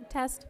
Test.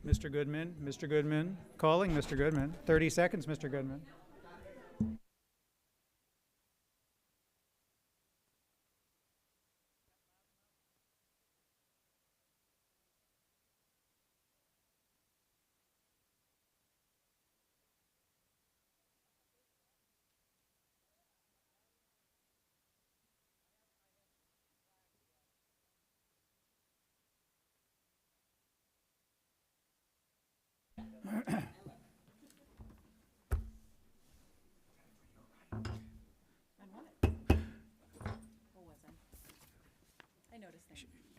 Mr. Goodman, calling Mr. Goodman. 30 seconds, Mr. Goodman.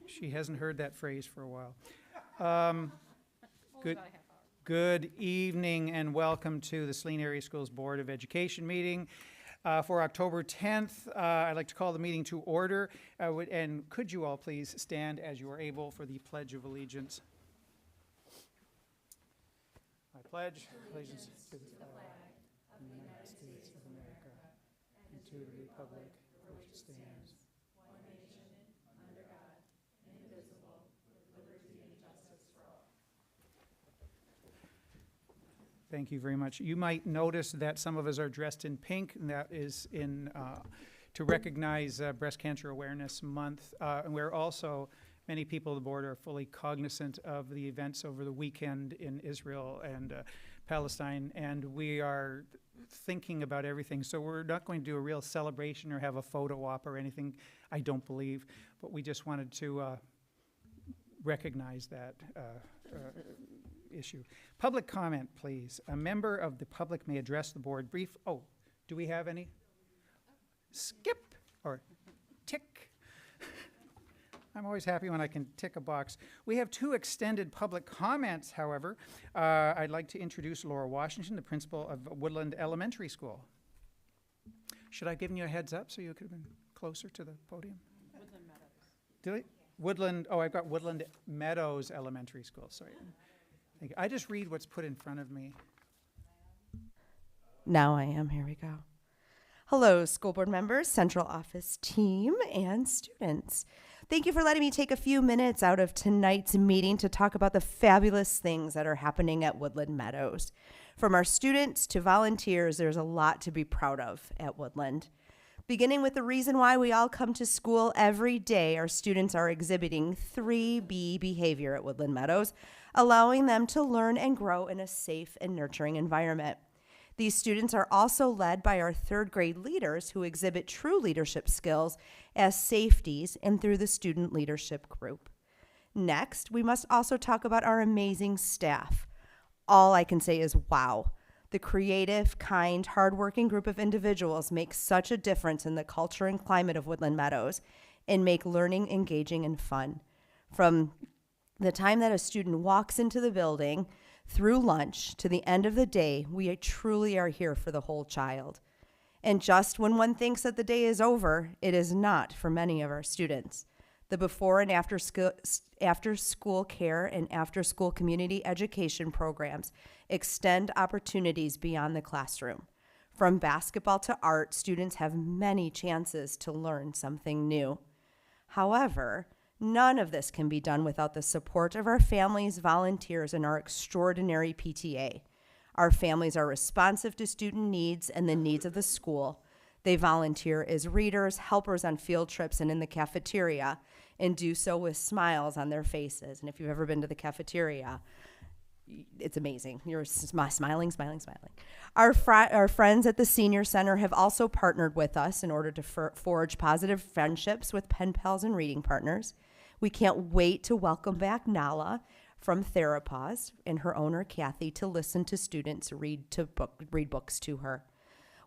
She hasn't heard that phrase for a while. Good evening and welcome to the Saline Area Schools Board of Education meeting for October 10th. I'd like to call the meeting to order. And could you all please stand as you are able for the Pledge of Allegiance? I pledge allegiance to the flag of the United States of America and to the republic for which it stands, one nation, under God, indivisible, with liberty and justice for all. Thank you very much. You might notice that some of us are dressed in pink, and that is to recognize Breast Cancer Awareness Month. And we're also, many people on the board are fully cognizant of the events over the weekend in Israel and Palestine, and we are thinking about everything. So we're not going to do a real celebration or have a photo op or anything, I don't believe, but we just wanted to recognize that issue. Public comment, please. A member of the public may address the board brief. Oh, do we have any? Skip or tick. I'm always happy when I can tick a box. We have 2 extended public comments, however. I'd like to introduce Laura Washington, the principal of Woodland Elementary School. Should I have given you a heads up so you could have been closer to the podium? Woodland Meadows. Did I? Woodland, oh, I've got Woodland Meadows Elementary School, sorry. Thank you. I just read what's put in front of me. Now I am. Here we go. Hello, school board members, central office team, and students. Thank you for letting me take a few minutes out of tonight's meeting to talk about the fabulous things that are happening at Woodland Meadows. From our students to volunteers, there's a lot to be proud of at Woodland. Beginning with the reason why we all come to school every day, our students are exhibiting 3B behavior at Woodland Meadows, allowing them to learn and grow in a safe and nurturing environment. These students are also led by our third grade leaders who exhibit true leadership skills as safeties and through the student leadership group. Next, we must also talk about our amazing staff. All I can say is wow. The creative, kind, hardworking group of individuals make such a difference in the culture and climate of Woodland Meadows and make learning engaging and fun. From the time that a student walks into the building through lunch to the end of the day, we truly are here for the whole child. And just when one thinks that the day is over, it is not for many of our students. The before and after school care and after school community education programs extend opportunities beyond the classroom. From basketball to art, students have many chances to learn something new. However, none of this can be done without the support of our families, volunteers, and our extraordinary PTA. Our families are responsive to student needs and the needs of the school. They volunteer as readers, helpers on field trips and in the cafeteria, and do so with smiles on their faces. And if you've ever been to the cafeteria, it's amazing. You're smiling. Our friends at the Senior Center have also partnered with us in order to forge positive friendships with pen pals and reading partners. We can't wait to welcome back Nala from Therapause and her owner, Kathy, to listen to students read books to her.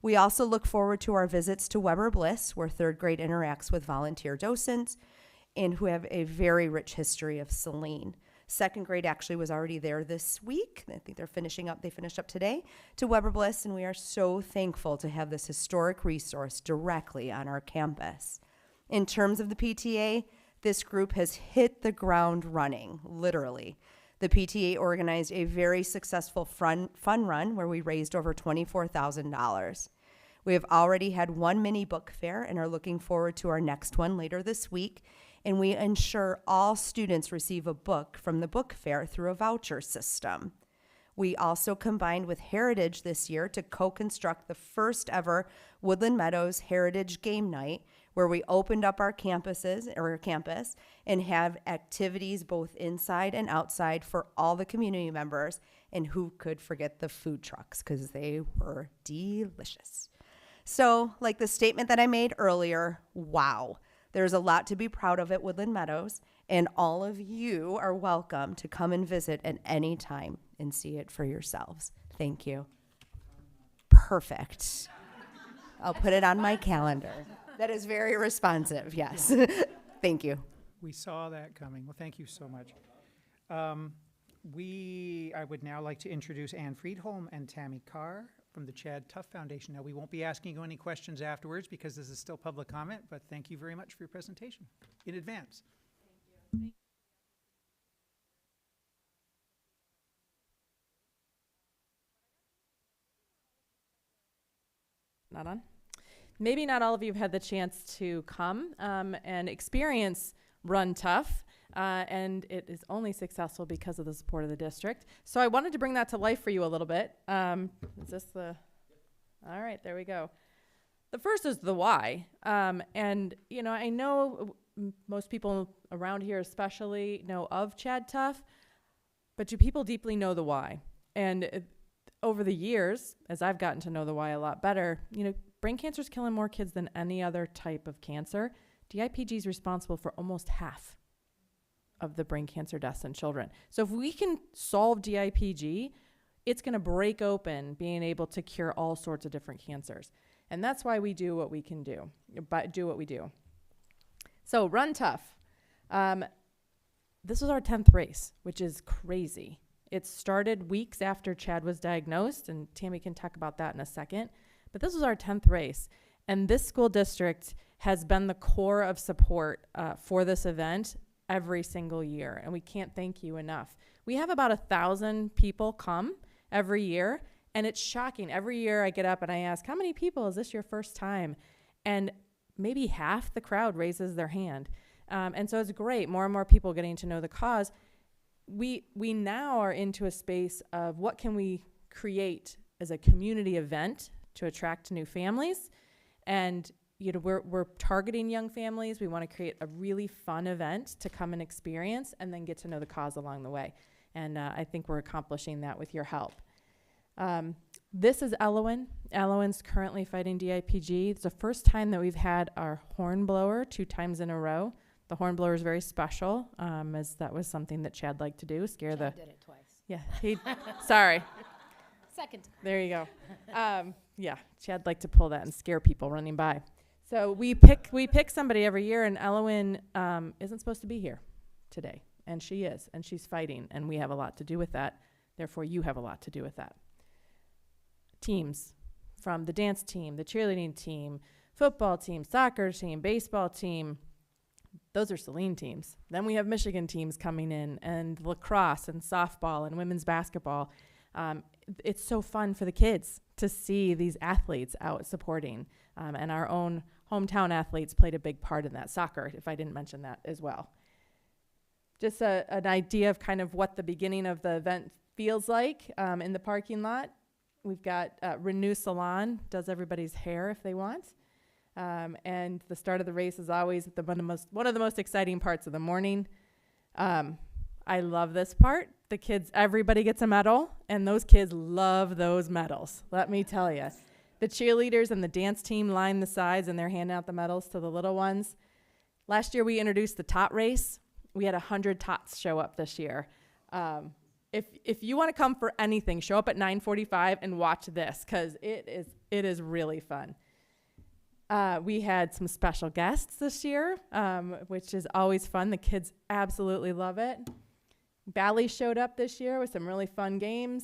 We also look forward to our visits to Weber Bliss, where third grade interacts with volunteer docents and who have a very rich history of Saline. Second grade actually was already there this week. I think they finished up today to Weber Bliss, and we are so thankful to have this historic resource directly on our campus. In terms of the PTA, this group has hit the ground running, literally. The PTA organized a very successful fun run where we raised over $24,000. We have already had one mini book fair and are looking forward to our next one later this week. And we ensure all students receive a book from the book fair through a voucher system. We also combined with Heritage this year to co-construct the first ever Woodland Meadows Heritage Game Night, where we opened up our campus and have activities both inside and outside for all the community members. And who could forget the food trucks, because they were delicious. So, like the statement that I made earlier, wow. There's a lot to be proud of at Woodland Meadows, and all of you are welcome to come and visit at any time and see it for yourselves. Thank you. Perfect. I'll put it on my calendar. That is very responsive, yes. Thank you. We saw that coming. Well, thank you so much. I would now like to introduce Ann Friedholm and Tammy Carr from the Chad Tuff Foundation. Now, we won't be asking you any questions afterwards because this is still public comment, but thank you very much for your presentation in advance. Thank you. Not on? Maybe not all of you have had the chance to come and experience Run Tough. And it is only successful because of the support of the district. So I wanted to bring that to life for you a little bit. Is this the? All right, there we go. The first is the why. And, you know, I know most people around here especially know of Chad Tuff, but do people deeply know the why? And over the years, as I've gotten to know the why a lot better, you know, brain cancer is killing more kids than any other type of cancer. DIPG is responsible for almost half of the brain cancer deaths in children. So if we can solve DIPG, it's going to break open being able to cure all sorts of different cancers. And that's why we do what we can do, So Run Tough. This was our 10th race, which is crazy. It started weeks after Chad was diagnosed, and Tammy can talk about that in a second. But this was our 10th race. And this school district has been the core of support for this event every single year, and we can't thank you enough. We have about 1,000 people come every year, and it's shocking. Every year I get up and I ask, how many people, is this your first time? And maybe half the crowd raises their hand. And so it's great, more and more people getting to know the cause. We now are into a space of what can we create as a community event to attract new families. And you know, we're targeting young families. We want to create a really fun event to come and experience and then get to know the cause along the way. And I think we're accomplishing that with your help. This is Elowen. Elowen's currently fighting DIPG. It's the first time that we've had our horn blower 2 times in a row. The horn blower is very special, as that was something that Chad liked to do, scare the... Chad did it twice. Yeah, he... Sorry. Second time. There you go. Yeah, Chad liked to pull that and scare people running by. So we pick somebody every year, and Elowen isn't supposed to be here today, and she is, and she's fighting, and we have a lot to do with that. Therefore, you have a lot to do with that. Teams, from the dance team, the cheerleading team, football team, soccer team, baseball team. Those are Saline teams. Then we have Michigan teams coming in, and lacrosse and softball and women's basketball. It's so fun for the kids to see these athletes out supporting. And our own hometown athletes played a big part in that. Soccer, if I didn't mention that as well. Just an idea of kind of what the beginning of the event feels like in the parking lot. We've got Renew Salon, does everybody's hair if they want. And the start of the race is always one of the most exciting parts of the morning. I love this part. The kids, everybody gets a medal, and those kids love those medals, let me tell you. The cheerleaders and the dance team line the sides, and they're handing out the medals to the little ones. Last year, we introduced the tot race. We had 100 tots show up this year. If you want to come for anything, show up at 9:45 and watch this, because it is really fun. We had some special guests this year, which is always fun. The kids absolutely love it. Bally showed up this year with some really fun games.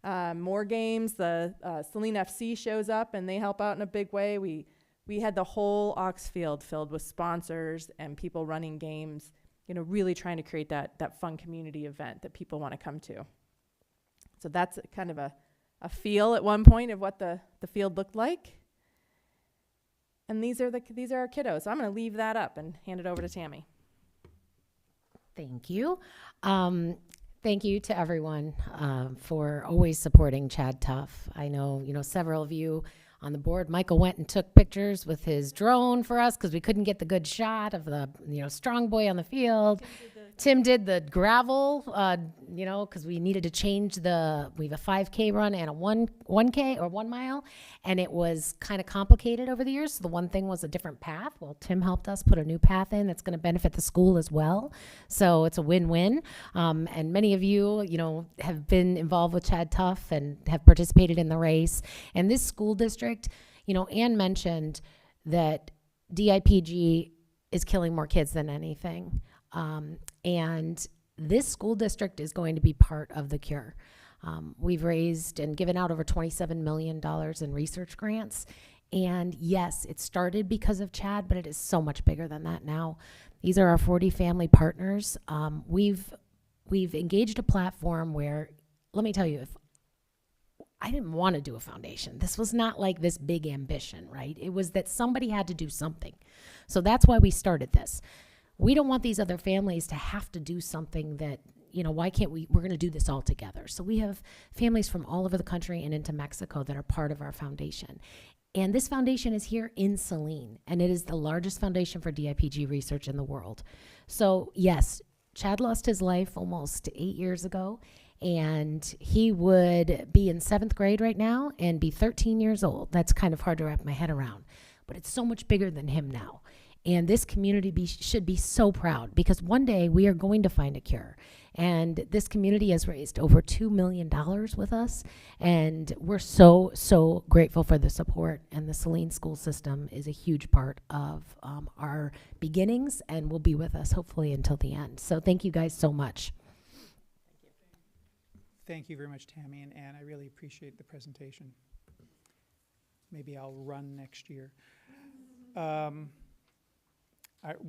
More games. The Saline FC shows up, and they help out in a big way. We had the whole Ox Field filled with sponsors and people running games, really trying to create that fun community event that people want to come to. So that's kind of a feel at one point of what the field looked like. And these are our kiddos. So I'm going to leave that up and hand it over to Tammy. Thank you. Thank you to everyone for always supporting Chad Tough. I know, several of you on the board. Michael went and took pictures with his drone for us because we couldn't get the good shot of the, strong boy on the field. Tim did the gravel, because we needed to change we have a 5K run and a 1K or 1 mile, and it was kind of complicated over the years. So the one thing was a different path. Well, Tim helped us put a new path in that's going to benefit the school as well. So it's a win-win. And many of you, have been involved with Chad Tough and have participated in the race. And this school district, Ann mentioned that DIPG is killing more kids than anything. And this school district is going to be part of the cure. We've raised and given out over $27 million in research grants. And yes, it started because of Chad, but it is so much bigger than that now. These are our 40 family partners. We've engaged a platform where, let me tell you, if I didn't want to do a foundation. This was not like this big ambition, right? It was that somebody had to do something. So that's why we started this. We don't want these other families to have to do something that, why can't we're going to do this all together. So we have families from all over the country and into Mexico that are part of our foundation. And this foundation is here in Saline, and it is the largest foundation for DIPG research in the world. So yes, Chad lost his life almost 8 years ago, and he would be in 7th grade right now and be 13 years old. That's kind of hard to wrap my head around, but it's so much bigger than him now. And this community should be so proud, because one day we are going to find a cure. And this community has raised over $2 million with us. And we're so, so grateful for the support. And the Saline school system is a huge part of our beginnings and will be with us hopefully until the end. So thank you guys so much. Thank you very much, Tammy and Ann. I really appreciate the presentation. Maybe I'll run next year.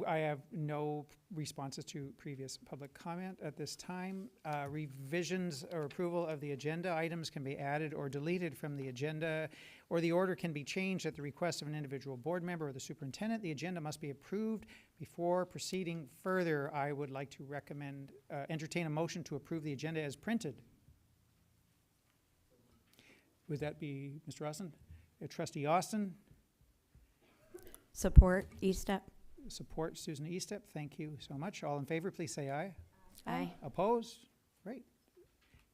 I have no responses to previous public comment at this time. Revisions or approval of the agenda items can be added or deleted from the agenda, or the order can be changed at the request of an individual board member or the superintendent. The agenda must be approved before proceeding further. I would like to entertain a motion to approve the agenda as printed. Would that be Mr. Austin? Trustee Austin? Support, Eastep. Support, Susan Eastep. Thank you so much. All in favor, please say aye. Aye. Opposed? Great.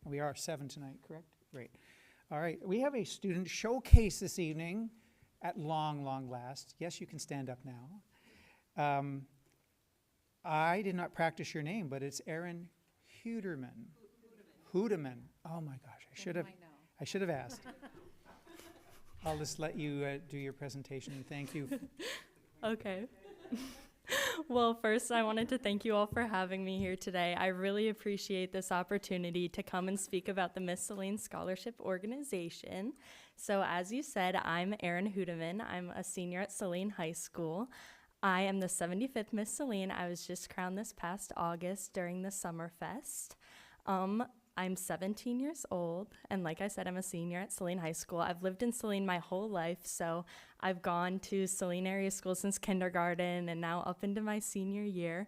We are 7 tonight, correct? Great. All right, we have a student showcase this evening at long, long last. Yes, you can stand up now. I did not practice your name, but it's Erin Huderman. Hudeman. Oh my gosh, I should have asked. I'll just let you do your presentation. Thank you. Okay. Well, first, I wanted to thank you all for having me here today. I really appreciate this opportunity to come and speak about the Miss Saline Scholarship Organization. So, as you said, I'm Erin Hudeman. I'm a senior at Saline High School. I am the 75th Miss Saline. I was just crowned this past August during the Summer Fest. I'm 17 years old, and like I said, I'm a senior at Saline High School. I've lived in Saline my whole life, so I've gone to Saline area school since kindergarten and now up into my senior year.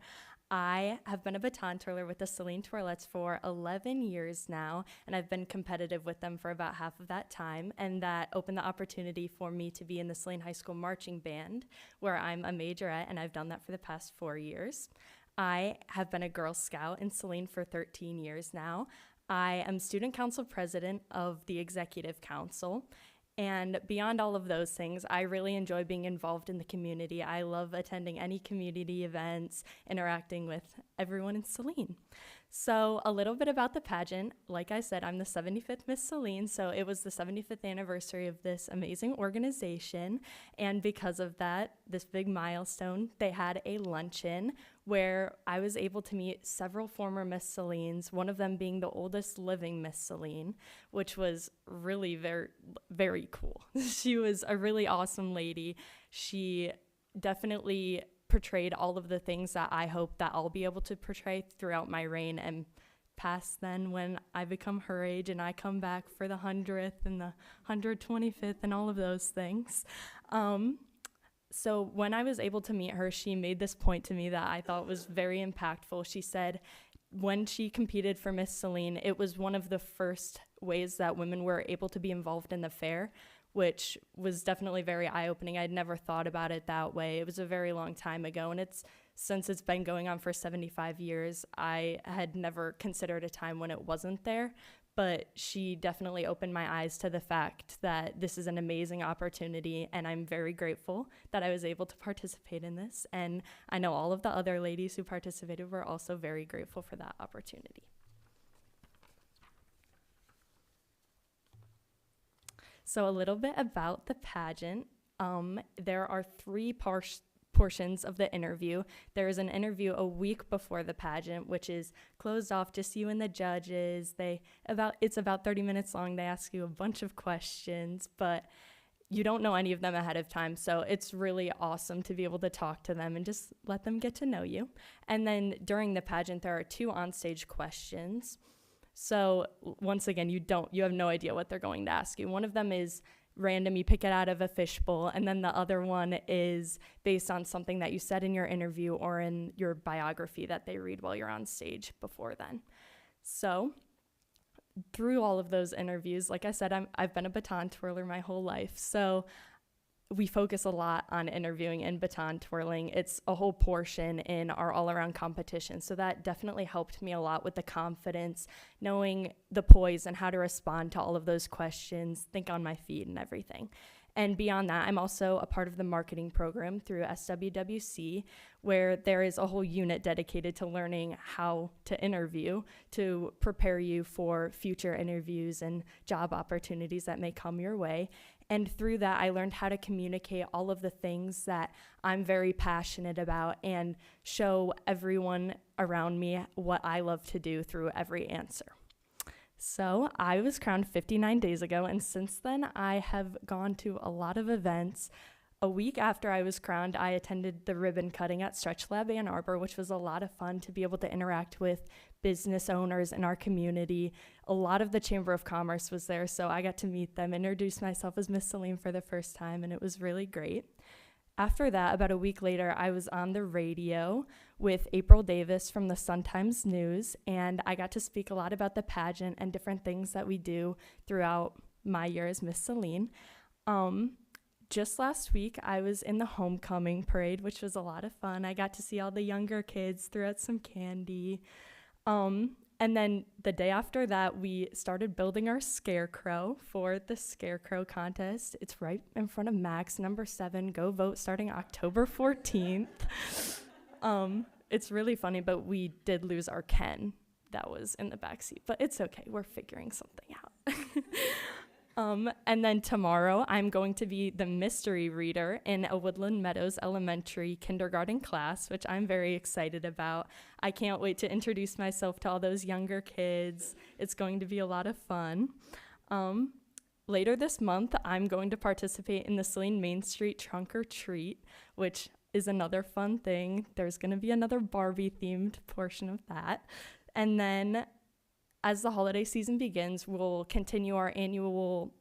I have been a baton twirler with the Saline Twirlettes for 11 years now, and I've been competitive with them for about half of that time, and that opened the opportunity for me to be in the Saline High School marching band, where I'm a majorette, and I've done that for the past 4 years. I have been a Girl Scout in Saline for 13 years now. I am student council president of the executive council. And beyond all of those things, I really enjoy being involved in the community. I love attending any community events, interacting with everyone in Saline. So a little bit about the pageant. Like I said, I'm the 75th Miss Saline, so it was the 75th anniversary of this amazing organization. And because of that, this big milestone, they had a luncheon where I was able to meet several former Miss Salines, one of them being the oldest living Miss Saline, which was really very, very cool. She was a really awesome lady. She definitely portrayed all of the things that I hope that I'll be able to portray throughout my reign and past then when I become her age and I come back for the 100th and the 125th and all of those things. So when I was able to meet her, she made this point to me that I thought was very impactful. She said when she competed for Miss Saline, it was one of the first ways that women were able to be involved in the fair, which was definitely very eye-opening. I'd never thought about it that way. It was a very long time ago, and since it's been going on for 75 years, I had never considered a time when it wasn't there. But she definitely opened my eyes to the fact that this is an amazing opportunity, and I'm very grateful that I was able to participate in this. And I know all of the other ladies who participated were also very grateful for that opportunity. So a little bit about the pageant. There are three portions of the interview. There is an interview a week before the pageant, which is closed off, just you and the judges. It's about 30 minutes long. They ask you a bunch of questions, but you don't know any of them ahead of time, so it's really awesome to be able to talk to them and just let them get to know you. And then during the pageant, there are 2 onstage questions. So once again, you have no idea what they're going to ask you. One of them is random, you pick it out of a fishbowl, and then the other one is based on something that you said in your interview or in your biography that they read while you're on stage before then. So through all of those interviews, like I said, I've been a baton twirler my whole life, so we focus a lot on interviewing and baton twirling. It's a whole portion in our all-around competition, so that definitely helped me a lot with the confidence, knowing the poise and how to respond to all of those questions, think on my feet and everything. And beyond that, I'm also a part of the marketing program through SWWC, where there is a whole unit dedicated to learning how to interview to prepare you for future interviews and job opportunities that may come your way. And through that, I learned how to communicate all of the things that I'm very passionate about and show everyone around me what I love to do through every answer. So I was crowned 59 days ago, and since then I have gone to a lot of events. A week after I was crowned, I attended the ribbon cutting at Stretch Lab Ann Arbor, which was a lot of fun to be able to interact with business owners in our community. A lot of the Chamber of Commerce was there, so I got to meet them, introduce myself as Miss Saline for the first time, and it was really great. After that, about a week later, I was on the radio with April Davis from the Sun-Times News, and I got to speak a lot about the pageant and different things that we do throughout my year as Miss Saline. Just last week, I was in the homecoming parade, which was a lot of fun. I got to see all the younger kids, threw out some candy. And then the day after that, we started building our scarecrow for the scarecrow contest. It's right in front of Max, number 7. Go vote starting October 14th. It's really funny, but we did lose our Ken that was in the back seat, but it's okay. We're figuring something out. And then tomorrow, I'm going to be the mystery reader in a Woodland Meadows Elementary kindergarten class, which I'm very excited about. I can't wait to introduce myself to all those younger kids. It's going to be a lot of fun. Later this month, I'm going to participate in the Saline Main Street Trunk or Treat, which is another fun thing. There's going to be another Barbie-themed portion of that. And then as the holiday season begins, we'll continue our annual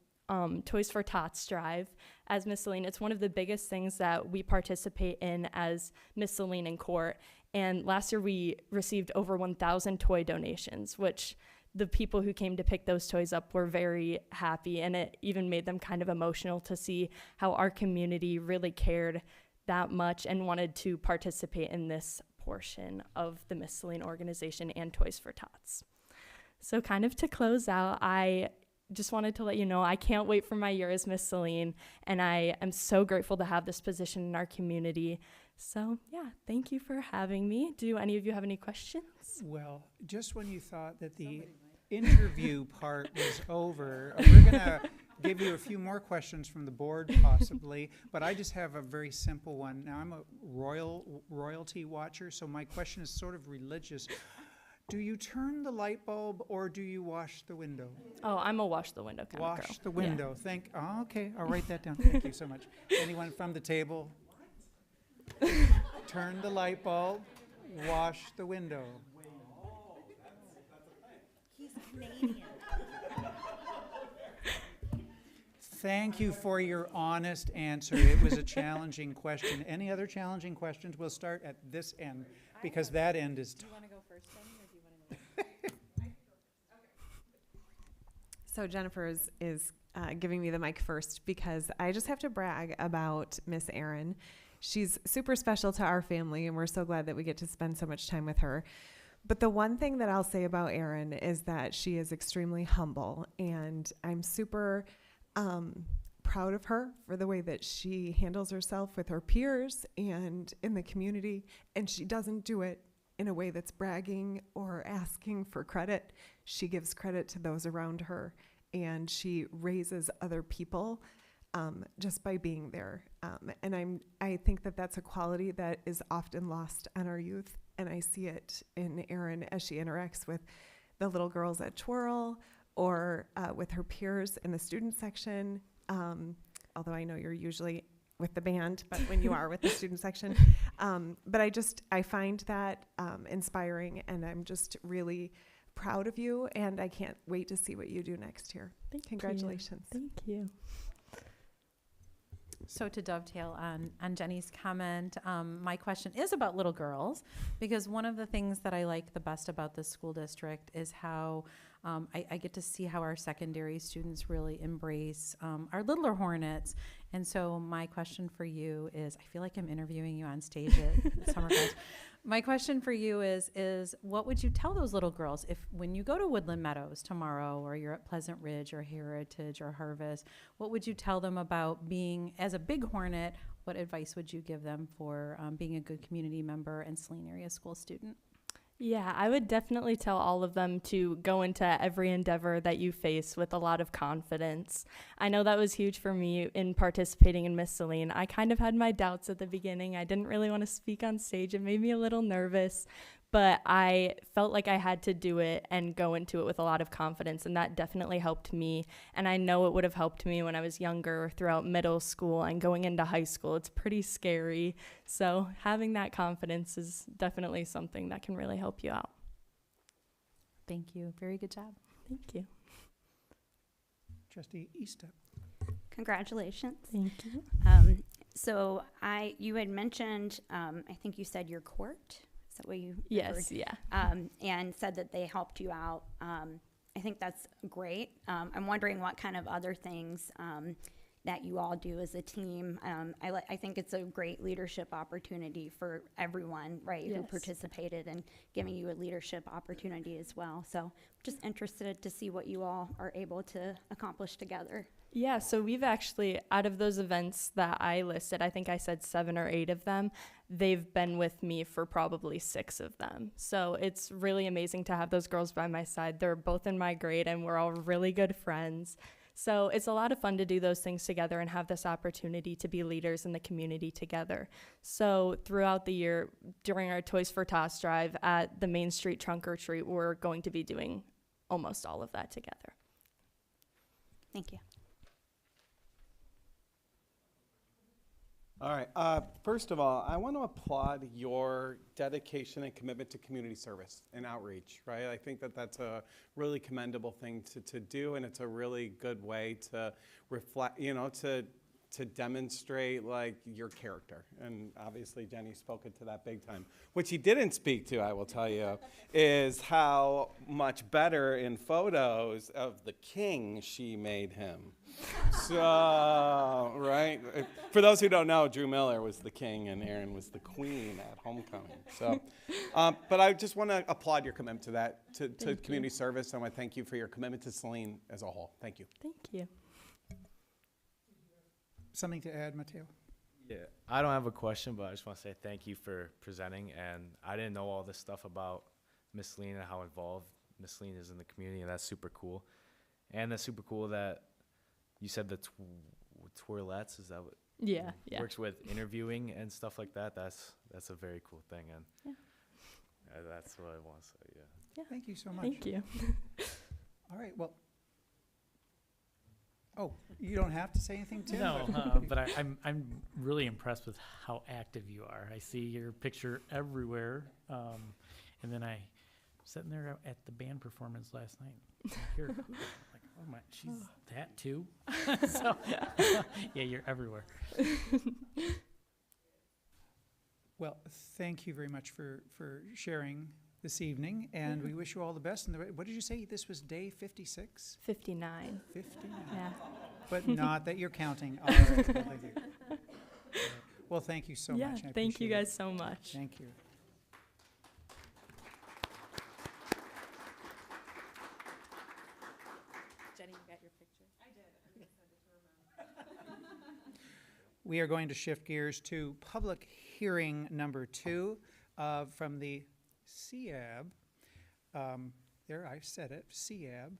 Toys for Tots drive as Miss Saline. It's one of the biggest things that we participate in as Miss Saline in court. And last year we received over 1,000 toy donations, which the people who came to pick those toys up were very happy. And it even made them kind of emotional to see how our community really cared that much and wanted to participate in this portion of the Miss Saline organization and Toys for Tots. So kind of to close out, I just wanted to let you know I can't wait for my year as Miss Saline, and I am so grateful to have this position in our community. So yeah, thank you for having me. Do any of you have any questions? Well, just when you thought that the interview part was over, we're going to give you a few more questions from the board possibly, but I just have a very simple one. Now, I'm a royalty watcher, so my question is sort of religious. Do you turn the light bulb or do you wash the window? Oh, I'm a wash the window kind of girl. Wash the window. Oh, okay, I'll write that down. Thank you so much. Anyone from the table? Turn the light bulb, wash the window. He's Canadian. Thank you for your honest answer. It was a challenging question. Any other challenging questions? We'll start at this end because that end is. Do you want to go first, Jenny, or do you want to go? So Jennifer is giving me the mic first because I just have to brag about Miss Erin. She's super special to our family, and we're so glad that we get to spend so much time with her. But the one thing that I'll say about Erin is that she is extremely humble, and I'm super proud of her for the way that she handles herself with her peers and in the community, and she doesn't do it in a way that's bragging or asking for credit. She gives credit to those around her, and she raises other people just by being there. And I think that that's a quality that is often lost on our youth, and I see it in Erin as she interacts with the little girls at Twirl or with her peers in the student section, although I know you're usually with the band, but when you are with the student section. But I find that inspiring, and I'm just really proud of you, and I can't wait to see what you do next year. Congratulations. Thank you. So to dovetail on Jenny's comment, my question is about little girls, because one of the things that I like the best about this school district is how I get to see how our secondary students really embrace our littler hornets. And so my question for you is, I feel like I'm interviewing you on stage at Summerfest. My question for you is what would you tell those little girls if when you go to Woodland Meadows tomorrow, or you're at Pleasant Ridge or Heritage or Harvest, what would you tell them about being, as a big hornet, what advice would you give them for being a good community member and Saline area school student? Yeah, I would definitely tell all of them to go into every endeavor that you face with a lot of confidence. I know that was huge for me in participating in Miss Saline. I kind of had my doubts at the beginning. I didn't really want to speak on stage. It made me a little nervous, but I felt like I had to do it and go into it with a lot of confidence, and that definitely helped me. And I know it would have helped me when I was younger, throughout middle school and going into high school. It's pretty scary. So having that confidence is definitely something that can really help you out. Thank you. Very good job. Thank you. Trustee Eastep. Congratulations. Thank you. So you had mentioned, I think you said your court. Is that what you Yes, referred? yeah. And said that they helped you out. I think that's great. I'm wondering what kind of other things that you all do as a team. I think it's a great leadership opportunity for everyone, right, who Yes. participated, and giving you a leadership opportunity as well. So just interested to see what you all are able to accomplish together. Yeah, so we've actually, out of those events that I listed, I think I said 7 or 8 of them, they've been with me for probably 6 of them. So it's really amazing to have those girls by my side. They're both in my grade and we're all really good friends. So it's a lot of fun to do those things together and have this opportunity to be leaders in the community together. So throughout the year, during our Toys for Tots drive at the Main Street Trunk or Treat, we're going to be doing almost all of that together. Thank you. All right. First of all, I want to applaud your dedication and commitment to community service and outreach, right? I think that that's a really commendable thing to do, and it's a really good way to reflect, to demonstrate like your character. And obviously Jenny spoke into that big time. What she didn't speak to, I will tell you, is how much better in photos of the king she made him. So, right? For those who don't know, Drew Miller was the king and Erin was the queen at homecoming. So, but I just want to applaud your commitment to that, to community service. And I want to thank you for your commitment to Saline as a whole. Thank you. Thank you. Something to add, Mateo? Yeah, I don't have a question, but I just want to say thank you for presenting. And I didn't know all this stuff about Miss Saline and how involved Miss Saline is in the community, and that's super cool. And that's super cool that you said the twirlettes, is that what? Yeah. Works with interviewing and stuff like that. That's a very cool thing, and that's what I want to say. Yeah. Thank you so much. Thank you. All right, well. Oh, you don't have to say anything, Tim? No, but I'm really impressed with how active you are. I see your picture everywhere, and then I sitting there at the band performance last night. Here, like, oh my, she's that too. So, yeah, you're everywhere. Well, thank you very much for sharing this evening, and we wish you all the best. And what did you say? This was day 56? 59. 59. Yeah. But not that you're counting. All right. Well, thank you. Well, thank you so much. I Thank you appreciate guys it. so much. Thank you. Jenny, you got your picture? We are going to shift gears to public hearing number 2 from the CAB. There, I said it, CAB.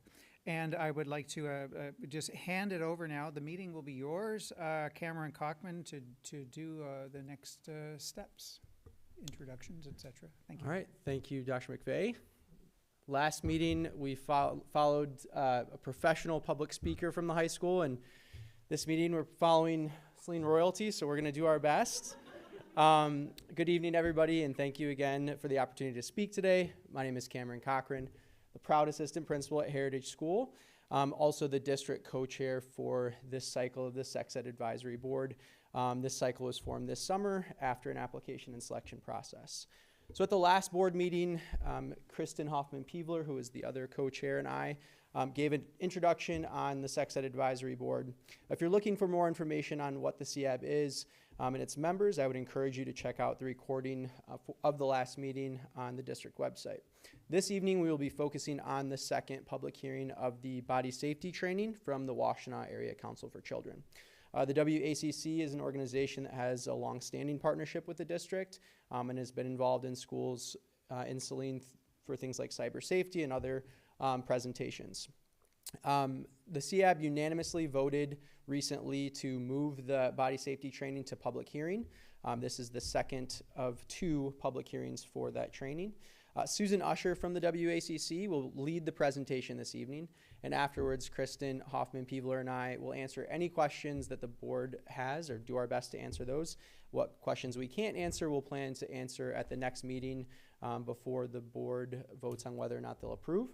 And I would like to just hand it over now. The meeting will be yours, Cameron Cockman, to do the next steps, introductions, etc. Thank you. All right. Thank you, Dr. McVeigh. Last meeting, we followed a professional public speaker from the high school, and this meeting we're following Saline royalty, so we're going to do our best. Good evening, everybody, and thank you again for the opportunity to speak today. My name is Cameron Cochran, the proud assistant principal at Heritage School, also the district co-chair for this cycle of the Sex Ed Advisory Board. This cycle was formed this summer after an application and selection process. So at the last board meeting, Kristen Hoffman-Peevler, who is the other co-chair, and I gave an introduction on the Sex Ed Advisory Board. If you're looking for more information on what the CAB is and its members, I would encourage you to check out the recording of the last meeting on the district website. This evening, we will be focusing on the second public hearing of the body safety training from the Washtenaw Area Council for Children. The WACC is an organization that has a long-standing partnership with the district and has been involved in schools in Saline for things like cyber safety and other presentations. The CAB unanimously voted recently to move the body safety training to public hearing. This is the second of 2 public hearings for that training. Susan Usher from the WACC will lead the presentation this evening, and afterwards Kristen Hoffman-Peevler and I will answer any questions that the board has, or do our best to answer those. What questions we can't answer, we'll plan to answer at the next meeting before the board votes on whether or not they'll approve.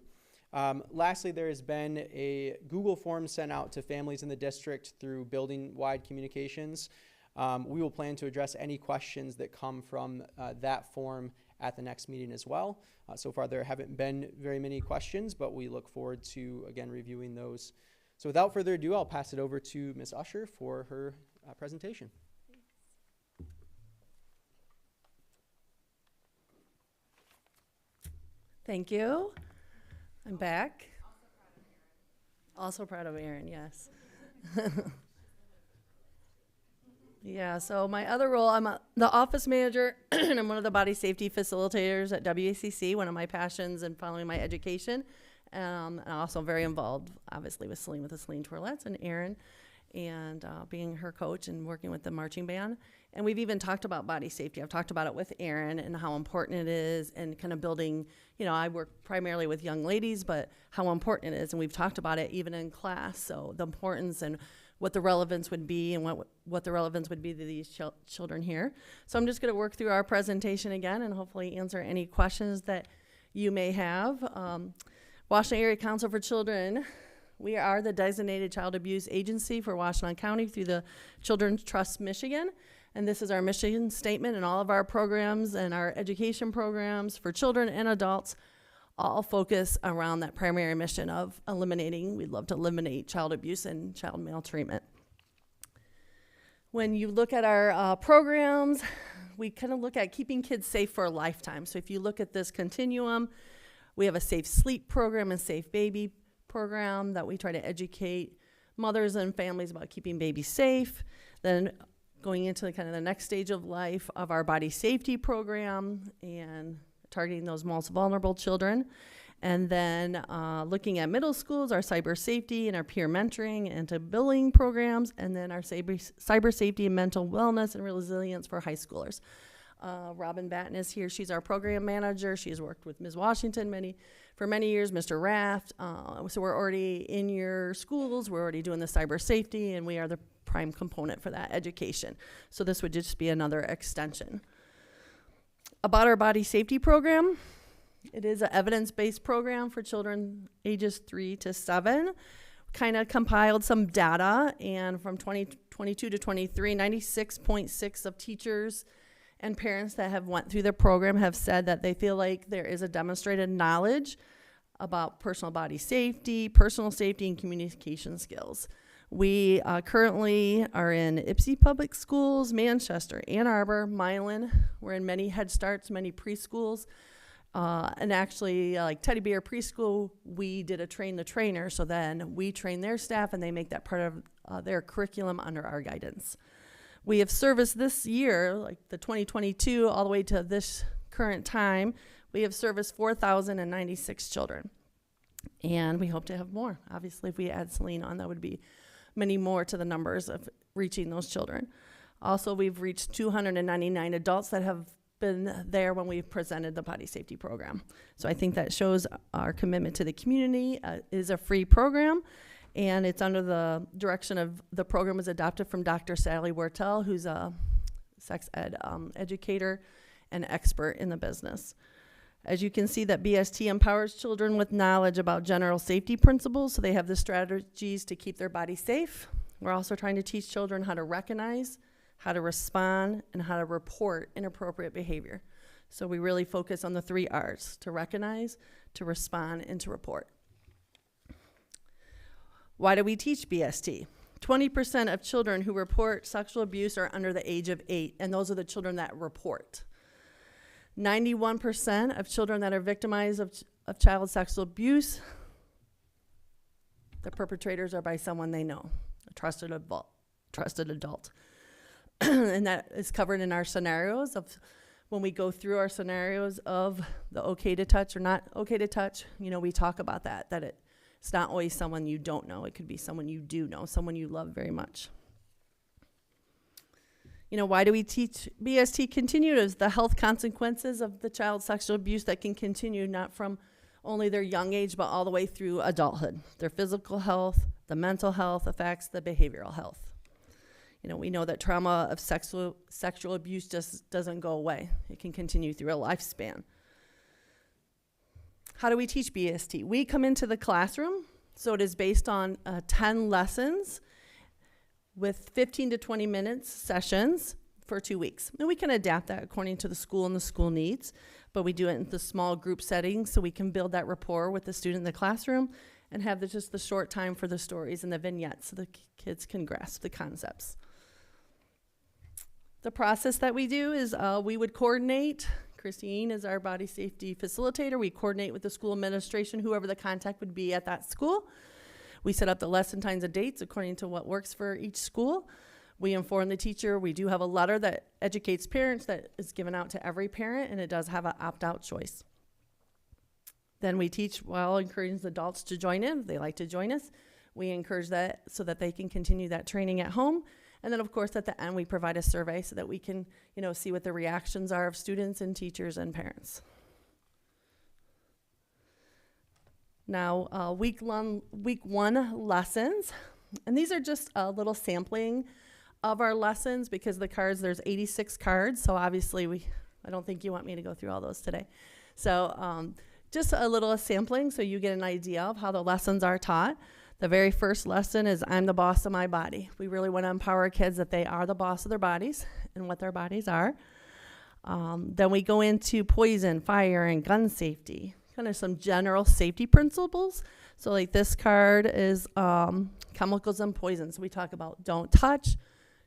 Lastly, there has been a Google form sent out to families in the district through building-wide communications. We will plan to address any questions that come from that form at the next meeting as well. So far there haven't been very many questions, but we look forward to, again, reviewing those So without further ado, I'll pass it over to Ms. Usher for her presentation. Thank you. I'm back. Also proud of Erin, yes. Yeah, so my other role, I'm the office manager, and I'm one of the body safety facilitators at WACC, one of my passions in following my education. And also very involved, obviously, with Saline, with the Saline Twirlettes, and Erin, and being her coach and working with the marching band. And we've even talked about body safety. I've talked about it with Erin and how important it is, and kind of building, you know, I work primarily with young ladies, but how important it is. And we've talked about it even in class. So the importance and what the relevance would be, and what the relevance would be to these children here. So I'm just going to work through our presentation again and hopefully answer any questions that you may have. Washington Area Council for Children, we are the designated child abuse agency for Washington County through the Children's Trust Michigan. And this is our mission statement, and all of our programs and our education programs for children and adults all focus around that primary mission of eliminating, we'd love to eliminate child abuse and child maltreatment. When you look at our programs, we kind of look at keeping kids safe for a lifetime. So if you look at this continuum, we have a safe sleep program and safe baby program that we try to educate mothers and families about keeping babies safe. Then going into kind of the next stage of life of our body safety program and targeting those most vulnerable children. And then looking at middle schools, our cyber safety and our peer mentoring and bullying programs, and then our cyber safety and mental wellness and resilience for high schoolers. Robin Batten is here. She's our program manager. She has worked with Ms. Washington for many years, Mr. Raft. So we're already in your schools. We're already doing the cyber safety, and we are the prime component for that education. So this would just be another extension. About our body safety program, it is an evidence-based program for children ages 3 to 7. Kind of compiled some data, and from 2022 to 23, 96.6% of teachers and parents that have went through the program have said that they feel like there is a demonstrated knowledge about personal body safety, personal safety, and communication skills. We currently are in Ypsi Public Schools, Manchester, Ann Arbor, Milan. We're in many Head Starts, many preschools. And actually, like Teddy Bear Preschool, we did a train the trainer, so then we train their staff and they make that part of their curriculum under our guidance. We have serviced this year, like the 2022, all the way to this current time, we have serviced 4,096 children. And we hope to have more. Obviously, if we add Saline on, that would be many more to the numbers of reaching those children. Also, we've reached 299 adults that have been there when we've presented the body safety program. So I think that shows our commitment to the community. It is a free program, and it's under the direction of the program is adopted from Dr. Sally Wertel, who's a sex ed educator and expert in the business. As you can see, that BST empowers children with knowledge about general safety principles, so they have the strategies to keep their body safe. We're also trying to teach children how to recognize, how to respond, and how to report inappropriate behavior. So we really focus on the 3 R's: to recognize, to respond, and to report. Why do we teach BST? 20% of children who report sexual abuse are under the age of 8, and those are the children that report. 91% of children that are victimized of child sexual abuse, the perpetrators are by someone they know, a trusted adult. And that is covered in our scenarios of when we go through our scenarios of the okay to touch or not okay to touch. You know, we talk about that it's not always someone you don't know. It could be someone you do know, someone you love very much. You know, why do we teach BST continued? Is the health consequences of the child sexual abuse that can continue not from only their young age, but all the way through adulthood. Their physical health, the mental health effects, the behavioral health. You know, we know that trauma of sexual abuse just doesn't go away. It can continue through a lifespan. How do we teach BST? We come into the classroom, so it is based on 10 lessons with 15 to 20 minutes sessions for 2 weeks. And we can adapt that according to the school and the school needs, but we do it in the small group settings so we can build that rapport with the student in the classroom and have just the short time for the stories and the vignettes so the kids can grasp the concepts. The process that we do is we would coordinate. Christine is our body safety facilitator. We coordinate with the school administration, whoever the contact would be at that school. We set up the lesson times and dates according to what works for each school. We inform the teacher. We do have a letter that educates parents that is given out to every parent, and it does have an opt-out choice. Then we teach while encouraging adults to join in. If they like to join us, we encourage that so that they can continue that training at home. And then, of course, at the end, we provide a survey so that we can, see what the reactions are of students and teachers and parents. Now, week one lessons. And these are just a little sampling of our lessons because the cards, there's 86 cards. So obviously, I don't think you want me to go through all those today. So just a little sampling so you get an idea of how the lessons are taught. The very first lesson is I'm the boss of my body. We really want to empower kids that they are the boss of their bodies and what their bodies are. Then we go into poison, fire, and gun safety, kind of some general safety principles. So like this card is chemicals and poisons. So we talk about don't touch,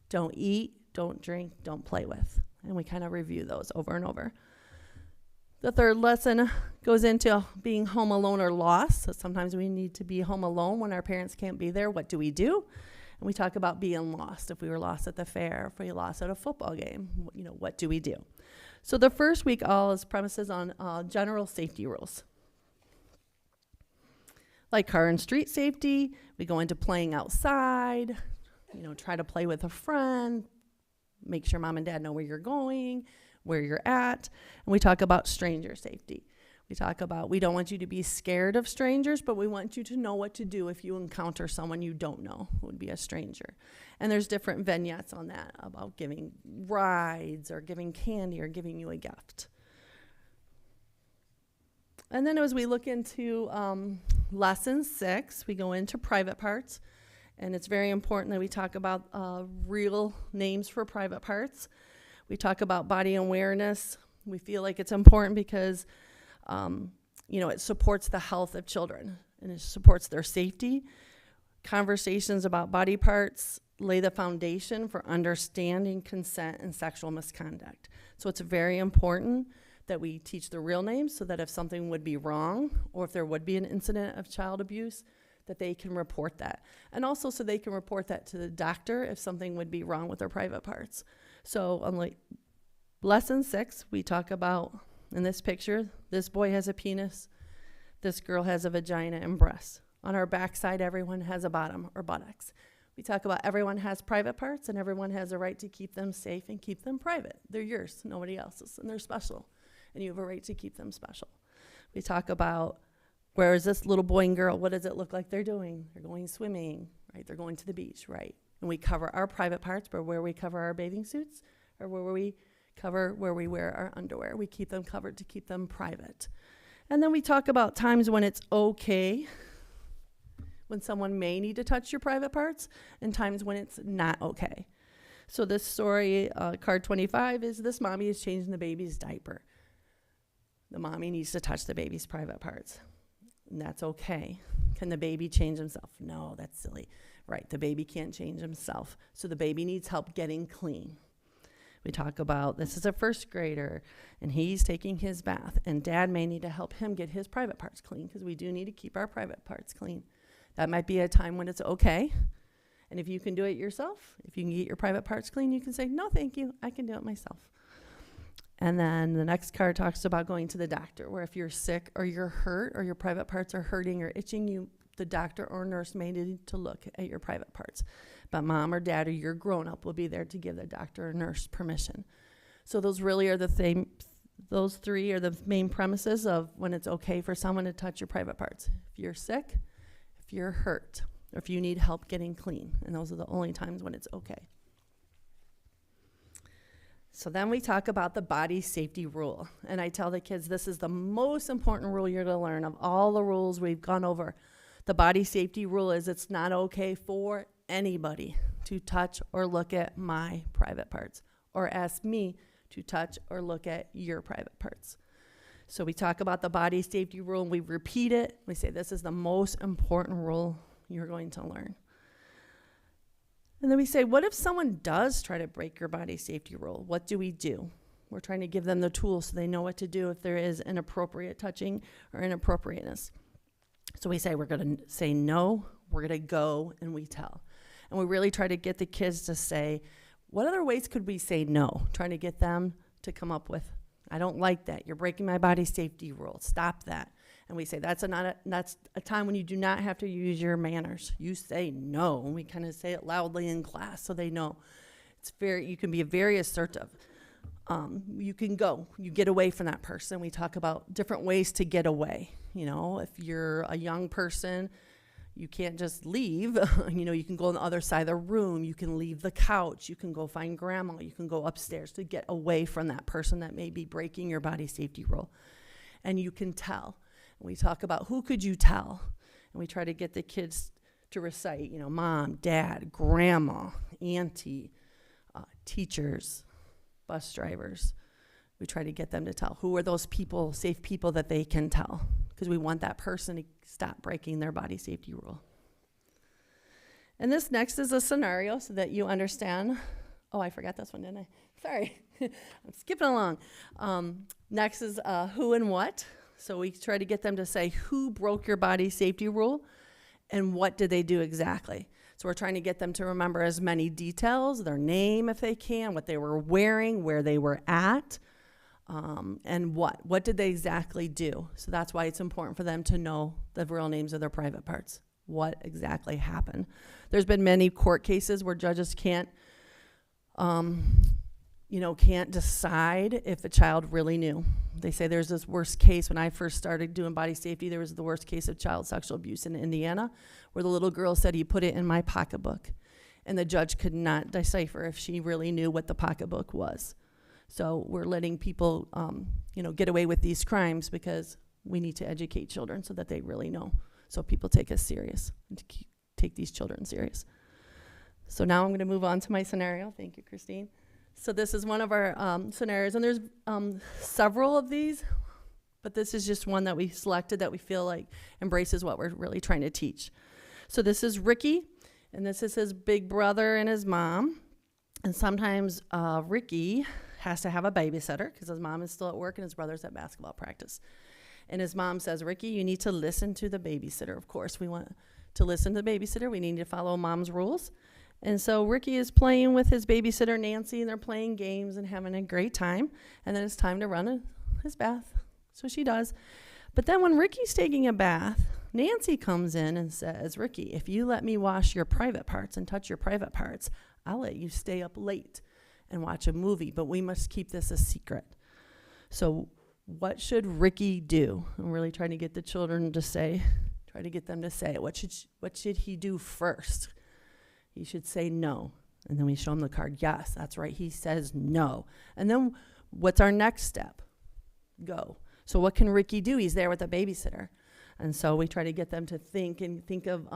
don't eat, don't drink, don't play with. And we kind of review those over and over. The third lesson goes into being home alone or lost. So sometimes we need to be home alone when our parents can't be there. What do we do? And we talk about being lost. If we were lost at the fair, if we were lost at a football game, what do we do? So the first week all is premises on general safety rules. Like car and street safety, we go into playing outside, try to play with a friend, make sure mom and dad know where you're going, where you're at, and we talk about stranger safety. We talk about we don't want you to be scared of strangers, but we want you to know what to do if you encounter someone you don't know who would be a stranger. And there's different vignettes on that about giving rides or giving candy or giving you a gift. And then as we look into lesson 6, we go into private parts, and it's very important that we talk about real names for private parts. We talk about body awareness. We feel like it's important because, it supports the health of children and it supports their safety. Conversations about body parts lay the foundation for understanding consent and sexual misconduct. So it's very important that we teach the real names so that if something would be wrong or if there would be an incident of child abuse, that they can report that. And also so they can report that to the doctor if something would be wrong with their private parts. So unlike lesson 6, we talk about, in this picture, this boy has a penis, this girl has a vagina and breasts. On our backside, everyone has a bottom or buttocks. We talk about everyone has private parts and everyone has a right to keep them safe and keep them private. They're yours, nobody else's, and they're special. And you have a right to keep them special. We talk about where is this little boy and girl, what does it look like they're doing? They're going swimming, right? They're going to the beach, right? And we cover our private parts, but where we cover our bathing suits or where we cover where we wear our underwear. We keep them covered to keep them private. And then we talk about times when it's okay, when someone may need to touch your private parts, and times when it's not okay. So this story, card 25, is this mommy is changing the baby's diaper. The mommy needs to touch the baby's private parts. And that's okay. Can the baby change himself? No, that's silly. Right, the baby can't change himself. So the baby needs help getting clean. We talk about this is a first grader and he's taking his bath and dad may need to help him get his private parts clean because we do need to keep our private parts clean. That might be a time when it's okay. And if you can do it yourself, if you can get your private parts clean, you can say, no, thank you, I can do it myself. And then the next card talks about going to the doctor, where if you're sick or you're hurt or your private parts are hurting or itching, the doctor or nurse may need to look at your private parts. But mom or dad or your grown-up will be there to give the doctor or nurse permission. So those really are those 3 are the main premises of when it's okay for someone to touch your private parts. If you're sick, if you're hurt, or if you need help getting clean. And those are the only times when it's okay. So then we talk about the body safety rule. And I tell the kids this is the most important rule you're going to learn of all the rules we've gone over. The body safety rule is it's not okay for anybody to touch or look at my private parts or ask me to touch or look at your private parts. So we talk about the body safety rule and we repeat it. We say this is the most important rule you're going to learn. And then we say, what if someone does try to break your body safety rule? What do we do? We're trying to give them the tools so they know what to do if there is inappropriate touching or inappropriateness. So we say we're going to say no, we're going to go, and we tell. And we really try to get the kids to say, what other ways could we say no? Trying to get them to come up with, I don't like that. You're breaking my body safety rule. Stop that. And we say that's a time when you do not have to use your manners. You say no, and we kind of say it loudly in class so they know. You can be very assertive. You can go. You get away from that person. We talk about different ways to get away. You know, if you're a young person, you can't just leave. You know, you can go on the other side of the room. You can leave the couch. You can go find grandma. You can go upstairs to get away from that person that may be breaking your body safety rule. And you can tell. And we talk about who could you tell. And we try to get the kids to recite, you know, mom, dad, grandma, auntie, teachers, bus drivers. We try to get them to tell who are those people, safe people that they can tell, because we want that person to stop breaking their body safety rule. And this next is a scenario so that you understand. Oh, I forgot this one, didn't I? Sorry. I'm skipping along. Next is who and what. So we try to get them to say who broke your body safety rule and what did they do exactly. So we're trying to get them to remember as many details, their name if they can, what they were wearing, where they were at, and what did they exactly do. So that's why it's important for them to know the real names of their private parts, what exactly happened. There's been many court cases where judges can't decide if a child really knew. They say there's this worst case. When I first started doing body safety, there was the worst case of child sexual abuse in Indiana, where the little girl said he put it in my pocketbook. And the judge could not decipher if she really knew what the pocketbook was. So we're letting people, get away with these crimes because we need to educate children so that they really know. So people take us serious and take these children serious. So now I'm going to move on to my scenario. Thank you, Christine. So this is one of our scenarios, and there's several of these, but this is just one that we selected that we feel like embraces what we're really trying to teach. So this is Ricky, and this is his big brother and his mom. And sometimes Ricky has to have a babysitter because his mom is still at work and his brother's at basketball practice. And his mom says, Ricky, you need to listen to the babysitter. Of course, we want to listen to the babysitter. We need to follow mom's rules. And so Ricky is playing with his babysitter, Nancy, and they're playing games and having a great time. And then it's time to run his bath. So she does. But then when Ricky's taking a bath, Nancy comes in and says, Ricky, if you let me wash your private parts and touch your private parts, I'll let you stay up late and watch a movie, but we must keep this a secret. So what should Ricky do? I'm really trying to get the children to say, try to get them to say, what should he do first? He should say no. And then we show him the card. Yes, that's right. He says no. And then what's our next step? Go. So what can Ricky do? He's there with a babysitter. And so we try to get them to think of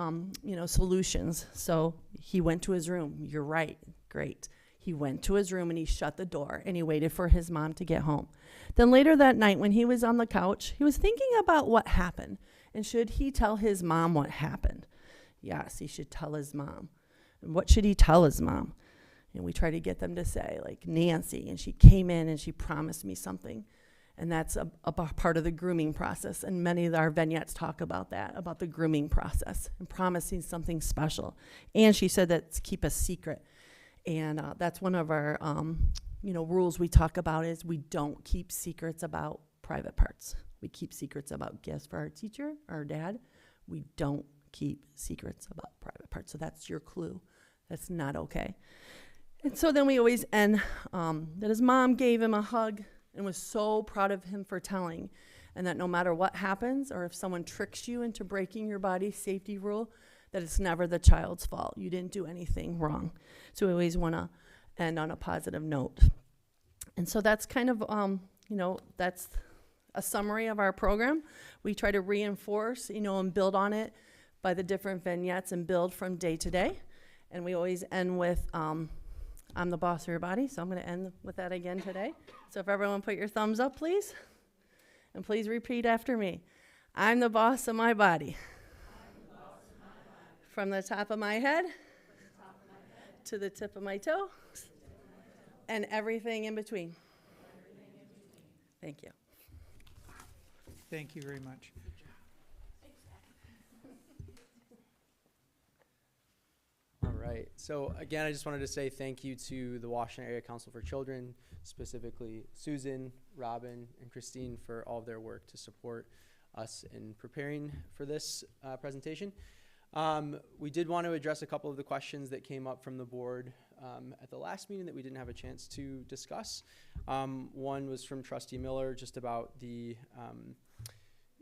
solutions. So he went to his room. You're right. Great. He went to his room and he shut the door and he waited for his mom to get home. Then later that night when he was on the couch, he was thinking about what happened. And should he tell his mom what happened? Yes, he should tell his mom. And what should he tell his mom? And we try to get them to say, like, Nancy, and she came in and she promised me something. And that's a part of the grooming process. And many of our vignettes talk about that, about the grooming process and promising something special. And she said that keep a secret. And that's one of our, rules we talk about is we don't keep secrets about private parts. We keep secrets about gifts for our teacher, our dad. We don't keep secrets about private parts. So that's your clue. That's not okay. And so then we always end that his mom gave him a hug and was so proud of him for telling, and that no matter what happens or if someone tricks you into breaking your body safety rule, that it's never the child's fault. You didn't do anything wrong. So we always want to end on a positive note. And so that's kind of, that's a summary of our program. We try to reinforce, and build on it by the different vignettes and build from day to day. And we always end with, I'm the boss of your body, so I'm going to end with that again today. So if everyone put your thumbs up, please. And please repeat after me. I'm the boss of my body. From the top of my head to the tip of my toe and everything in between. Thank you. Thank you very much. All right. So again, I just wanted to say thank you to the Washington Area Council for Children, specifically Susan, Robin, and Christine for all of their work to support us in preparing for this presentation. We did want to address a couple of the questions that came up from the board at the last meeting that we didn't have a chance to discuss. One was from Trustee Miller, just about the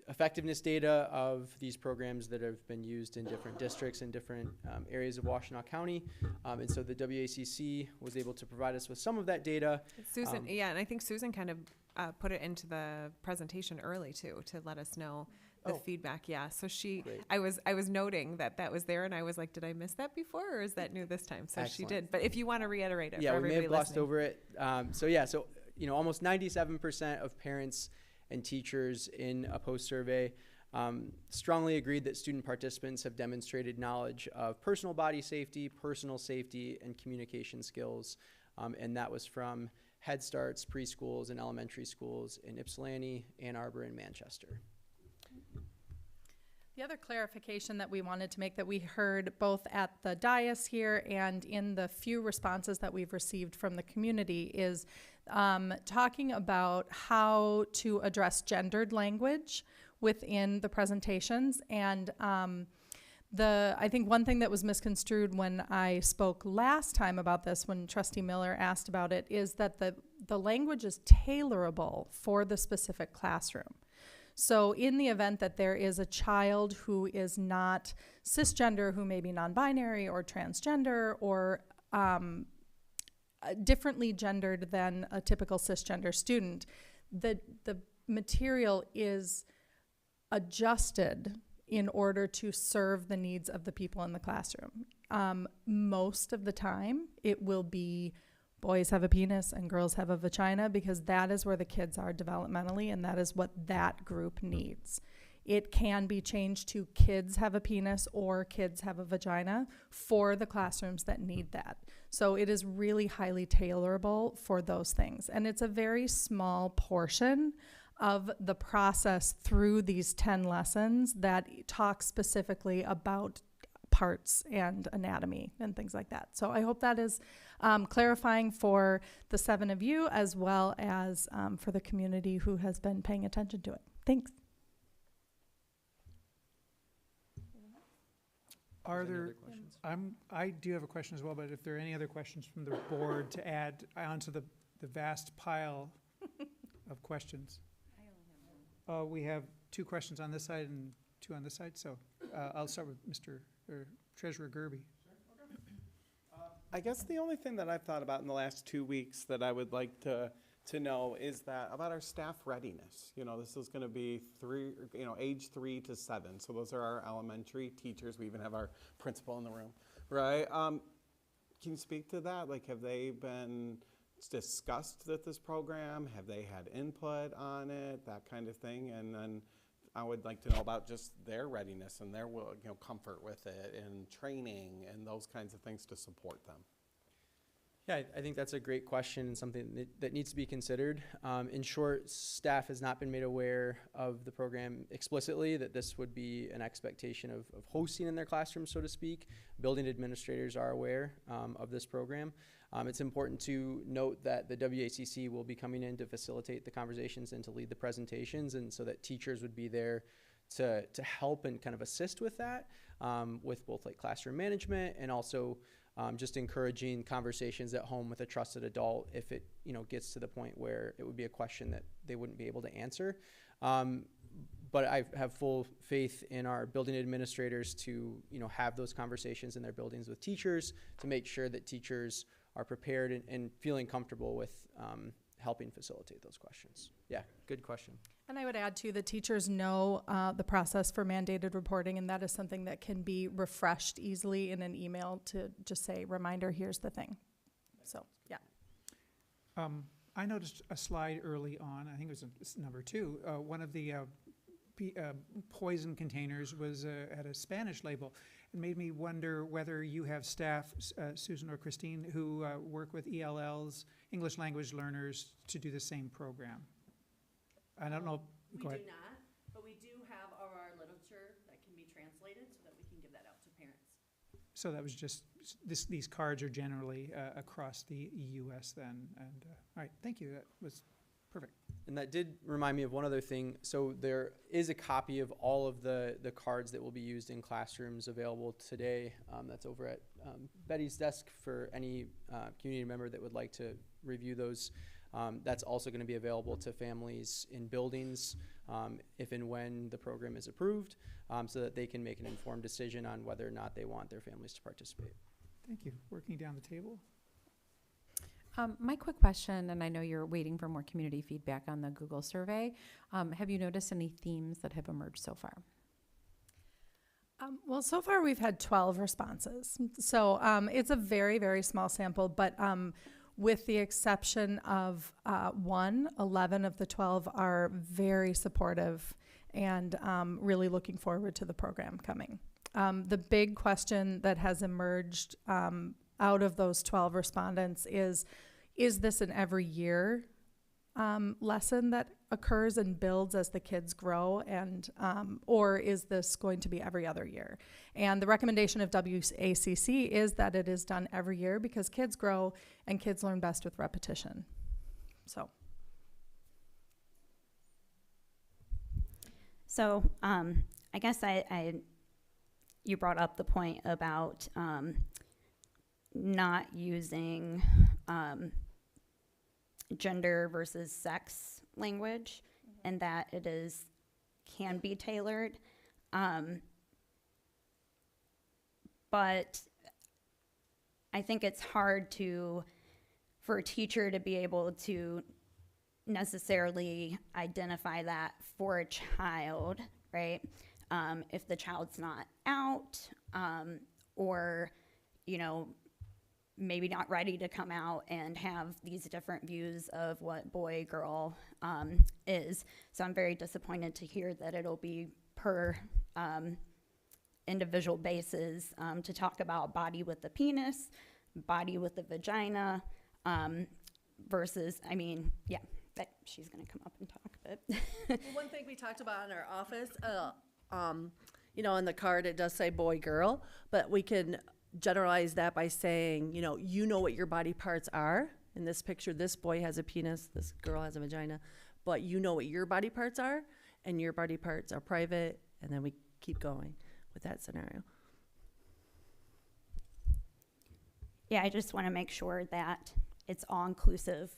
effectiveness data of these programs that have been used in different districts and different areas of Washtenaw County. And so the WACC was able to provide us with some of that data. Susan, yeah, and I think Susan kind of put it into the presentation early too, to let us know the feedback. Yeah, so Great. I was noting that was there, and I was like, did I miss that before, or is that new this time? So Excellent. she did. But if you want to reiterate it, Yeah, for we may everybody have glossed listening. over it. So almost 97% of parents and teachers in a post survey strongly agreed that student participants have demonstrated knowledge of personal body safety, personal safety, and communication skills. And that was from Head Starts, preschools, and elementary schools in Ypsilanti, Ann Arbor, and Manchester. The other clarification that we wanted to make that we heard both at the dais here and in the few responses that we've received from the community is talking about how to address gendered language within the presentations. And I think one thing that was misconstrued when I spoke last time about this, when Trustee Miller asked about it, is that the language is tailorable for the specific classroom. So in the event that there is a child who is not cisgender, who may be non-binary or transgender or differently gendered than a typical cisgender student, the material is adjusted in order to serve the needs of the people in the classroom. Most of the time, it will be boys have a penis and girls have a vagina, because that is where the kids are developmentally, and that is what that group needs. It can be changed to kids have a penis or kids have a vagina for the classrooms that need that. So it is really highly tailorable for those things. And it's a very small portion of the process through these 10 lessons that talk specifically about parts and anatomy and things like that. So I hope that is clarifying for the 7 of you, as well as for the community who has been paying attention to it. Thanks. Are there, I do have a question as well, but if there are any other questions from the board to add onto the vast pile of questions. We have 2 questions on this side and 2 on this side, so I'll start with Treasurer Gerby. I guess the only thing that I've thought about in the last 2 weeks that I would like to know is that about our staff readiness. This is going to be age 3 to 7. So those are our elementary teachers. We even have our principal in the room, right? Can you speak to that? Like, have they been discussed with this program? Have they had input on it? That kind of thing. And then I would like to know about just their readiness and their comfort with it, and training and those kinds of things to support them. Yeah, I think that's a great question and something that needs to be considered. In short, staff has not been made aware of the program explicitly, that this would be an expectation of hosting in their classroom, so to speak. Building administrators are aware of this program. It's important to note that the WACC will be coming in to facilitate the conversations and to lead the presentations, and so that teachers would be there to help and kind of assist with that, with both like classroom management and also just encouraging conversations at home with a trusted adult if it gets to the point where it would be a question that they wouldn't be able to answer. But I have full faith in our building administrators to have those conversations in their buildings with teachers to make sure that teachers are prepared and feeling comfortable with helping facilitate those questions. Yeah, good question. And I would add too, the teachers know the process for mandated reporting, and that is something that can be refreshed easily in an email to just say, reminder, here's the thing. So, yeah. I noticed a slide early on, I think it was number 2, one of the poison containers was had a Spanish label. It made me wonder whether you have staff, Susan or Christine, who work with ELLs, English language learners, to do the same program. I don't know. Go ahead. not, but we do have our literature that can be translated so that we can give that out to parents. So that was just, these cards are generally across the U.S. then. And all right, thank you. That was perfect. And that did remind me of one other thing. So there is a copy of all of the cards that will be used in classrooms available today. That's over at Betty's desk for any community member that would like to review those. That's also going to be available to families in buildings if and when the program is approved, so that they can make an informed decision on whether or not they want their families to participate. Thank you. Working down the table. My quick question, and I know you're waiting for more community feedback on the Google survey. Have you noticed any themes that have emerged so far? Well, so far we've had 12 responses. So it's a very, very small sample, but with the exception of 11 of the 12 are very supportive and really looking forward to the program coming. The big question that has emerged out of those 12 respondents is this an every year lesson that occurs and builds as the kids grow, and or is this going to be every other year? And the recommendation of WACC is that it is done every year because kids grow and kids learn best with repetition. So I guess you brought up the point about not using gender versus sex language, and that it can be tailored. But I think it's hard for a teacher to be able to necessarily identify that for a child, right? If the child's not out, or, maybe not ready to come out and have these different views of what boy, girl is. So I'm very disappointed to hear that it'll be per individual basis to talk about body with the penis, body with the vagina, versus, but she's gonna come up and talk, but. Well, one thing we talked about in our office, on the card, it does say boy, girl, but we can generalize that by saying, you know what your body parts are. In this picture, this boy has a penis, this girl has a vagina, but you know what your body parts are, and your body parts are private, and then we keep going with that scenario. Yeah, I just want to make sure that it's all inclusive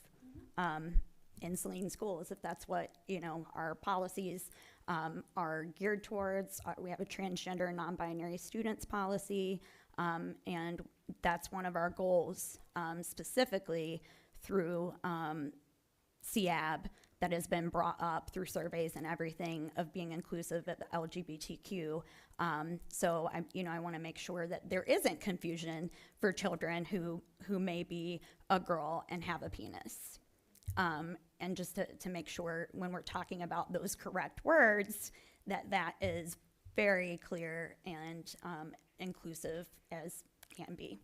in Saline schools, if that's what, our policies are geared towards. We have a transgender and non-binary students policy, and that's one of our goals, specifically through CAB, that has been brought up through surveys and everything of being inclusive of LGBTQ. So I want to make sure that there isn't confusion for children who may be a girl and have a penis. And just to make sure when we're talking about those correct words, that is very clear and inclusive as can be.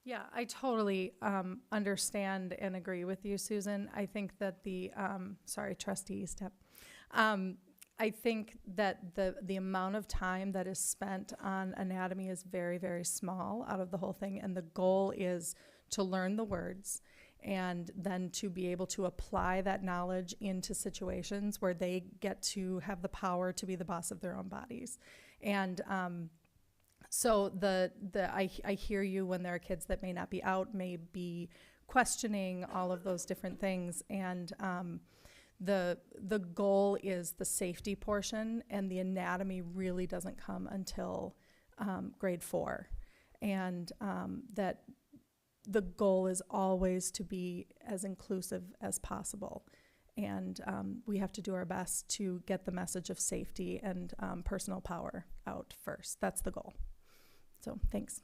yeah, I totally understand and agree with you, Susan. I think that trustee Step. I think that the amount of time that is spent on anatomy is very, very small out of the whole thing, and the goal is to learn the words and then to be able to apply that knowledge into situations where they get to have the power to be the boss of their own bodies. And so I hear you when there are kids that may not be out, may be questioning all of those different things, and the goal is the safety portion, and the anatomy really doesn't come until grade 4, and that the goal is always to be as inclusive as possible, and we have to do our best to get the message of safety and personal power out first. That's the goal. So thanks.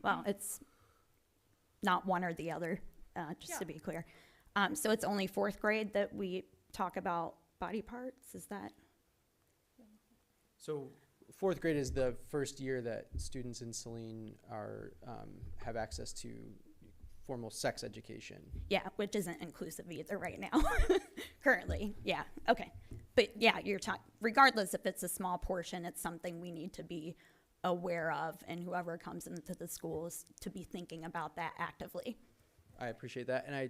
Well, it's not one or the other, just to be clear. So it's only fourth grade that we talk about body parts, is that? So fourth grade is the first year that students in Saline are have access to formal sex education. Yeah, which isn't inclusive either right now, currently. Yeah, okay. But yeah, you're talking, regardless if it's a small portion, it's something we need to be aware of, and whoever comes into the schools to be thinking about that actively. I appreciate that, and I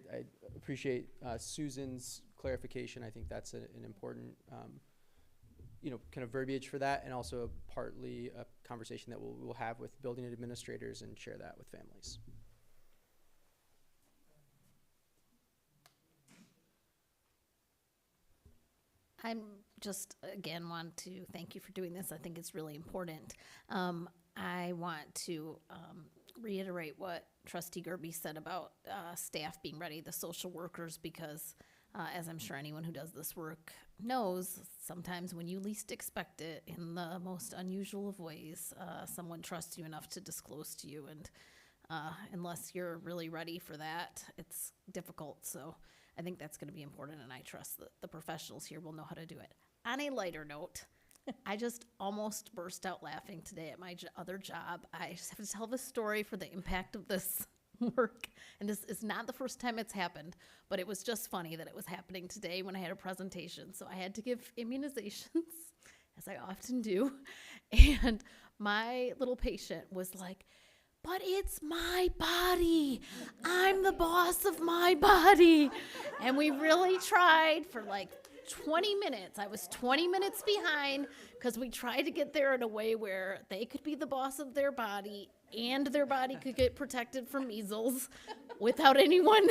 appreciate Susan's clarification. I think that's an important, kind of verbiage for that, and also partly a conversation that we'll have with building administrators and share that with families. I'm just, again, want to thank you for doing this. I think it's really important. I want to reiterate what Trustee Gerby said about staff being ready, the social workers, because as I'm sure anyone who does this work knows, sometimes when you least expect it, in the most unusual of ways, someone trusts you enough to disclose to you, and unless you're really ready for that, it's difficult. So I think that's going to be important, and I trust that the professionals here will know how to do it. On a lighter note, I just almost burst out laughing today at my other job. I just have to tell the story for the impact of this work, and this is not the first time it's happened, but it was just funny that it was happening today when I had a presentation. So I had to give immunizations, as I often do, and my little patient was like, "But it's my body. I'm the boss of my body." And we really tried for like 20 minutes. I was 20 minutes behind because we tried to get there in a way where they could be the boss of their body and their body could get protected from measles without anyone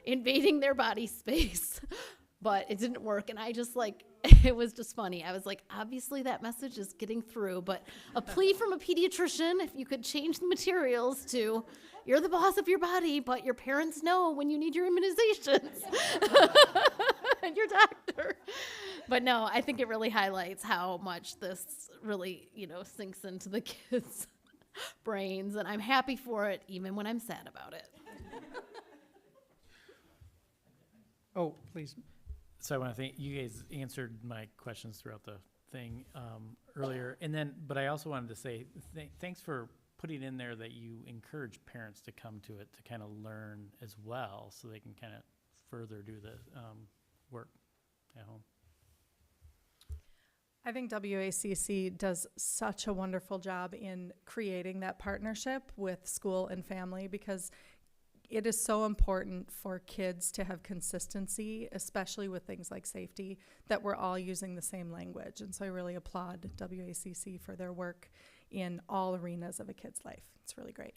invading their body space. But it didn't work, and I just it was just funny. I was like, obviously that message is getting through, but a plea from a pediatrician, if you could change the materials to, you're the boss of your body, but your parents know when you need your immunizations, and your doctor. But no, I think it really highlights how much this really, sinks into the kids' brains, and I'm happy for it, even when I'm sad about it. Oh, please. So I want to thank you guys answered my questions throughout the thing earlier, but I also wanted to say thanks for putting in there that you encourage parents to come to it to kind of learn as well, so they can kind of further do the work at home. I think WACC does such a wonderful job in creating that partnership with school and family, because it is so important for kids to have consistency, especially with things like safety, that we're all using the same language. And so I really applaud WACC for their work in all arenas of a kid's life. It's really great.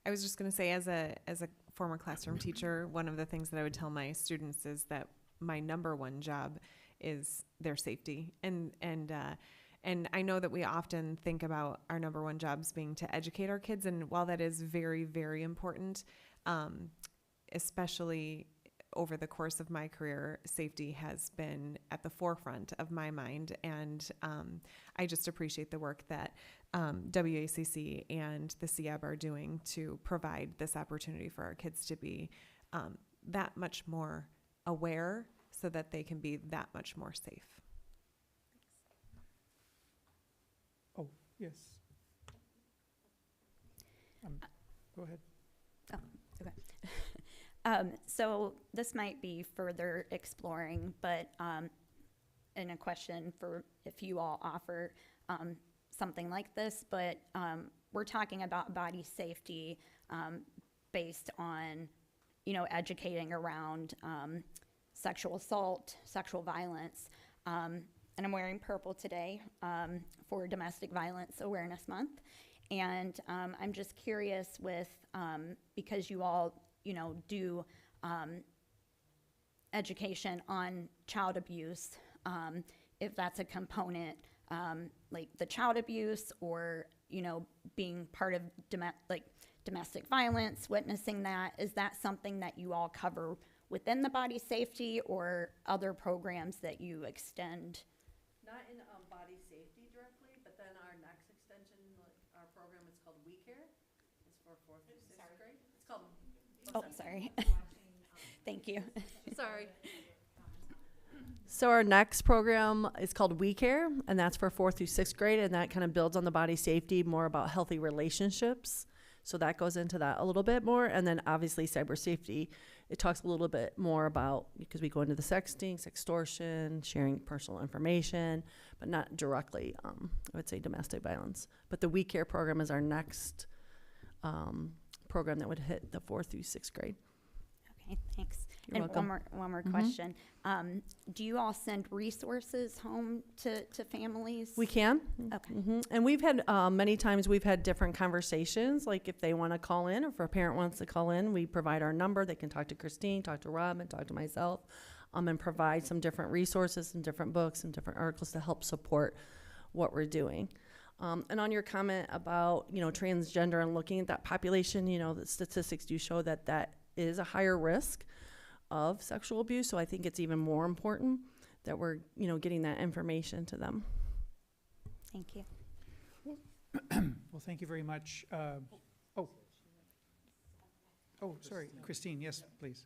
I was just going to say, as a former classroom teacher, one of the things that I would tell my students is that my number one job is their safety. And I know that we often think about our number one jobs being to educate our kids. And while that is very, very important, especially over the course of my career, safety has been at the forefront of my mind. And I just appreciate the work that WACC and the CIAB are doing to provide this opportunity for our kids to be that much more aware, so that they can be that much more safe. Oh, yes. Go ahead. Oh, okay. So this might be further exploring, but in a question for if you all offer something like this, but we're talking about body safety based on, educating around sexual assault, sexual violence. And I'm wearing purple today for Domestic Violence Awareness Month. And I'm just curious with, because you all, do education on child abuse, if that's a component, like the child abuse or, being part of domestic violence, witnessing that, is that something that you all cover within the body safety or other programs that you extend? Not in body safety directly, but then our next extension, our program is called We Care. It's for 4th through 6th grade. It's called Oh, sorry. Thank you. Sorry. So our next program is called We Care, and that's for 4th through 6th grade, and that kind of builds on the body safety, more about healthy relationships. So that goes into that a little bit more. And then obviously cyber safety, it talks a little bit more about, because we go into the sexting, sextortion, sharing personal information, but not directly, I would say domestic violence. But the We Care program is our next program that would hit the 4th through 6th grade. Okay, thanks. You're And welcome. one more Mhm. question. Do you all send resources home to families? We can. Okay. And we've had, many times we've had different conversations, like if they want to call in, or if a parent wants to call in, we provide our number. They can talk to Christine, talk to Rob, and talk to myself, and provide some different resources and different books and different articles to help support what we're doing. And on your comment about, transgender and looking at that population, the statistics do show that that is a higher risk of sexual abuse. So I think it's even more important that we're, getting that information to them. Thank you. Well, thank you very much. Sorry, Christine, yes, please.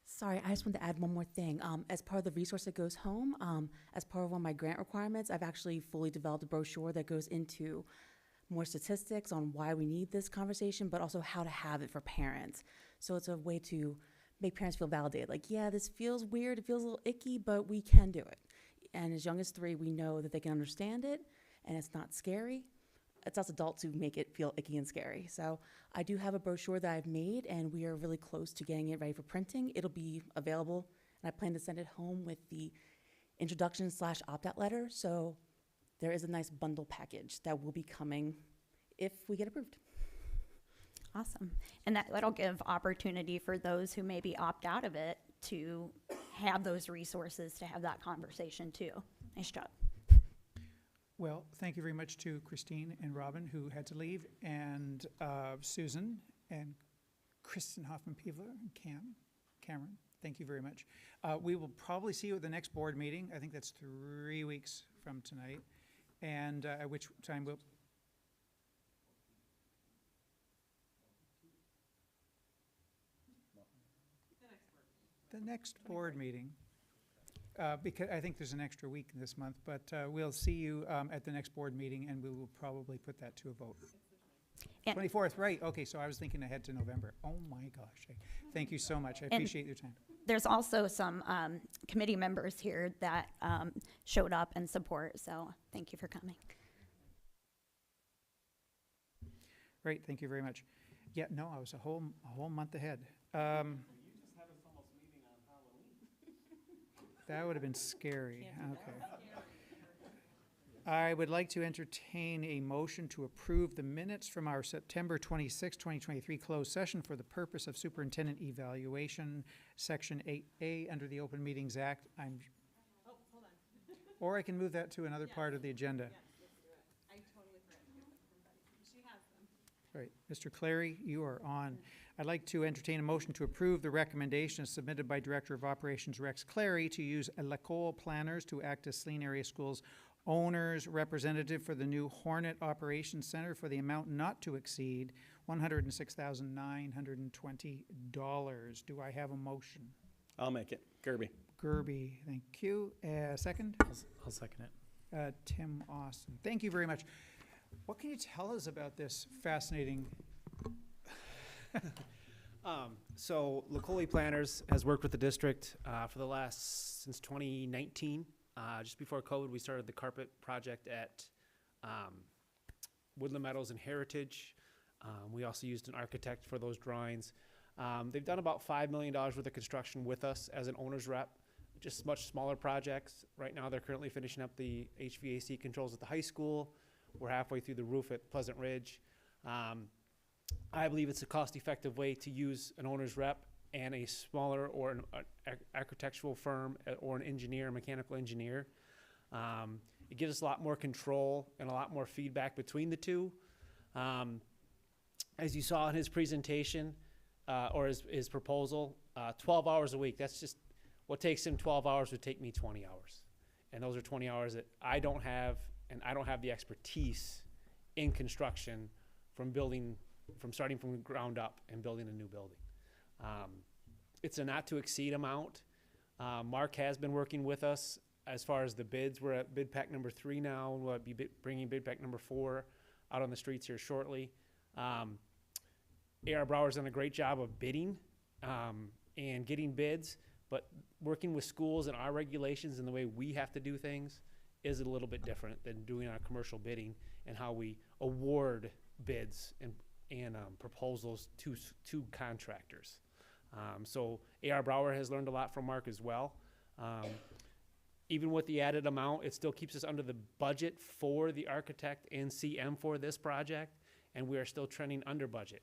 Sorry, I just wanted to add one more thing. As part of the resource that goes home, as part of one of my grant requirements, I've actually fully developed a brochure that goes into more statistics on why we need this conversation, but also how to have it for parents. So it's a way to make parents feel validated. Like, yeah, this feels weird, it feels a little icky, but we can do it. And as young as 3, we know that they can understand it, and it's not scary. It's us adults who make it feel icky and scary. So I do have a brochure that I've made, and we are really close to getting it ready for printing. It'll be available, and I plan to send it home with the introduction/opt-out letter. So there is a nice bundle package that will be coming if we get approved. Awesome. And that'll give opportunity for those who maybe opt out of it to have those resources to have that conversation too. Nice job. Well, thank you very much to Christine and Robin, who had to leave, and Susan and Kristen Hoffman-Peevler and Cameron. Thank you very much. We will probably see you at the next board meeting. I think that's 3 weeks from tonight. And at which time we'll... The next board meeting. Because I think there's an extra week this month, but we'll see you at the next board meeting, and we will probably put that to a vote. 24th, right. Okay, so I was thinking ahead to November. Oh, my gosh. Thank you so much. I appreciate your time. There's also some committee members here that showed up and support, so thank you for coming. Great, thank you very much. Yeah, no, I was a whole month ahead. That would have been scary. Okay. I would like to entertain a motion to approve the minutes from our September 26, 2023 closed session for the purpose of superintendent evaluation, Section 8A under the Open Meetings Act. Or I can move that to another part of the agenda. I totally forgot to give them from Betty. She has them. Right. Mr. Clary, you are on. I'd like to entertain a motion to approve the recommendation submitted by Director of Operations Rex Clary to use Lacole Planners to act as Saline Area Schools owner's representative for the new Hornet Operations Center for the amount not to exceed $106,920. Do I have a motion? I'll make it. Gerby. Gerby, thank you. Second? I'll second it. Tim Austin. Thank you very much. What can you tell us about this fascinating... So Lacole Planners has worked with the district since 2019. Just before COVID, we started the carpet project at Woodland Meadows and Heritage. We also used an architect for those drawings. They've done about $5 million worth of construction with us as an owner's rep, just much smaller projects. Right now, they're currently finishing up the HVAC controls at the high school. We're halfway through the roof at Pleasant Ridge. I believe it's a cost-effective way to use an owner's rep and a smaller or an architectural firm or an engineer, a mechanical engineer. It gives us a lot more control and a lot more feedback between the two. As you saw in his presentation or his proposal, 12 hours a week, that's just what takes him 12 hours would take me 20 hours. And those are 20 hours that I don't have, and I don't have the expertise in construction from starting from the ground up and building a new building. It's a not to exceed amount. Mark has been working with us as far as the bids. We're at bid pack number 3 now, and we'll be bringing bid pack number 4 out on the streets here shortly. A.R. Brower's done a great job of bidding and getting bids, but working with schools and our regulations and the way we have to do things is a little bit different than doing our commercial bidding and how we award bids and proposals to contractors. So A.R. Brower has learned a lot from Mark as well. Even with the added amount, it still keeps us under the budget for the architect and CM for this project, and we are still trending under budget.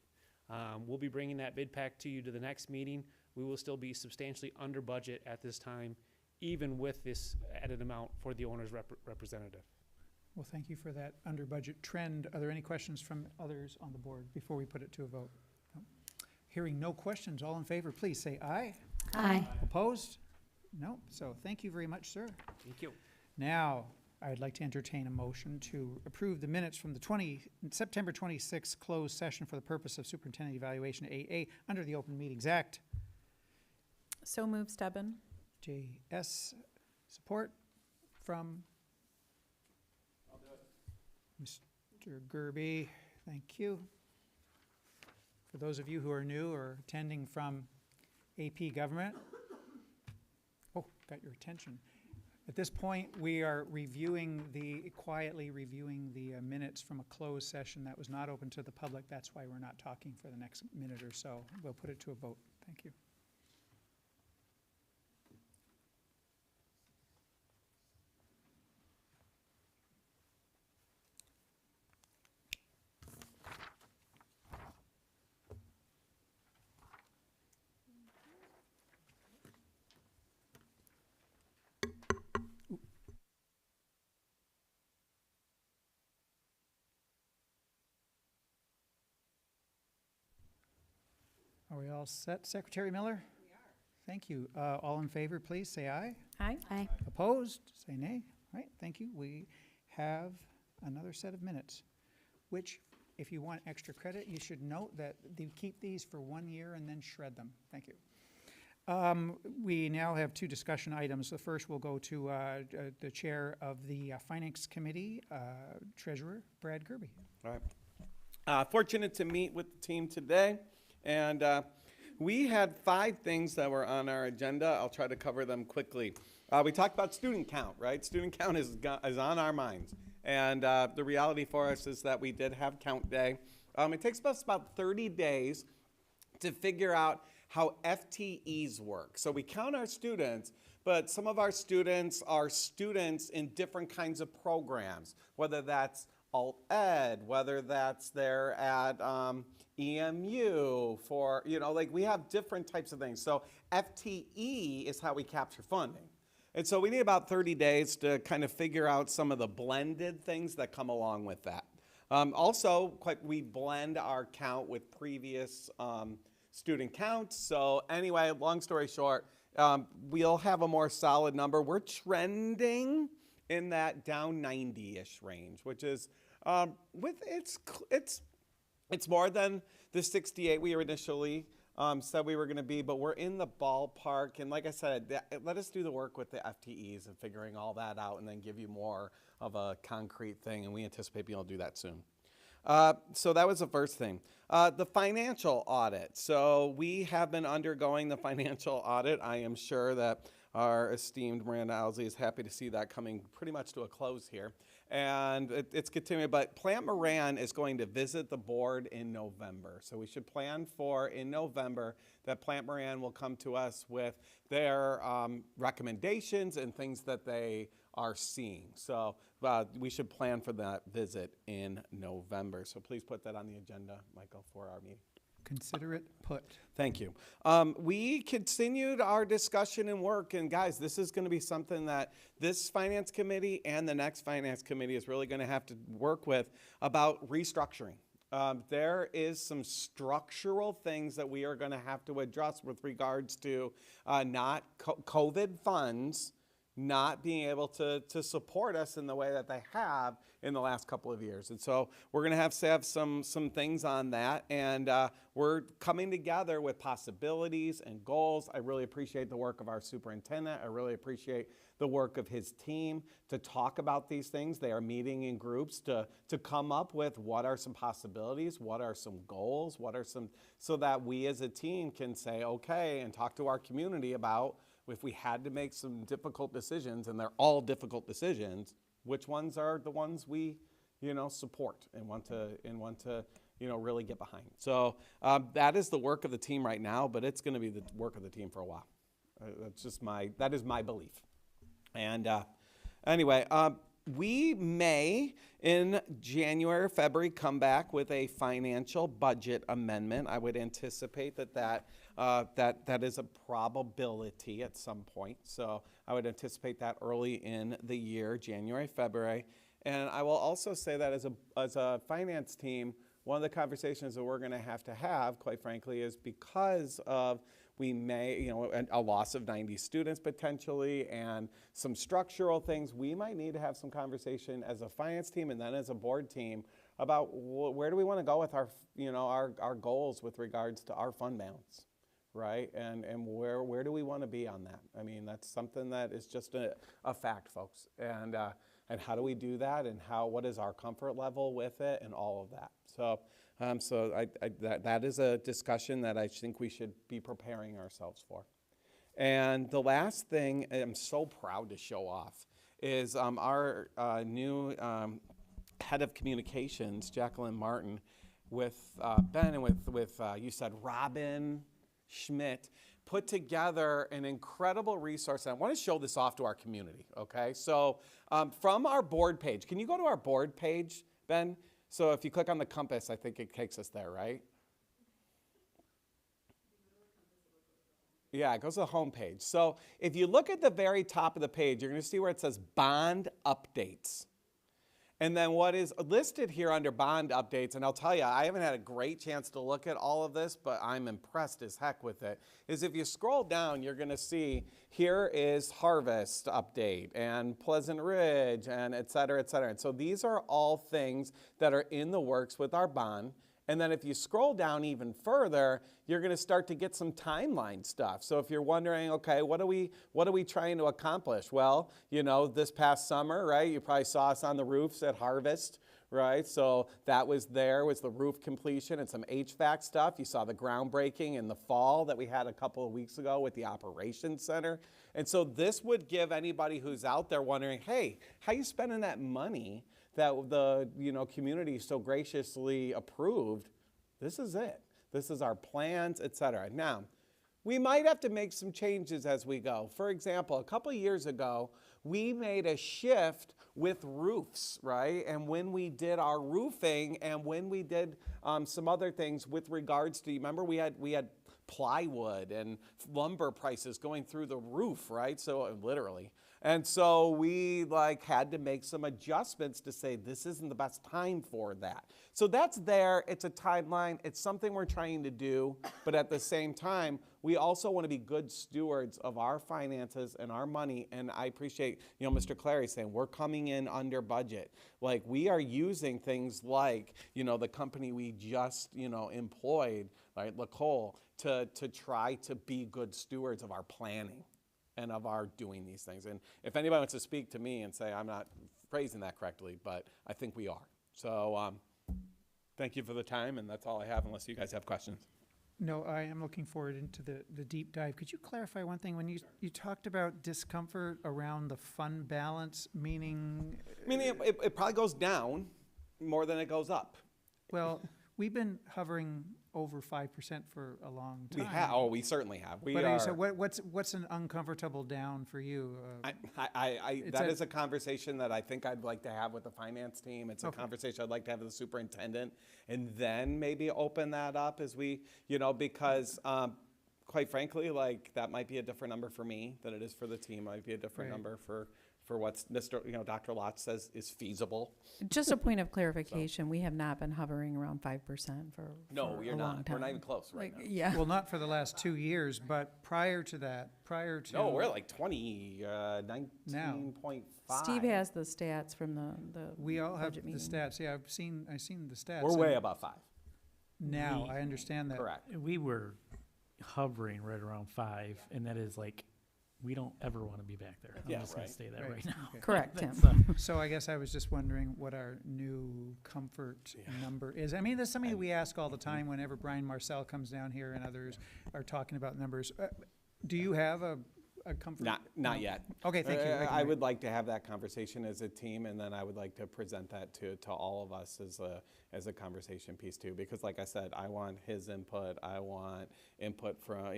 We'll be bringing that bid pack to you to the next meeting. We will still be substantially under budget at this time, even with this added amount for the owner's representative. Well, thank you for that under budget trend. Are there any questions from others on the board before we put it to a vote? No. Hearing no questions, all in favor, please say aye. Aye. Opposed? No. So thank you very much, sir. Thank you. Now, I'd like to entertain a motion to approve the minutes from the September 26th closed session for the purpose of superintendent evaluation AA under the Open Meetings Act. So moved, Stebbin. JS, support from Mr. Gerby. Thank you. For those of you who are new or attending from AP Government, oh, got your attention. At this point, we are quietly reviewing the minutes from a closed session that was not open to the public. That's why we're not talking for the next minute or so. We'll put it to a vote. Thank you. Are we all set, Secretary Miller? We are. Thank you. All in favor, please say aye. Aye. Aye. Opposed? Say nay. All right, thank you. We have another set of minutes, which, if you want extra credit, you should note that you keep these for 1 year and then shred them. Thank you. We now have 2 discussion items. The first will go to the chair of the Finance Committee, Treasurer Brad Gerby. All right. Fortunate to meet with the team today. And we had 5 things that were on our agenda. I'll try to cover them quickly. We talked about student count, right? Student count is on our minds. And the reality for us is that we did have count day. It takes us about 30 days to figure out how FTEs work. So we count our students, but some of our students are students in different kinds of programs, whether that's alt ed, whether that's there at EMU for, like we have different types of things. So FTE is how we capture funding. And so we need about 30 days to kind of figure out some of the blended things that come along with that. Also, we blend our count with previous student counts. So anyway, long story short, we'll have a more solid number. We're trending in that down 90-ish range, which is it's more than the 68 we initially said we were going to be, but we're in the ballpark. And like I said, let us do the work with the FTEs and figuring all that out and then give you more of a concrete thing. And we anticipate being able to do that soon. So that was the first thing. The financial audit. So we have been undergoing the financial audit. I am sure that our esteemed Miranda Owsley is happy to see that coming pretty much to a close here. And it's continuing, but Plant Moran is going to visit the board in November. So we should plan for in November that Plant Moran will come to us with their recommendations and things that they are seeing. So we should plan for that visit in November. So please put that on the agenda, Michael, for our meeting. Consider it put. Thank you. We continued our discussion and work, and guys, this is going to be something that this finance committee and the next finance committee is really going to have to work with about restructuring. There is some structural things that we are going to have to address with regards to not COVID funds not being able to support us in the way that they have in the last couple of years. And so we're going to have some things on that, and we're coming together with possibilities and goals. I really appreciate the work of our superintendent. I really appreciate the work of his team to talk about these things. They are meeting in groups to come up with what are some possibilities, what are some goals, what are some, so that we as a team can say, okay, and talk to our community about if we had to make some difficult decisions, and they're all difficult decisions, which ones are the ones we, support and want to, really get behind. So that is the work of the team right now, but it's going to be the work of the team for a while. That is my belief. And anyway, we may in January or February come back with a financial budget amendment. I would anticipate that is a probability at some point. So I would anticipate that early in the year, January, February. And I will also say that as a finance team, one of the conversations that we're going to have, quite frankly, is because of we may, a loss of 90 students potentially and some structural things, we might need to have some conversation as a finance team and then as a board team about where do we want to go with our goals with regards to our fund balance, right? And where do we want to be on that? I mean, that's something that is just a fact, folks. And how do we do that, and what is our comfort level with it, and all of that. So that is a discussion that I think we should be preparing ourselves for. And the last thing I'm so proud to show off is our new head of communications, Jacqueline Martin, with Ben and with you said Robin Schmidt, put together an incredible resource. And I want to show this off to our community, okay? So from our board page, can you go to our board page, Ben? So if you click on the compass, I think it takes us there, right? Yeah, it goes to the home page. So if you look at the very top of the page, you're going to see where it says bond updates. And then what is listed here under bond updates, and I'll tell you, I haven't had a great chance to look at all of this, but I'm impressed as heck with it, is if you scroll down, you're going to see here is Harvest update and Pleasant Ridge and et cetera, et cetera. And so these are all things that are in the works with our bond. And then if you scroll down even further, you're going to start to get some timeline stuff. So if you're wondering, okay, what are we trying to accomplish? Well, this past summer, right, you probably saw us on the roofs at Harvest, right? So that was the roof completion and some HVAC stuff. You saw the groundbreaking in the fall that we had a couple of weeks ago with the operations center. And so this would give anybody who's out there wondering, hey, how you spending that money that the community so graciously approved? This is it. This is our plans, etc. Now, we might have to make some changes as we go. For example, a couple of years ago, we made a shift with roofs, right? And when we did our roofing and when we did some other things with regards to, remember we had plywood and lumber prices going through the roof, right? So literally. And so we had to make some adjustments to say this isn't the best time for that. So that's there. It's a timeline. It's something we're trying to do. But at the same time, we also want to be good stewards of our finances and our money. And I appreciate, Mr. Clary saying we're coming in under budget. We are using things like, the company we just, employed, right, Lacole, to try to be good stewards of our planning and of our doing these things. And if anybody wants to speak to me and say I'm not phrasing that correctly, but I think we are. So thank you for the time, and that's all I have unless you guys have questions. No, I am looking forward into the deep dive. Could you clarify one thing? When you talked about discomfort around the fund balance, meaning it probably goes down more than it goes up. Well, we've been hovering over 5% for a long time. We have. Oh, we certainly have. So what's an uncomfortable down for you? That is a conversation that I think I'd like to have with the finance team. It's a conversation I'd like to have with the superintendent, and then maybe open that up as we, because quite frankly, that might be a different number for me than it is for the team. Might be a different number for for what's Dr. Lotz says is feasible. Just a point of clarification, we have not been hovering around 5% for No, for we're a long not. time. We're not even close right now. Yeah. Well, not for the last 2 years, but prior to that, No, we're like 19.5. Steve has the stats from the we all have budget the meeting. stats. Yeah, I've seen the stats. We're way and above 5. now. We- I understand that. Correct. We were hovering right around 5, and that is like, we don't ever want to be back there. I'm Yeah, just going right. to say that Right. right now. Okay. Correct, Tim. That's, So I guess I was just wondering what our new comfort number is. I mean, that's something that we ask all the time whenever Brian Marcel comes down here and others are talking about numbers. Do you have a comfort? Not yet. Okay, thank you. I would like to have that conversation as a team, and then I would like to present that to all of us as a conversation piece too. Because like I said, I want his input. I want input from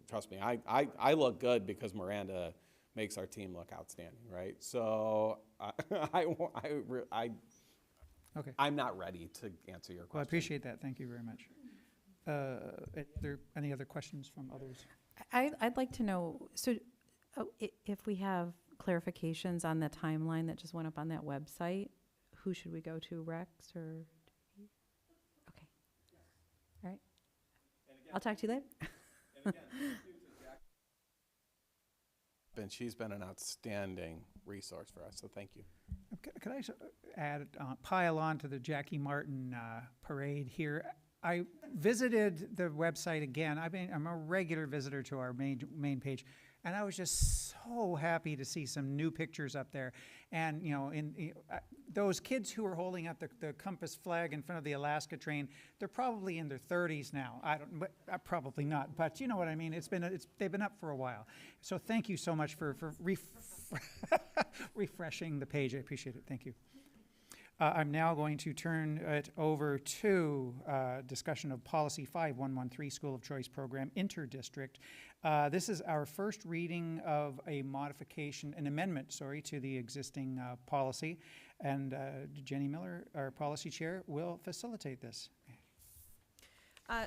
trust me. I look good because Miranda makes our team look outstanding, right? So Okay. I'm not ready to answer your question. Well, I appreciate that. Thank you very much. Any other questions from others? I'd like to know, so if we have clarifications on the timeline that just went up on that website, who should we go to, Rex or? Okay. All right. I'll talk to you later. And she's been an outstanding resource for us, so thank you. Could I add, pile on to the Jackie Martin parade here? I visited the website again. I'm a regular visitor to our main page, and I was just so happy to see some new pictures up there. And those kids who are holding up the compass flag in front of the Alaska train, they're probably in their 30s now. Probably not, but you know what I mean. They've been up for a while. So thank you so much for refreshing the page. I appreciate it. Thank you. I'm now going to turn it over to discussion of Policy 5113, School of Choice Program, Interdistrict. This is our first reading of an amendment, to the existing policy. And Jenny Miller, our policy chair, will facilitate this.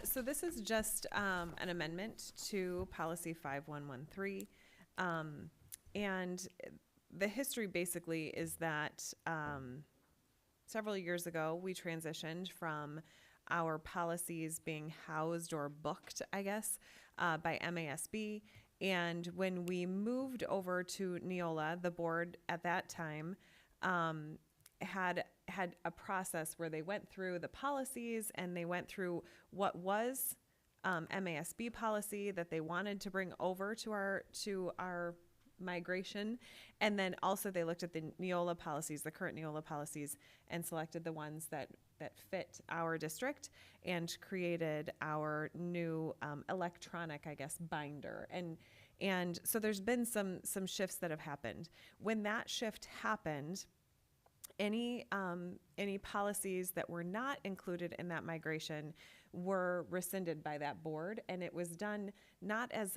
So this is just an amendment to Policy 5113. And the history basically is that several years ago, we transitioned from our policies being housed or booked, I guess, by MASB. And when we moved over to Neola, the board at that time had a process where they went through the policies and they went through what was MASB policy that they wanted to bring over to our migration, and then also they looked at the Neola policies, the current Neola policies, and selected the ones that fit our district and created our new electronic, I guess, binder. And so there's been some shifts that have happened. When that shift happened, any policies that were not included in that migration were rescinded by that board, and it was done not as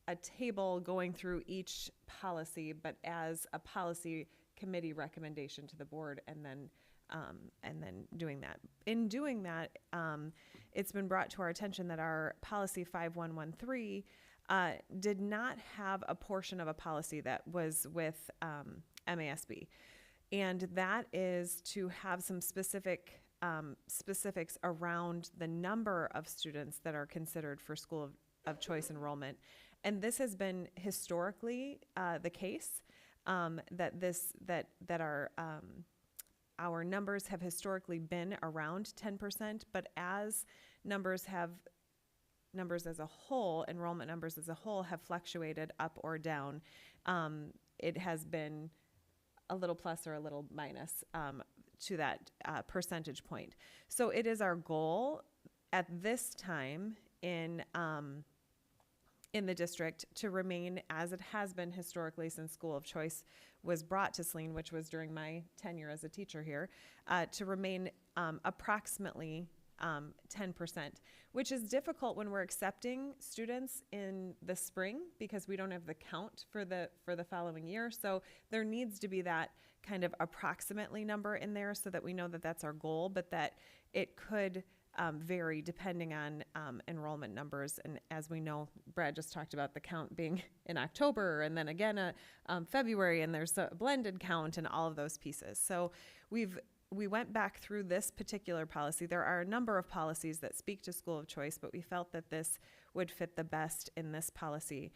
a table going through each policy, but as a policy committee recommendation to the board, and then doing that. In doing that, it's been brought to our attention that our policy 5113 did not have a portion of a policy that was with MASB, and that is to have some specifics around the number of students that are considered for school of choice enrollment. And this has been historically the case, that our numbers have historically been around 10%, but as numbers as a whole, enrollment numbers as a whole, have fluctuated up or down, it has been a little plus or a little minus to that percentage point. So it is our goal at this time in the district to remain as it has been historically since School of Choice was brought to Saline, which was during my tenure as a teacher here, to remain approximately 10%, which is difficult when we're accepting students in the spring because we don't have the count for the following year. So there needs to be that kind of approximately number in there so that we know that that's our goal, but that it could vary depending on enrollment numbers. And as we know, Brad just talked about the count being in October and then again February, and there's a blended count and all of those pieces. So we went back through this particular policy. There are a number of policies that speak to school of choice, but we felt that this would fit the best in this policy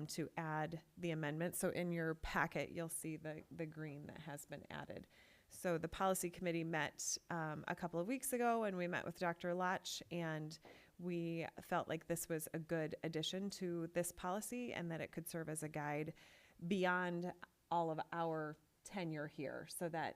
to add the amendment. So in your packet, you'll see the green that has been added. So the policy committee met a couple of weeks ago, and we met with Dr. Lotch, and we felt like this was a good addition to this policy and that it could serve as a guide beyond all of our tenure here, so that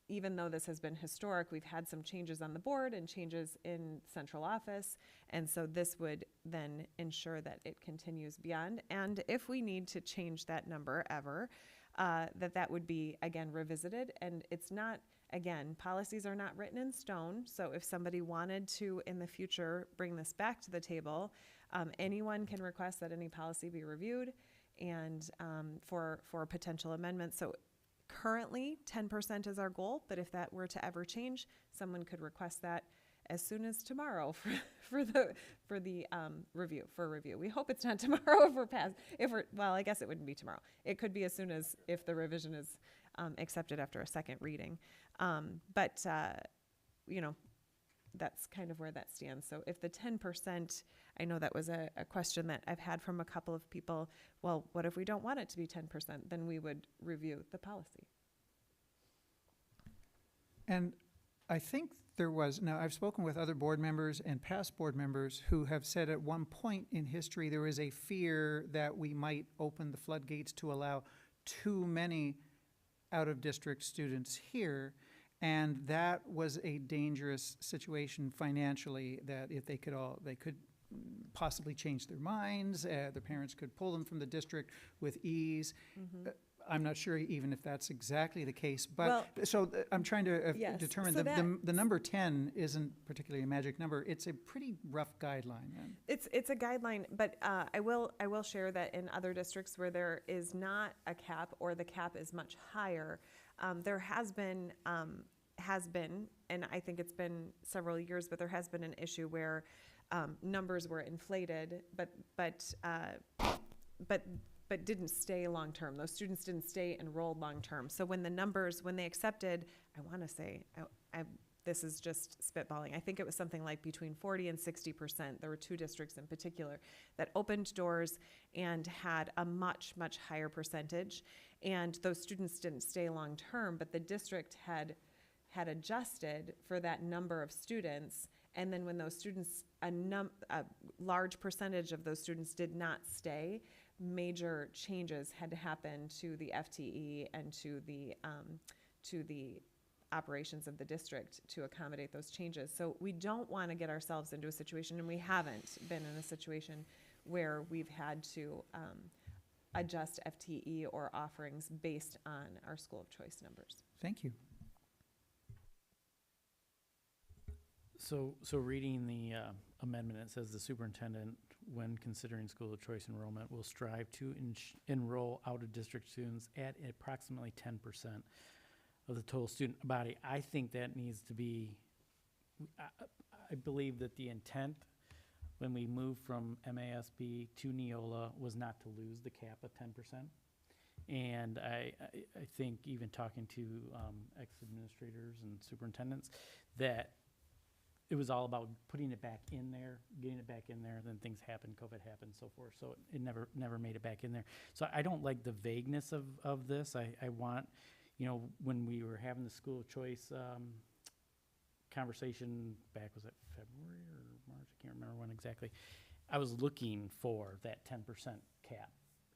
even though this has been historic, we've had some changes on the board and changes in central office. And so this would then ensure that it continues beyond. And if we need to change that number ever, that would be, again, revisited. And it's not, again, policies are not written in stone. So if somebody wanted to, in the future, bring this back to the table, anyone can request that any policy be reviewed and for potential amendments. So currently, 10% is our goal, but if that were to ever change, someone could request that as soon as tomorrow for the review. We hope it's not tomorrow well, I guess it wouldn't be tomorrow. It could be as soon as if the revision is accepted after a second reading. But that's kind of where that stands. So if the 10%, I know that was a question that I've had from a couple of people, well, what if we don't want it to be 10%? Then we would review the policy. And I think now I've spoken with other board members and past board members who have said at one point in history there was a fear that we might open the floodgates to allow too many out-of-district students here. And that was a dangerous situation financially, that if they could possibly change their minds, their parents could pull them from the district with ease. Mm-hmm. I'm not sure even if that's exactly the case, but I'm trying to determine the number 10 isn't particularly a magic number. It's a pretty rough guideline. Then. It's a guideline, but I will share that in other districts where there is not a cap or the cap is much higher, there has been, and I think it's been several years, but there has been an issue where numbers were inflated, but didn't stay long term. Those students didn't stay enrolled long term. So when they accepted, I want to say, this is just spitballing, I think it was something like between 40 and 60%. There were two districts in particular that opened doors and had a much, much higher percentage. And those students didn't stay long term, but the district had adjusted for that number of students. And then when those students, a large percentage of those students did not stay, major changes had to happen to the FTE and to the operations of the district to accommodate those changes. So we don't want to get ourselves into a situation, and we haven't been in a situation where we've had to adjust FTE or offerings based on our school of choice numbers. Thank you. So reading the amendment, it says the superintendent, when considering school of choice enrollment, will strive to enroll out-of-district students at approximately 10% of the total student body. I think that needs to be, I believe that the intent when we moved from MASB to Neola was not to lose the cap of 10%. And I think even talking to ex-administrators and superintendents, that it was all about putting it back in there, getting it back in there, then things happened, COVID happened, so forth. So it never made it back in there. So I don't like the vagueness of this. I want, when we were having the school of choice conversation back, was it February or March? I can't remember when exactly. I was looking for that 10% cap.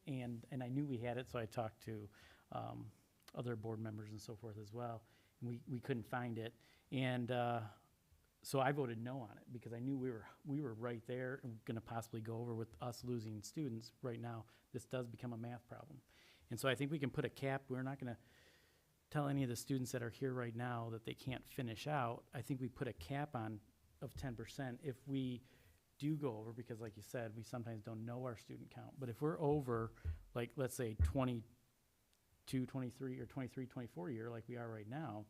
And I knew we had it, so I talked to other board members and so forth as well. And we couldn't find it. And so I voted no on it because I knew we were right there and going to possibly go over with us losing students right now. This does become a math problem. And so I think we can put a cap. We're not going to tell any of the students that are here right now that they can't finish out. I think we put a cap on of 10% if we do go over, because like you said, we sometimes don't know our student count. But if we're over, like let's say 22, 23, or 23, 24 year like we are right now,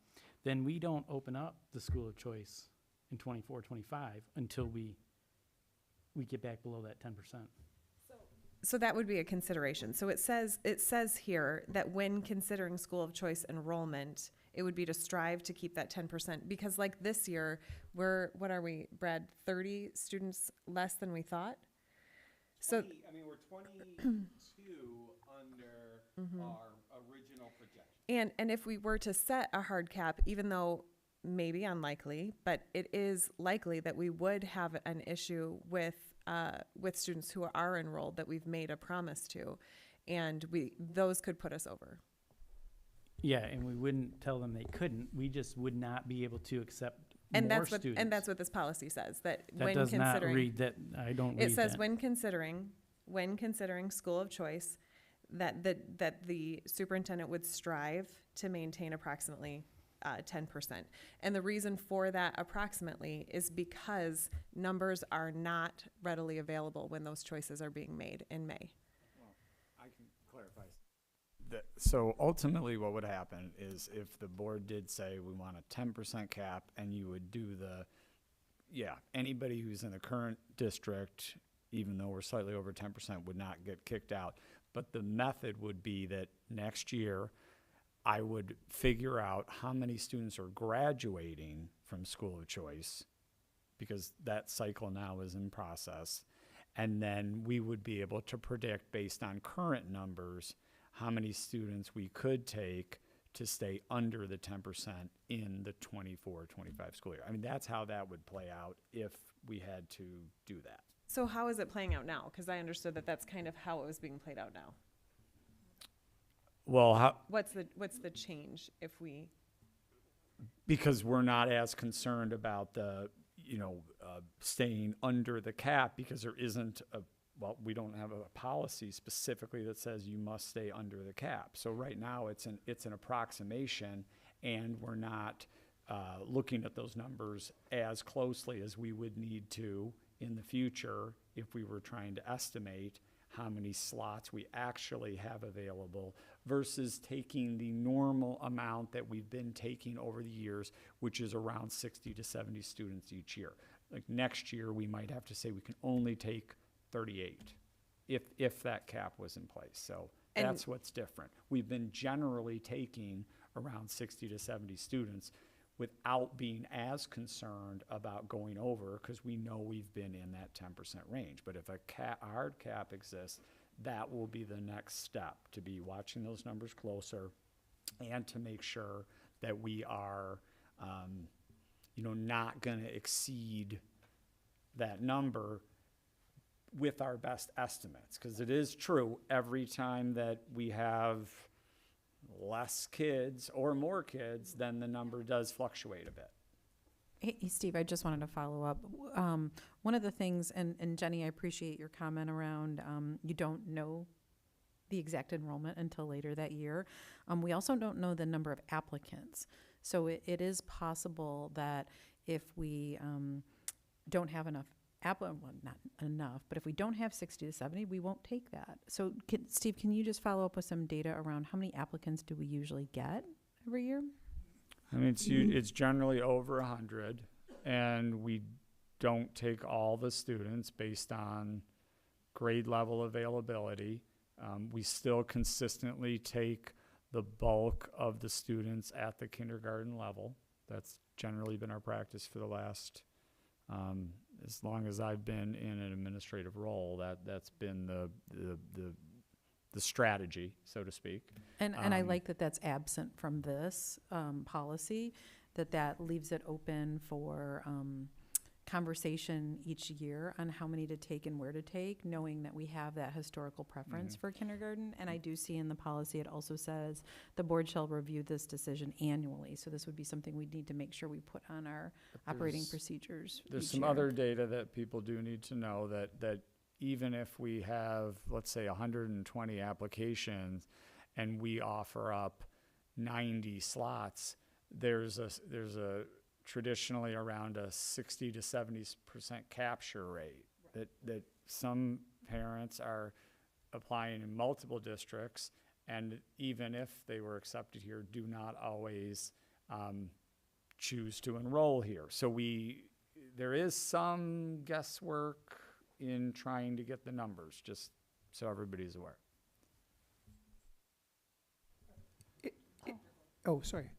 then we don't open up the school of choice in 24, 25 until we get back below that 10%. So that would be a consideration. So it says here that when considering school of choice enrollment, it would be to strive to keep that 10%, because like this year, what are we, Brad, 30 students less than we thought? So, 20, I mean, we're 22 under our original projection. and if we were to set a hard cap, even though maybe unlikely, but it is likely that we would have an issue with students who are enrolled that we've made a promise to, and those could put us over. Yeah, and we wouldn't tell them they couldn't. We just would not be able to accept And more that's what students. and that's what this policy says, that That when does not considering read that. I don't read it says that. when considering school of choice, that the superintendent would strive to maintain approximately 10%. And the reason for that approximately is because numbers are not readily available when those choices are being made in May. Well, I can clarify. So ultimately what would happen is if the board did say we want a 10% cap, and you would do anybody who's in the current district, even though we're slightly over 10%, would not get kicked out. But the method would be that next year I would figure out how many students are graduating from school of choice, because that cycle now is in process. And then we would be able to predict, based on current numbers, how many students we could take to stay under the 10% in the 24-25 school year. I mean, that's how that would play out if we had to do that. So how is it playing out now? Because I understood that that's kind of how it was being played out now. Well, What's the change if we? because we're not as concerned about the, staying under the cap, because there isn't we don't have a policy specifically that says you must stay under the cap. So right now it's an approximation, and we're not looking at those numbers as closely as we would need to in the future if we were trying to estimate how many slots we actually have available versus taking the normal amount that we've been taking over the years, which is around 60 to 70 students each year. Like next year, we might have to say we can only take 38 if that cap was in place. So that's what's different. We've been generally taking around 60 to 70 students without being as concerned about going over, because we know we've been in that 10% range. But if a hard cap exists, that will be the next step, to be watching those numbers closer and to make sure that we are not going to exceed that number with our best estimates. Because it is true, every time that we have less kids or more kids, then the number does fluctuate a bit. Hey, Steve, I just wanted to follow up. One of the things, and Jenny, I appreciate your comment around you don't know the exact enrollment until later that year. We also don't know the number of applicants. So it is possible that if we don't have enough well, not enough, but if we don't have 60 to 70, we won't take that. So Steve, can you just follow up with some data around how many applicants do we usually get every year? I mean, it's generally over 100, and we don't take all the students based on grade level availability. We still consistently take the bulk of the students at the kindergarten level. That's generally been our practice for the last, as long as I've been in an administrative role. That's been the strategy, so to speak. And I like that that's absent from this policy, that leaves it open for conversation each year on how many to take and where to take, knowing that we have that historical preference for kindergarten. And I do see in the policy, it also says the board shall review this decision annually. So this would be something we'd need to make sure we put on our operating procedures. There's each some year. other data that people do need to know, that even if we have, let's say, 120 applications and we offer up 90 slots, there's a traditionally around a 60 to 70% capture rate. That some parents are applying in multiple districts, and even if they were accepted here, do not always choose to enroll here. So we there is some guesswork in trying to get the numbers, just so everybody's aware. Oh, sorry.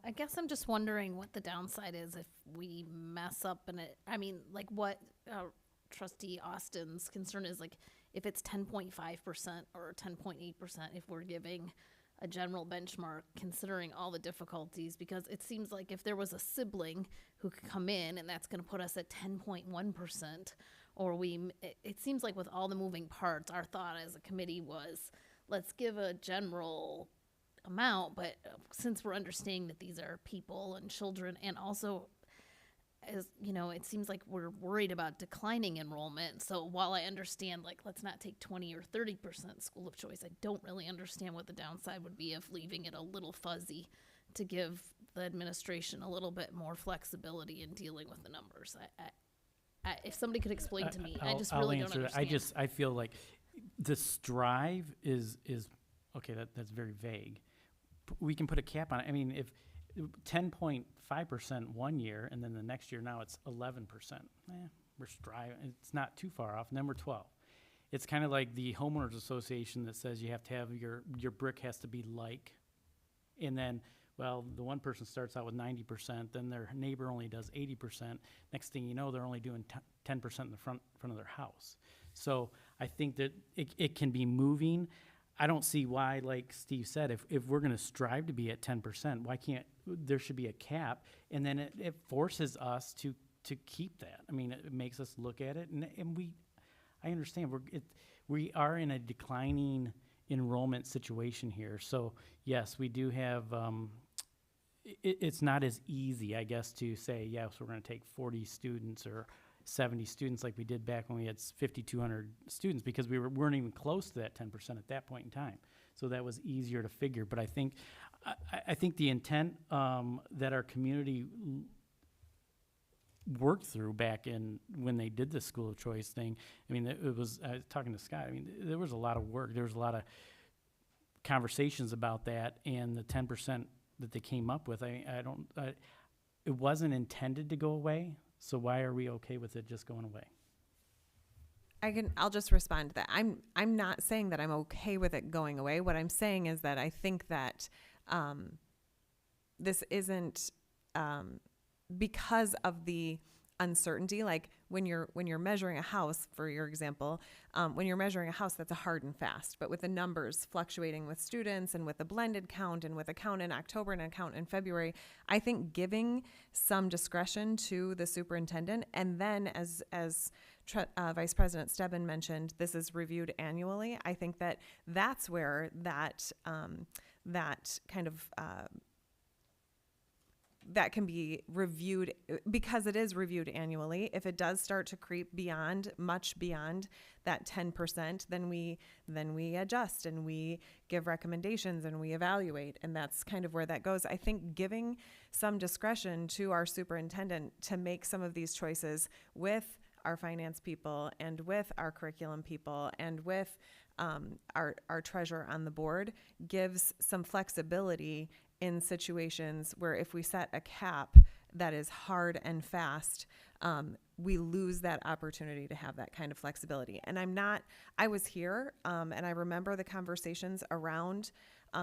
I guess I'm just wondering what the downside is if we mess up and like what Trustee Austin's concern is, like if it's 10.5% or 10.8%, if we're giving a general benchmark considering all the difficulties, because it seems like if there was a sibling who could come in and that's going to put us at 10.1%, or it seems like with all the moving parts, our thought as a committee was, let's give a general amount, but since we're understanding that these are people and children, and also, as you know, it seems like we're worried about declining enrollment. So while I understand, like, let's not take 20 or 30% school of choice, I don't really understand what the downside would be of leaving it a little fuzzy to give the administration a little bit more flexibility in dealing with the numbers. If somebody could explain to me, I just really don't understand. I feel like the strive is okay. That's very vague. We can put a cap on it. I mean, if 10.5% one year, and then the next year now it's 11%. We're striving. It's not too far off. And then we're 12. It's kind of like the homeowners association that says you have to have your brick has to be like, and then, well, the one person starts out with 90%, then their neighbor only does 80%. Next thing you know, they're only doing 10% in the front of their house. So I think that it can be moving. I don't see why, like Steve said, if we're going to strive to be at 10%, why can't there should be a cap, and then it forces us to keep that. I mean, it makes us look at it, and I understand we are in a declining enrollment situation here. So yes, we do have. It's not as easy, I guess, to say yes, we're going to take 40 students or 70 students like we did back when we had 5,200 students, because we weren't even close to that 10% at that point in time. So that was easier to figure. But I think the intent that our community worked through back in when they did the school of choice thing, I mean, it was, I was talking to Scott, I mean, there was a lot of work. There was a lot of conversations about that, and the 10% that they came up with, it wasn't intended to go away. So why are we okay with it just going away? I'll just respond to that. I'm not saying that I'm okay with it going away. What I'm saying is that I think that this isn't because of the uncertainty. Like when you're measuring a house, for your example, when you're measuring a house, that's a hard and fast. But with the numbers fluctuating with students and with a blended count and with a count in October and a count in February, I think giving some discretion to the superintendent, and then as Vice President Stebbin mentioned, this is reviewed annually. I think that's where that kind of that can be reviewed, because it is reviewed annually. If it does start to creep much beyond that 10%, then we adjust and we give recommendations and we evaluate, and that's kind of where that goes. I think giving some discretion to our superintendent to make some of these choices with our finance people and with our curriculum people and with our treasurer on the board gives some flexibility in situations where if we set a cap that is hard and fast, we lose that opportunity to have that kind of flexibility. And I was here, and I remember the conversations around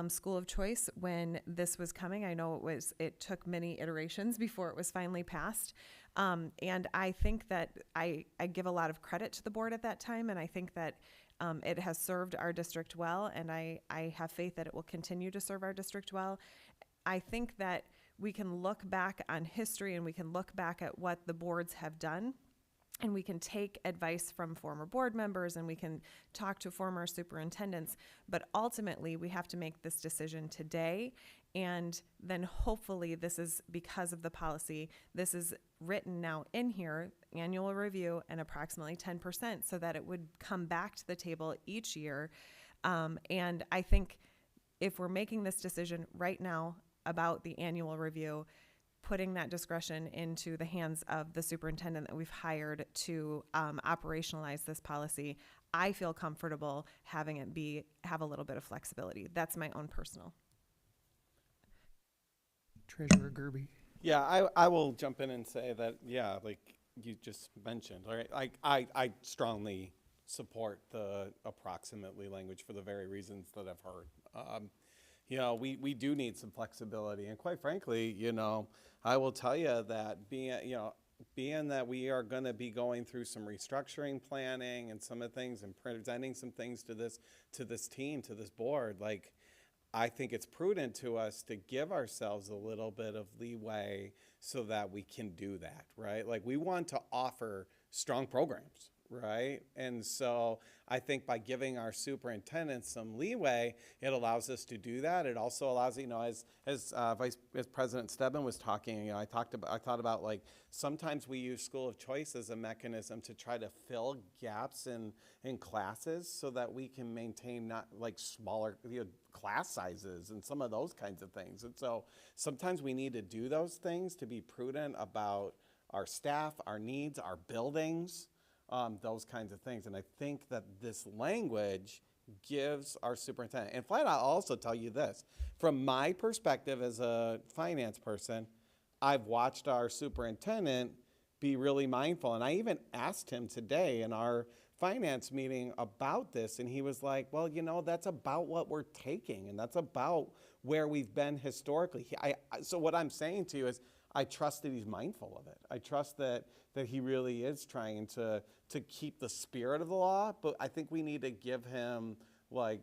school of choice when this was coming. I know it took many iterations before it was finally passed. And I think that I give a lot of credit to the board at that time, and I think that it has served our district well, and I have faith that it will continue to serve our district well. I think that we can look back on history and we can look back at what the boards have done, and we can take advice from former board members and we can talk to former superintendents, but ultimately we have to make this decision today. And then hopefully this is because of the policy, this is written now in here, annual review and approximately 10%, so that it would come back to the table each year. And I think if we're making this decision right now about the annual review, putting that discretion into the hands of the superintendent that we've hired to operationalize this policy, I feel comfortable having it have a little bit of flexibility. That's my own personal. Treasurer Gerby. Yeah, I will jump in and say that, yeah, like you just mentioned, all right, I strongly support the approximately language for the very reasons that I've heard. You know, we do need some flexibility, and quite frankly, you know, I will tell you that being that we are going to be going through some restructuring planning and some of the things and presenting some things to this team, to this board, like, I think it's prudent to us to give ourselves a little bit of leeway so that we can do that, right? Like, we want to offer strong programs, right? And so I think by giving our superintendent some leeway, it allows us to do that. It also allows, you know, as President Stebbin was talking, you know, I thought about, like, sometimes we use school of choice as a mechanism to try to fill gaps in classes so that we can maintain not like smaller, you know, class sizes and some of those kinds of things. And so sometimes we need to do those things to be prudent about our staff, our needs, our buildings, those kinds of things. And I think that this language gives our superintendent, and flat out, I'll also tell you this, from my perspective as a finance person, I've watched our superintendent be really mindful. And I even asked him today in our finance meeting about this, and he was like, well, you know, that's about what we're taking, and that's about where we've been historically. So what I'm saying to you is, I trust that he's mindful of it. I trust that he really is trying to keep the spirit of the law, but I think we need to give him, like,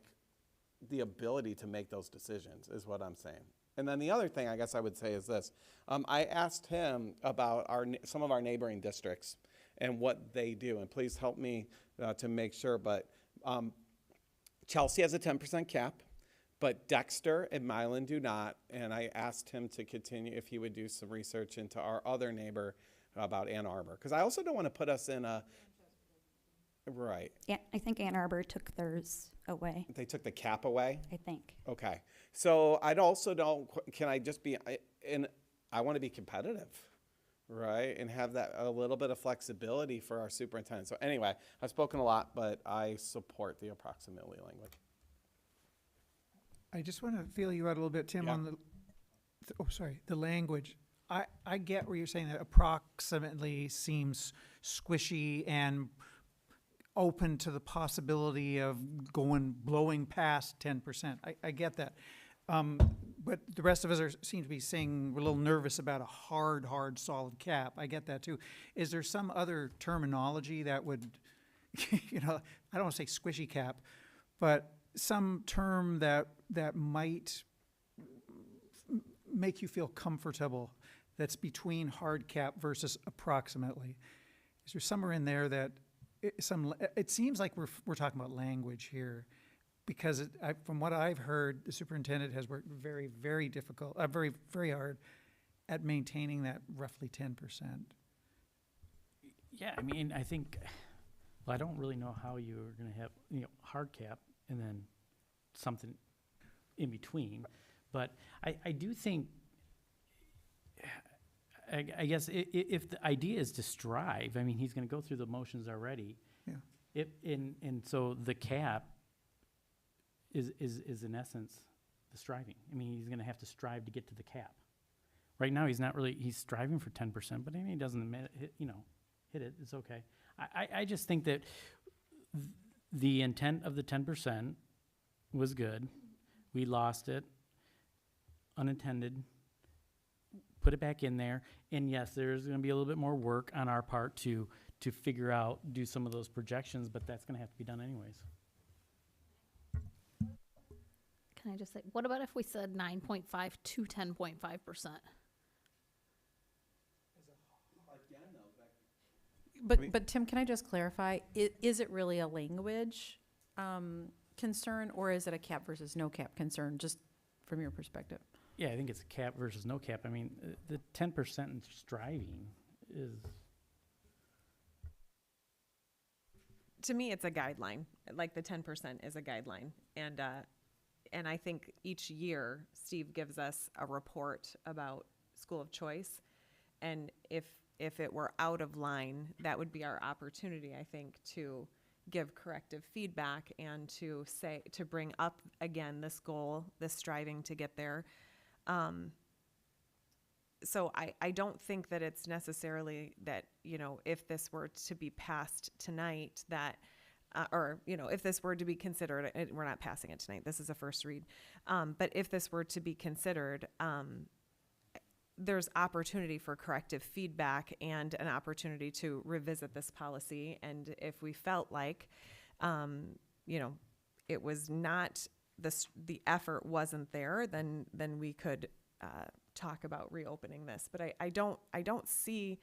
the ability to make those decisions, is what I'm saying. And then the other thing I guess I would say is this. I asked him about some of our neighboring districts and what they do, and please help me to make sure, but Chelsea has a 10% cap, but Dexter and Milan do not, and I asked him to continue if he would do some research into our other neighbor about Ann Arbor, because I also don't want to put us in a, right. Yeah, I think Ann Arbor took theirs away. They took the cap away? I think. Okay. So I also don't, can I just be, and I want to be competitive, right? And have that a little bit of flexibility for our superintendent. So anyway, I've spoken a lot, but I support the approximately language. I just want to feel you out a little bit, Tim, Yeah. on the language. I get where you're saying that approximately seems squishy and open to the possibility of blowing past 10%. I get that. But the rest of us seem to be saying we're a little nervous about a hard, solid cap. I get that too. Is there some other terminology that would, you know, I don't want to say squishy cap, but some term that might make you feel comfortable that's between hard cap versus approximately? Is there somewhere in there that it seems like we're talking about language here, because from what I've heard, the superintendent has worked very, very very hard at maintaining that roughly 10%. Yeah, I mean, I think, well, I don't really know how you're going to have, you know, hard cap and then something in between. But I do think, I guess if the idea is to strive, I mean, he's going to go through the motions already. Yeah. And so the cap is in essence the striving. I mean, he's going to have to strive to get to the cap. Right now, he's striving for 10%, but I mean, he doesn't hit it. It's okay. I just think that the intent of the 10% was good. We lost it, unintended. Put it back in there, and yes, there's going to be a little bit more work on our part to figure out, do some of those projections, but that's going to have to be done anyways. Can I just say, what about if we said 9.5 to 10.5%? But Tim, can I just clarify? Is it really a language concern, or is it a cap versus no cap concern, just from your perspective? Yeah, I think it's a cap versus no cap. I mean, the 10% in striving is... To me, it's a guideline. Like, the 10% is a guideline. And I think each year, Steve gives us a report about school of choice. And if it were out of line, that would be our opportunity, I think, to give corrective feedback and to bring up again this goal, this striving to get there. so I don't think that it's necessarily that, you know, if this were to be passed tonight that, or, you know, if this were to be considered, we're not passing it tonight. This is a first read. But if this were to be considered, there's opportunity for corrective feedback and an opportunity to revisit this policy. And if we felt like, you know, it was not, the effort wasn't there, then we could talk about reopening this. But I don't see,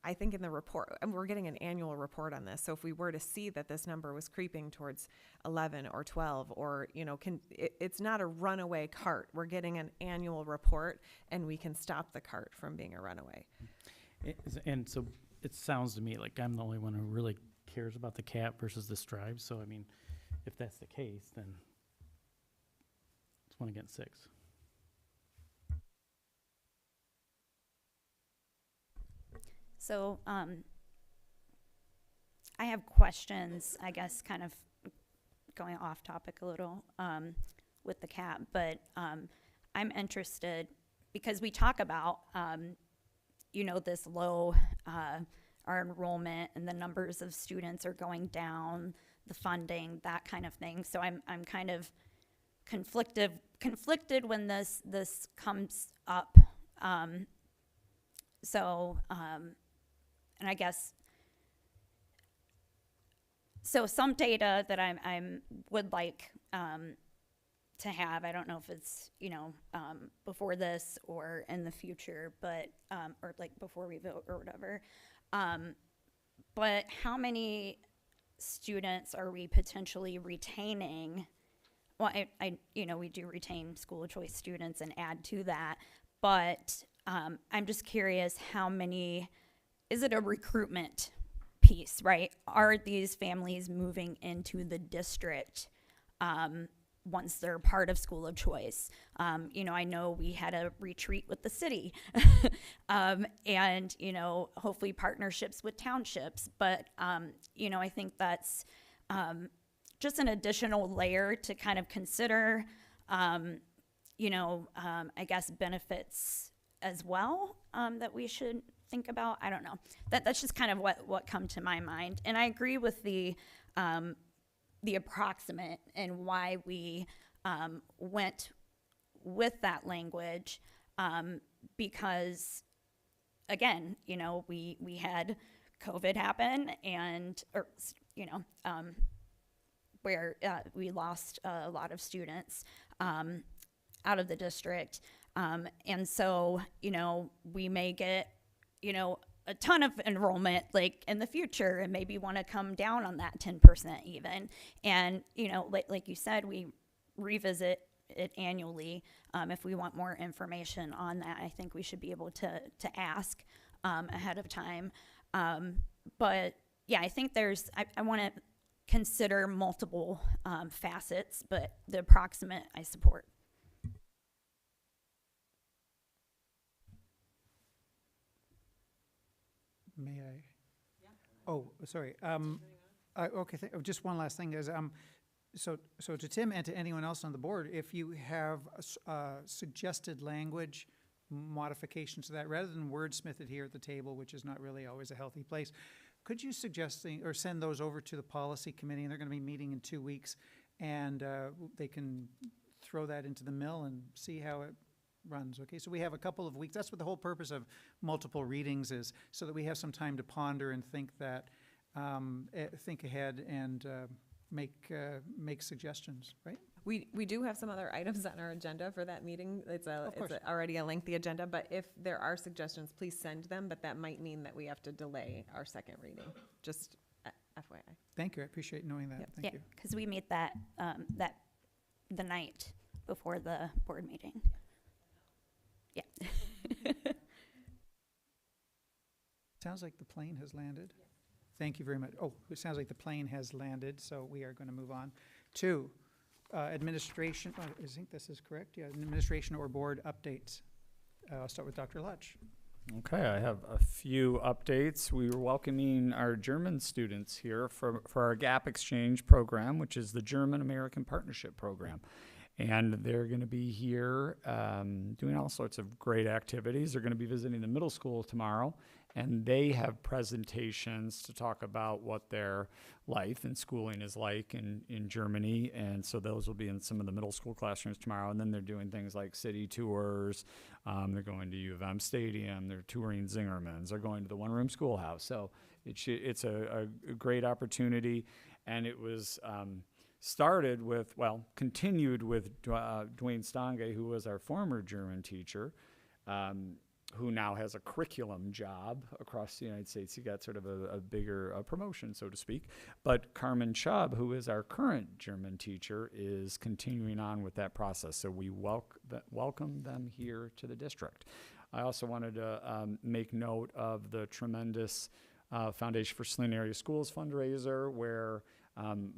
I think in the report, and we're getting an annual report on this. So if we were to see that this number was creeping towards 11 or 12, or, you know, it's not a runaway cart. We're getting an annual report, and we can stop the cart from being a runaway. And so it sounds to me like I'm the only one who really cares about the cap versus the stripes. So, I mean, if that's the case, then it's 1 against 6. So I have questions, I guess, kind of going off topic a little with the cap, but I'm interested because we talk about, you know, this low, our enrollment and the numbers of students are going down, the funding, that kind of thing. So I'm kind of conflicted when this comes up. And I guess, so some data that I'm would like to have, I don't know if it's, you know, before this or in the future, but, or like before we vote or whatever. But how many students are we potentially retaining? Well, I you know, we do retain school of choice students and add to that, but I'm just curious how many. Is it a recruitment piece, right? Are these families moving into the district once they're part of school of choice? You know, I know we had a retreat with the city and, you know, hopefully partnerships with townships. But, you know, I think that's just an additional layer to kind of consider, you know, I guess benefits as well that we should think about. I don't know. That's just kind of what come to my mind. And I agree with the approximate and why we went with that language because, again, you know, we had COVID happen and, or, you know, where we lost a lot of students out of the district. And so, you know, we may get, you know, a ton of enrollment like in the future and maybe want to come down on that 10% even. And, you know, like you said, we revisit it annually. If we want more information on that, I think we should be able to ask ahead of time. But yeah, I think I want to consider multiple facets, but the approximate I support. May I? Yeah. Oh, sorry. Okay, just one last thing is, so to Tim and to anyone else on the board, if you have suggested language modifications to that, rather than wordsmith it here at the table, which is not really always a healthy place, could you suggest or send those over to the policy committee? And they're going to be meeting in 2 weeks, and they can throw that into the mill and see how it runs. Okay, so we have a couple of weeks. That's what the whole purpose of multiple readings is, so that we have some time to ponder and think ahead and make suggestions. Right? We do have some other items on our agenda for that meeting. It's already a lengthy agenda, but if there are suggestions, please send them. But that might mean that we have to delay our second reading. Just FYI. Thank you. I appreciate knowing that. Thank you. Because we meet that the night before the board meeting. Yeah. Sounds like the plane has landed. Thank you very much. Oh, it sounds like the plane has landed, so we are going to move on to administration. I think this is correct. Yeah, administration or board updates. I'll start with Dr. Lutsch. Okay, I have a few updates. We were welcoming our German students here for our GAP exchange program, which is the German-American Partnership Program. And they're going to be here doing all sorts of great activities. They're going to be visiting the middle school tomorrow, and they have presentations to talk about what their life and schooling is like in Germany. And so those will be in some of the middle school classrooms tomorrow. And then they're doing things like city tours. They're going to U of M Stadium. They're touring Zingerman's. They're going to the one-room schoolhouse. So it's a great opportunity. And it was continued with Dwayne Stange, who was our former German teacher, who now has a curriculum job across the United States. He got sort of a bigger promotion, so to speak. But Carmen Schaub, who is our current German teacher, is continuing on with that process. So we welcome them here to the district. I also wanted to make note of the tremendous Foundation for Saline Area Schools fundraiser, where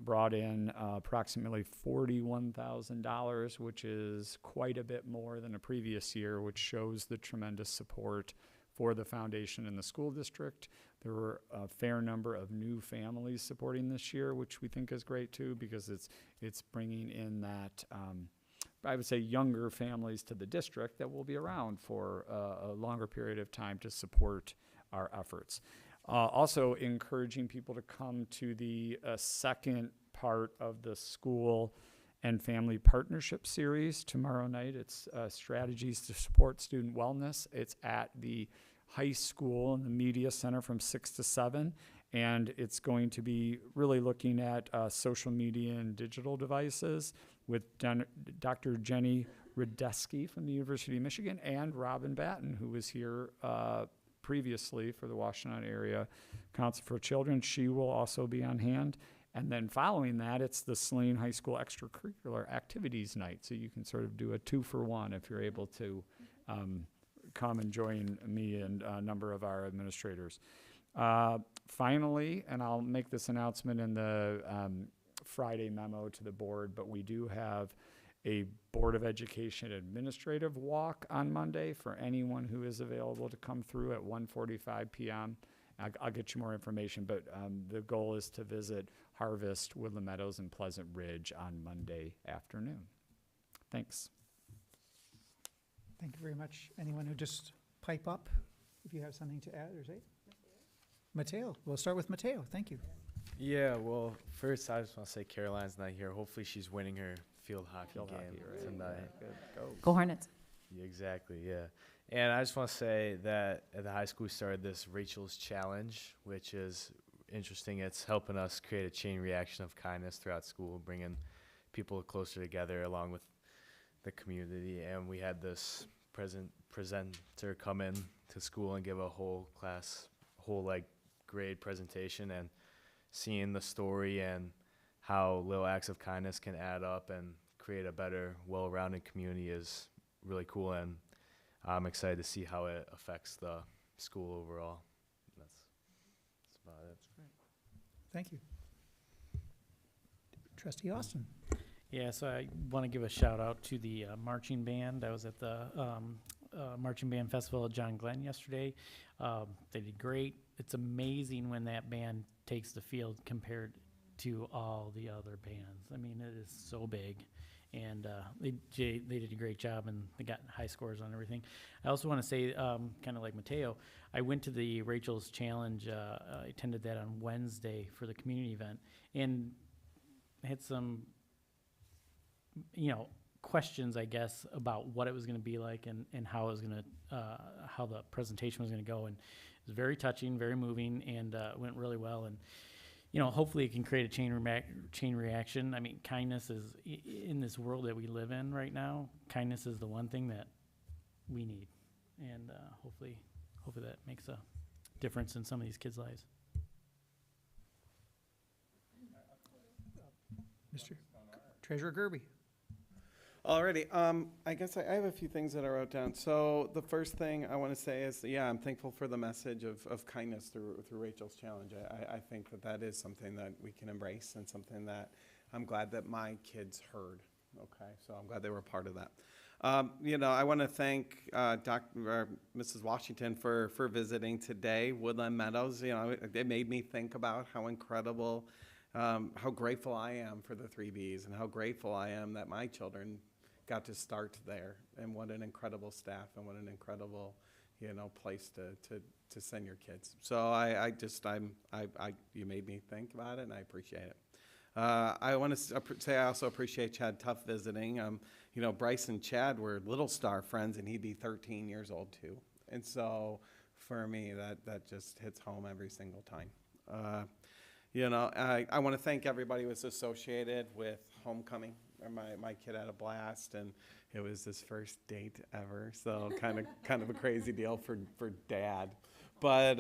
brought in approximately $41,000, which is quite a bit more than a previous year, which shows the tremendous support for the foundation in the school district. There were a fair number of new families supporting this year, which we think is great too, because it's bringing in that, I would say, younger families to the district that will be around for a longer period of time to support our efforts. Also encouraging people to come to the second part of the school and family partnership series tomorrow night. It's strategies to support student wellness. It's at the high school in the media center from 6 to 7. And it's going to be really looking at social media and digital devices with Dr. Jenny Radeski from the University of Michigan and Robin Batten, who was here previously for the Washtenaw Area Council for Children. She will also be on hand. And then following that, it's the Saline High School Extracurricular Activities Night. So you can sort of do a 2-for-1 if you're able to come and join me and a number of our administrators. Finally, and I'll make this announcement in the Friday memo to the board, but we do have a Board of Education administrative walk on Monday for anyone who is available to come through at 1:45 p.m. I'll get you more information, but the goal is to visit Harvest, Woodland Meadows, and Pleasant Ridge on Monday afternoon. Thanks. Thank you very much. Anyone who just pipe up if you have something to add or say? Mateo. We'll start with Mateo. Thank you. Yeah, well, first I just want to say Caroline's not here. Hopefully she's winning her field hockey game tonight. Go Hornets. Yeah, exactly, yeah. And I just want to say that at the high school we started this Rachel's Challenge, which is interesting. It's helping us create a chain reaction of kindness throughout school, bringing people closer together along with the community. And we had this presenter come in to school and give a whole grade presentation, and seeing the story and how little acts of kindness can add up and create a better, well-rounded community is really cool, and I'm excited to see how it affects the school overall. That's about it. Thank you. Trustee Austin. Yeah, so I want to give a shout out to the marching band. I was at the Marching Band Festival at John Glenn yesterday. They did great. It's amazing when that band takes the field compared to all the other bands. I mean, it is so big, and they did a great job, and they got high scores on everything. I also want to say, kind of like Mateo, I went to the Rachel's Challenge. I attended that on Wednesday for the community event, and had some, questions, I guess, about what it was going to be like and how it was going to, how the presentation was going to go. And it was very touching, very moving, and went really well. And hopefully it can create a chain reaction. I mean, kindness is, in this world that we live in right now, kindness is the one thing that we need. And hopefully that makes a difference in some of these kids' lives. Mr. Treasurer Gerby. Alrighty, I guess I have a few things that I wrote down. So the first thing I want to say is, I'm thankful for the message of kindness through Rachel's Challenge. I think that is something that we can embrace, and something that I'm glad that my kids heard. Okay, so I'm glad they were a part of that. I want to thank Mrs. Washington for visiting today. Woodland Meadows, it made me think about how incredible how grateful I am for the 3Bs and how grateful I am that my children got to start there, and what an incredible staff and what an incredible, place to send your kids. So you made me think about it, and I appreciate it. I want to say I also appreciate Chad Tuff visiting. Bryce and Chad were Little Star friends, and he'd be 13 years old too. And so for me, that just hits home every single time. I want to thank everybody who was associated with homecoming. My kid had a blast, and it was his first date ever, so kind of a crazy deal for dad. But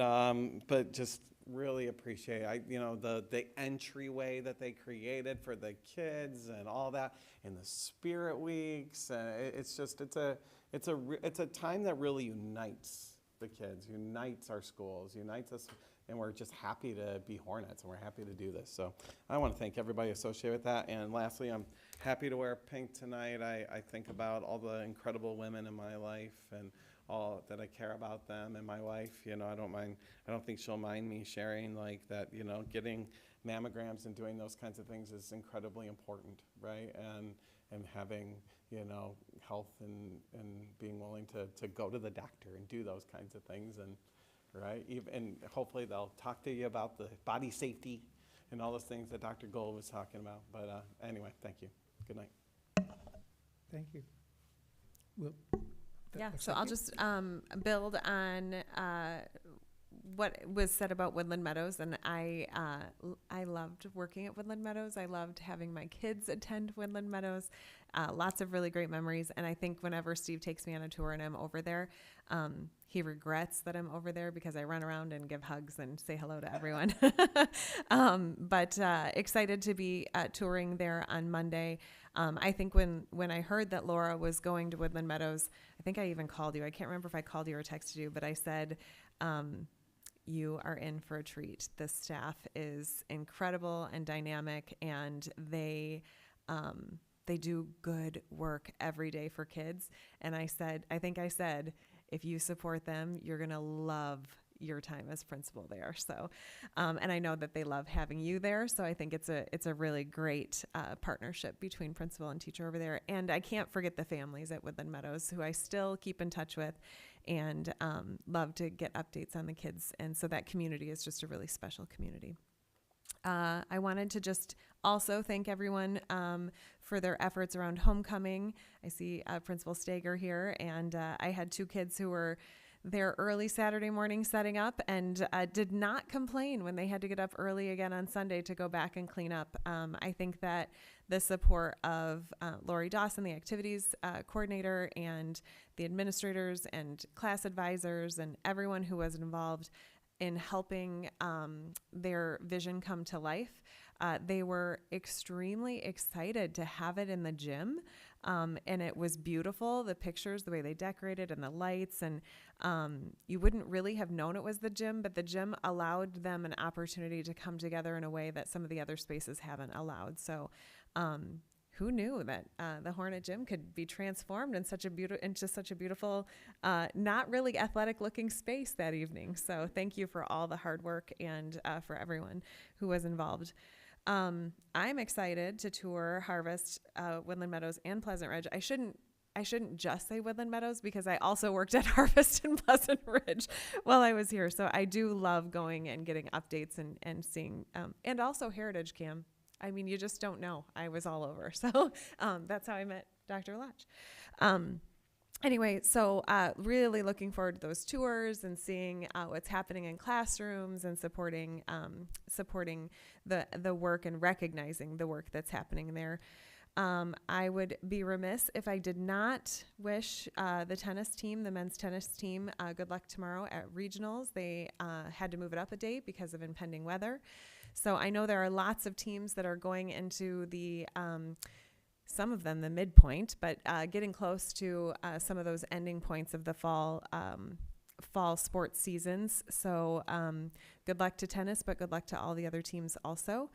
just really appreciate the entryway that they created for the kids and all that, and the spirit weeks. It's a time that really unites the kids, unites our schools, unites us. And we're just happy to be Hornets, and we're happy to do this. So I want to thank everybody associated with that. And lastly, I'm happy to wear pink tonight. I think about all the incredible women in my life and all that I care about them. And my wife, I don't think she'll mind me sharing like that, getting mammograms and doing those kinds of things is incredibly important, right? And having, health and being willing to go to the doctor and do those kinds of things. Right? And hopefully they'll talk to you about the body safety and all those things that Dr. Gold was talking about. But anyway, thank you. Good night. Thank you. So I'll just build on what was said about Woodland Meadows, and I loved working at Woodland Meadows. I loved having my kids attend Woodland Meadows. Lots of really great memories, and I think whenever Steve takes me on a tour and I'm over there, he regrets that I'm over there because I run around and give hugs and say hello to everyone. But excited to be touring there on Monday. I think when I heard that Laura was going to Woodland Meadows, I think I even called you. I can't remember if I called you or texted you, but I said, you are in for a treat. The staff is incredible and dynamic, and they do good work every day for kids. And I said, if you support them, you're going to love your time as principal there. So, and I know that they love having you there. So I think it's a really great partnership between principal and teacher over there. And I can't forget the families at Woodland Meadows, who I still keep in touch with and love to get updates on the kids. And so that community is just a really special community. I wanted to just also thank everyone for their efforts around homecoming. I see Principal Stager here, and I had two kids who were there early Saturday morning setting up and did not complain when they had to get up early again on Sunday to go back and clean up. I think that the support of Lori Dawson, the activities coordinator, and the administrators and class advisors and everyone who was involved in helping their vision come to life. They were extremely excited to have it in the gym, and it was beautiful, the pictures, the way they decorated and the lights, and you wouldn't really have known it was the gym, but the gym allowed them an opportunity to come together in a way that some of the other spaces haven't allowed. So who knew that the Hornet Gym could be transformed into such a beautiful, not really athletic looking space that evening. So thank you for all the hard work and for everyone who was involved. I'm excited to tour Harvest, Woodland Meadows, and Pleasant Ridge. I shouldn't just say Woodland Meadows because I also worked at Harvest and Pleasant Ridge while I was here. So I do love going and getting updates and seeing, and also Heritage Cam. I mean, you just don't know. I was all over. So that's how I met Dr. Lodge. Anyway, so really looking forward to those tours and seeing what's happening in classrooms and supporting the work and recognizing the work that's happening there. I would be remiss if I did not wish the tennis team, the men's tennis team, good luck tomorrow at regionals. They had to move it up a day because of impending weather. So I know there are lots of teams that are going into the, some of them the midpoint, but getting close to some of those ending points of the fall sports seasons. So good luck to tennis, but good luck to all the other teams also.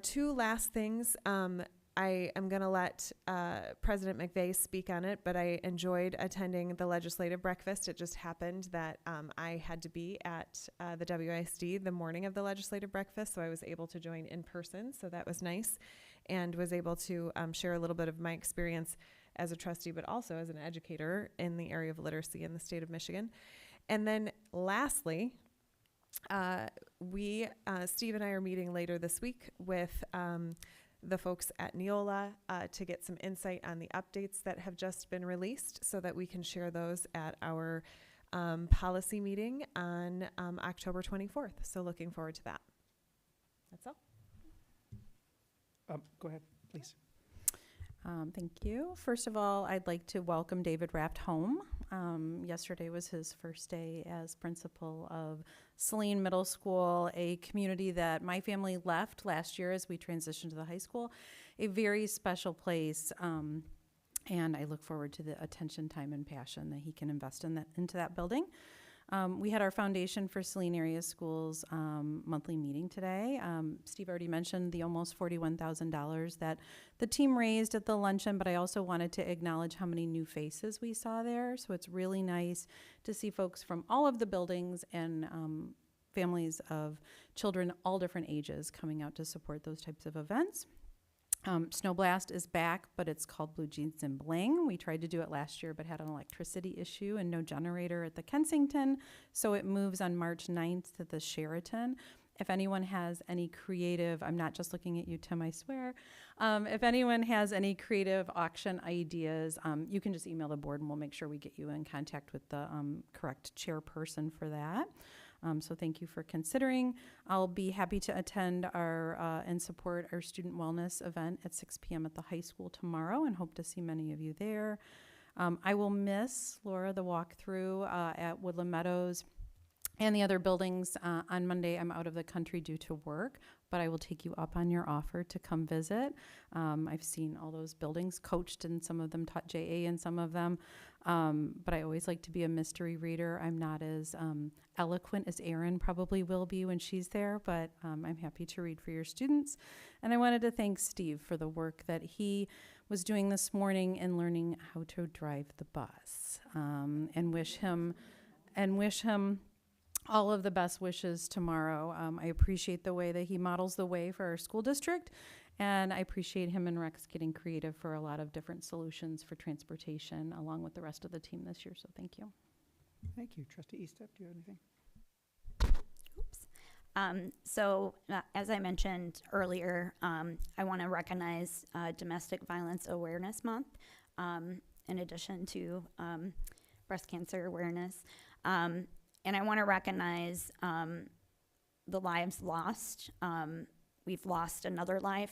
Two last things. I am going to let President McVeigh speak on it, but I enjoyed attending the legislative breakfast. It just happened that I had to be at the WISD the morning of the legislative breakfast, so I was able to join in person, so that was nice, and was able to share a little bit of my experience as a trustee, but also as an educator in the area of literacy in the state of Michigan. And then lastly, Steve and I are meeting later this week with the folks at Neola to get some insight on the updates that have just been released so that we can share those at our policy meeting on October 24th. So looking forward to that. That's all. Go ahead, please. Thank you. First of all, I'd like to welcome David Raft home. Yesterday was his first day as principal of Saline Middle School, a community that my family left last year as we transitioned to the high school. A very special place, and I look forward to the attention, time, and passion that he can invest into that building. We had our Foundation for Saline Area Schools monthly meeting today. Steve already mentioned the almost $41,000 that the team raised at the luncheon, but I also wanted to acknowledge how many new faces we saw there. So it's really nice to see folks from all of the buildings and families of children all different ages coming out to support those types of events. Snow Blast is back, but it's called Blue Jeans and Bling. We tried to do it last year, but had an electricity issue and no generator at the Kensington, so it moves on March 9th to the Sheraton. If anyone has any creative, I'm not just looking at you, Tim, I swear. If anyone has any creative auction ideas, you can just email the board and we'll make sure we get you in contact with the correct chairperson for that. So thank you for considering. I'll be happy to attend and support our student wellness event at 6 p.m. at the high school tomorrow and hope to see many of you there. I will miss, Laura, the walkthrough at Woodland Meadows and the other buildings. On Monday, I'm out of the country due to work, but I will take you up on your offer to come visit. I've seen all those buildings, coached in some of them, taught JA in some of them. But I always like to be a mystery reader. I'm not as eloquent as Erin probably will be when she's there, but I'm happy to read for your students. And I wanted to thank Steve for the work that he was doing this morning in learning how to drive the bus, and wish him all of the best wishes tomorrow. I appreciate the way that he models the way for our school district. And I appreciate him and Rex getting creative for a lot of different solutions for transportation along with the rest of the team this year. So thank you. Thank you. Trustee Eastep, do you have anything? Oops. As I mentioned earlier, I want to recognize Domestic Violence Awareness Month in addition to breast cancer awareness. And I want to recognize the lives lost. We've lost another life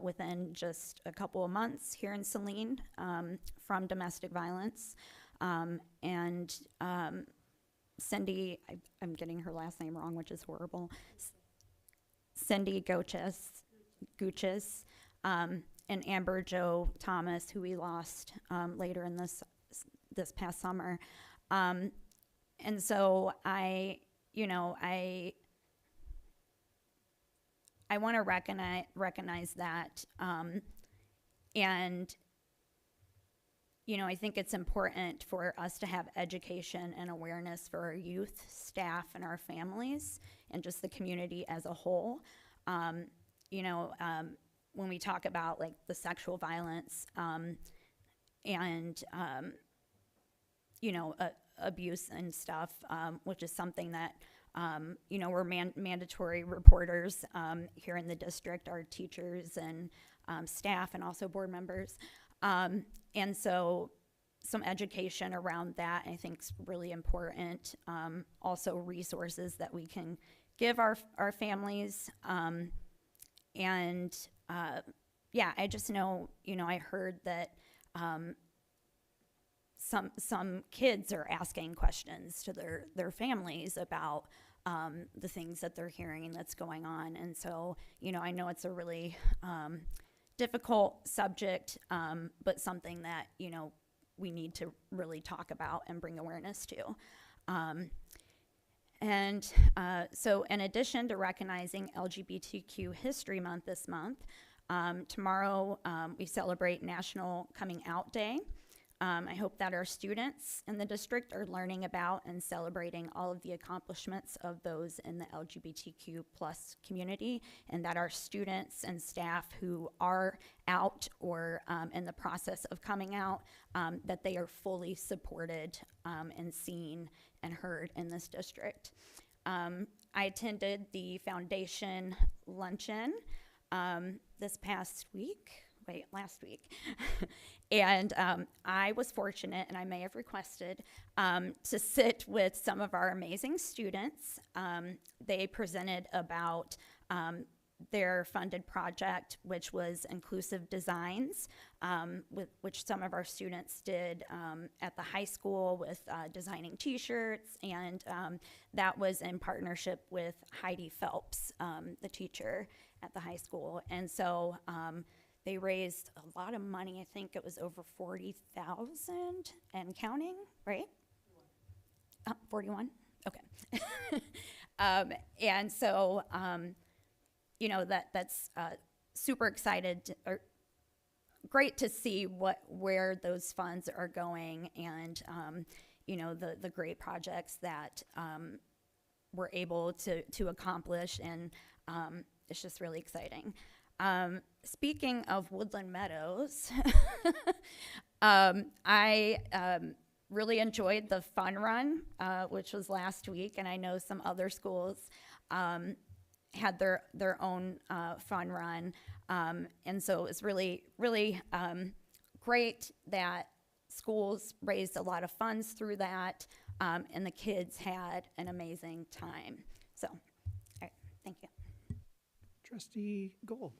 within just a couple of months here in Saline from domestic violence. And Cindy, I'm getting her last name wrong, which is horrible. Cindy Guches, and Amber Jo Thomas, who we lost later in this past summer. And so I want to recognize that, and I think it's important for us to have education and awareness for our youth, staff, and our families, and just the community as a whole. When we talk about like the sexual violence and abuse and stuff, which is something that we're mandatory reporters here in the district, our teachers and staff and also board members. And so some education around that I think is really important. Also resources that we can give our families. I just know, I heard that some kids are asking questions to their families about the things that they're hearing and that's going on. And so, I know it's a really difficult subject, but something that, we need to really talk about and bring awareness to. So in addition to recognizing LGBTQ History Month this month, Tomorrow, we celebrate National Coming Out Day. I hope that our students in the district are learning about and celebrating all of the accomplishments of those in the LGBTQ plus community, and that our students and staff who are out or in the process of coming out, that they are fully supported and seen and heard in this district. I attended the foundation luncheon this past week. Last week. And I was fortunate, and I may have requested, to sit with some of our amazing students. They presented about their funded project, which was Inclusive Designs, which some of our students did at the high school with designing t-shirts, and that was in partnership with Heidi Phelps, the teacher at the high school. And so they raised a lot of money. I think it was over 40,000 and counting, right? 41? Okay. And so, you know, that's super excited or great to see where those funds are going, and, you know, the great projects that we're able to accomplish, and it's just really exciting. Speaking of Woodland Meadows, I really enjoyed the fun run, which was last week, and I know some other schools had their own fun run, and so it was really, really great that schools raised a lot of funds through that, and the kids had an amazing time. So, all right, thank you. Trustee Gold.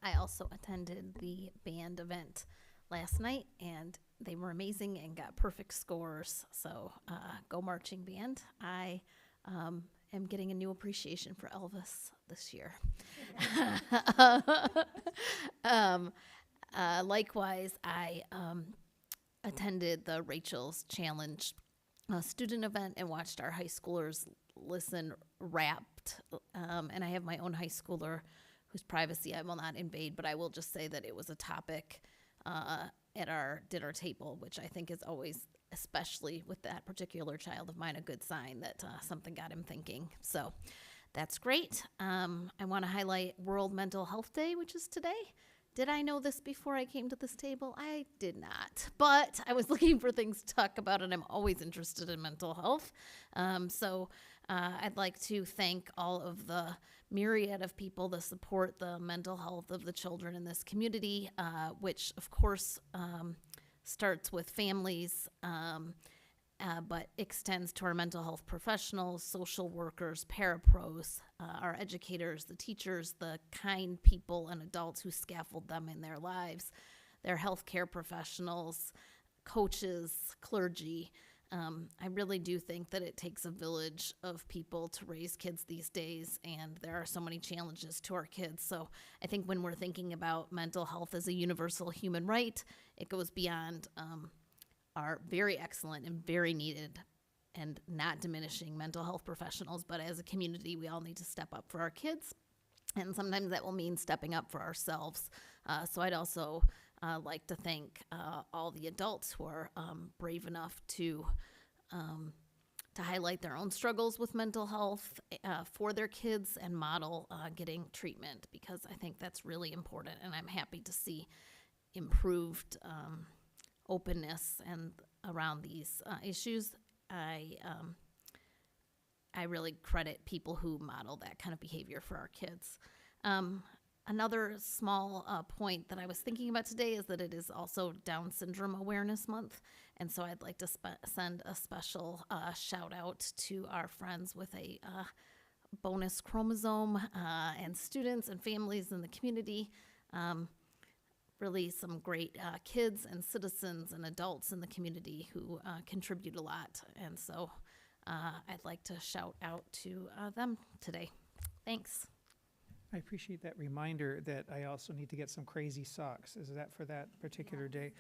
I also attended the band event last night, and they were amazing and got perfect scores. So go marching band. I am getting a new appreciation for Elvis this year. Likewise, I attended the Rachel's Challenge student event and watched our high schoolers listen rapped. And I have my own high schooler whose privacy I will not invade, but I will just say that it was a topic at our dinner table, which I think is always, especially with that particular child of mine, a good sign that something got him thinking. So that's great. I want to highlight World Mental Health Day, which is today. Did I know this before I came to this table? I did not, but I was looking for things to talk about, and I'm always interested in mental health. So I'd like to thank all of the myriad of people that support the mental health of the children in this community, which of course starts with families, but extends to our mental health professionals, social workers, parapros, our educators, the teachers, the kind people and adults who scaffold them in their lives, their healthcare professionals, coaches, clergy. I really do think that it takes a village of people to raise kids these days, and there are so many challenges to our kids. So I think when we're thinking about mental health as a universal human right, it goes beyond our very excellent and very needed and not diminishing mental health professionals, but as a community, we all need to step up for our kids, and sometimes that will mean stepping up for ourselves. So I'd also like to thank all the adults who are brave enough to highlight their own struggles with mental health for their kids and model getting treatment, because I think that's really important, and I'm happy to see improved openness and around these issues. I really credit people who model that kind of behavior for our kids. Another small point that I was thinking about today is that it is also Down Syndrome Awareness Month, and so I'd like to send a special shout out to our friends with a bonus chromosome and students and families in the community. Really some great kids and citizens and adults in the community who contribute a lot, and so I'd like to shout out to them today. Thanks. I appreciate that reminder that I also need to get some crazy socks. Is that for that particular day?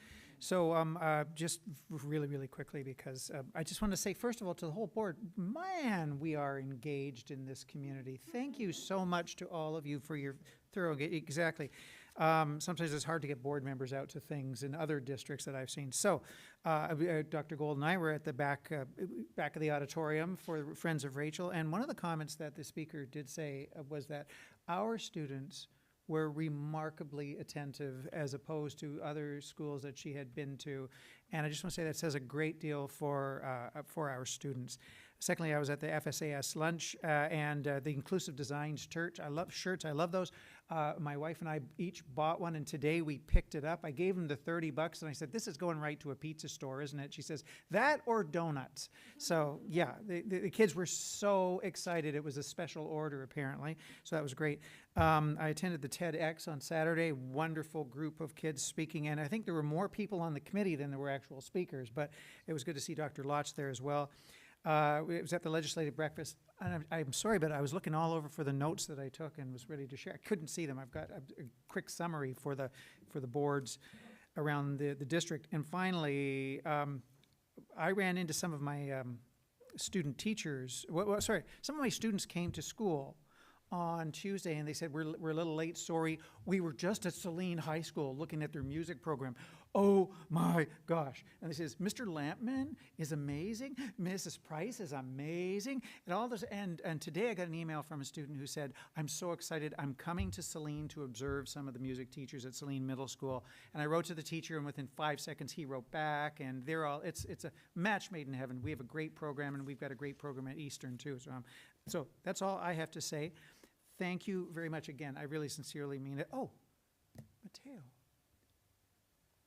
So just really, really quickly, because I just want to say, first of all, to the whole board, man, we are engaged in this community. Thank you so much to all of you for your thorough, exactly. Sometimes it's hard to get board members out to things in other districts that I've seen. So Dr. Gold and I were at the back of the auditorium for Friends of Rachel, and one of the comments that the speaker did say was that our students were remarkably attentive as opposed to other schools that she had been to. And I just want to say that says a great deal for our students. Secondly, I was at the FSAS lunch and the Inclusive Designs Church. I love shirts. I love those. My wife and I each bought one, and today we picked it up. I gave them the $30, and I said, this is going right to a pizza store, isn't it? She says, that or donuts. So, yeah, the kids were so excited. It was a special order, apparently, so that was great. I attended the TEDx on Saturday. Wonderful group of kids speaking, and I think there were more people on the committee than there were actual speakers, but it was good to see Dr. Lotch there as well. It was at the legislative breakfast, and I'm sorry, but I was looking all over for the notes that I took and was ready to share. I couldn't see them. I've got a quick summary for the boards around the district. And finally, I ran into some of my student teachers. Some of my students came to school on Tuesday, and they said, we're a little late, sorry. We were just at Saline High School looking at their music program. Oh my gosh. And they says, Mr. Lampman is amazing. Mrs. Price is amazing. And all this, and today I got an email from a student who said, I'm so excited. I'm coming to Saline to observe some of the music teachers at Saline Middle School. And I wrote to the teacher, and within 5 seconds he wrote back, and they're all, it's a match made in heaven. We have a great program, and we've got a great program at Eastern too. So that's all I have to say. Thank you very much again. I really sincerely mean it. Oh, Mateo,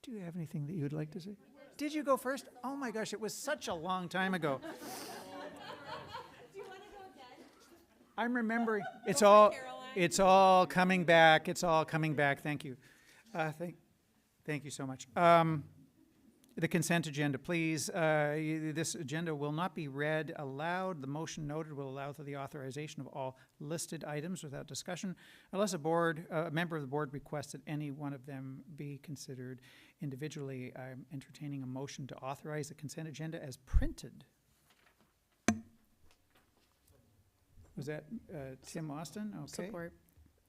do you have anything that you would like to say? Did you go first? Oh my gosh, it was such a long time ago. Do you want to go again? I'm remembering. It's all coming back. It's all coming back. Thank you. Thank you so much. The consent agenda, please. This agenda will not be read aloud. The motion noted will allow for the authorization of all listed items without discussion, unless a member of the board requests that any one of them be considered individually. I'm entertaining a motion to authorize the consent agenda as printed. Was that Tim Austin? Okay. Support.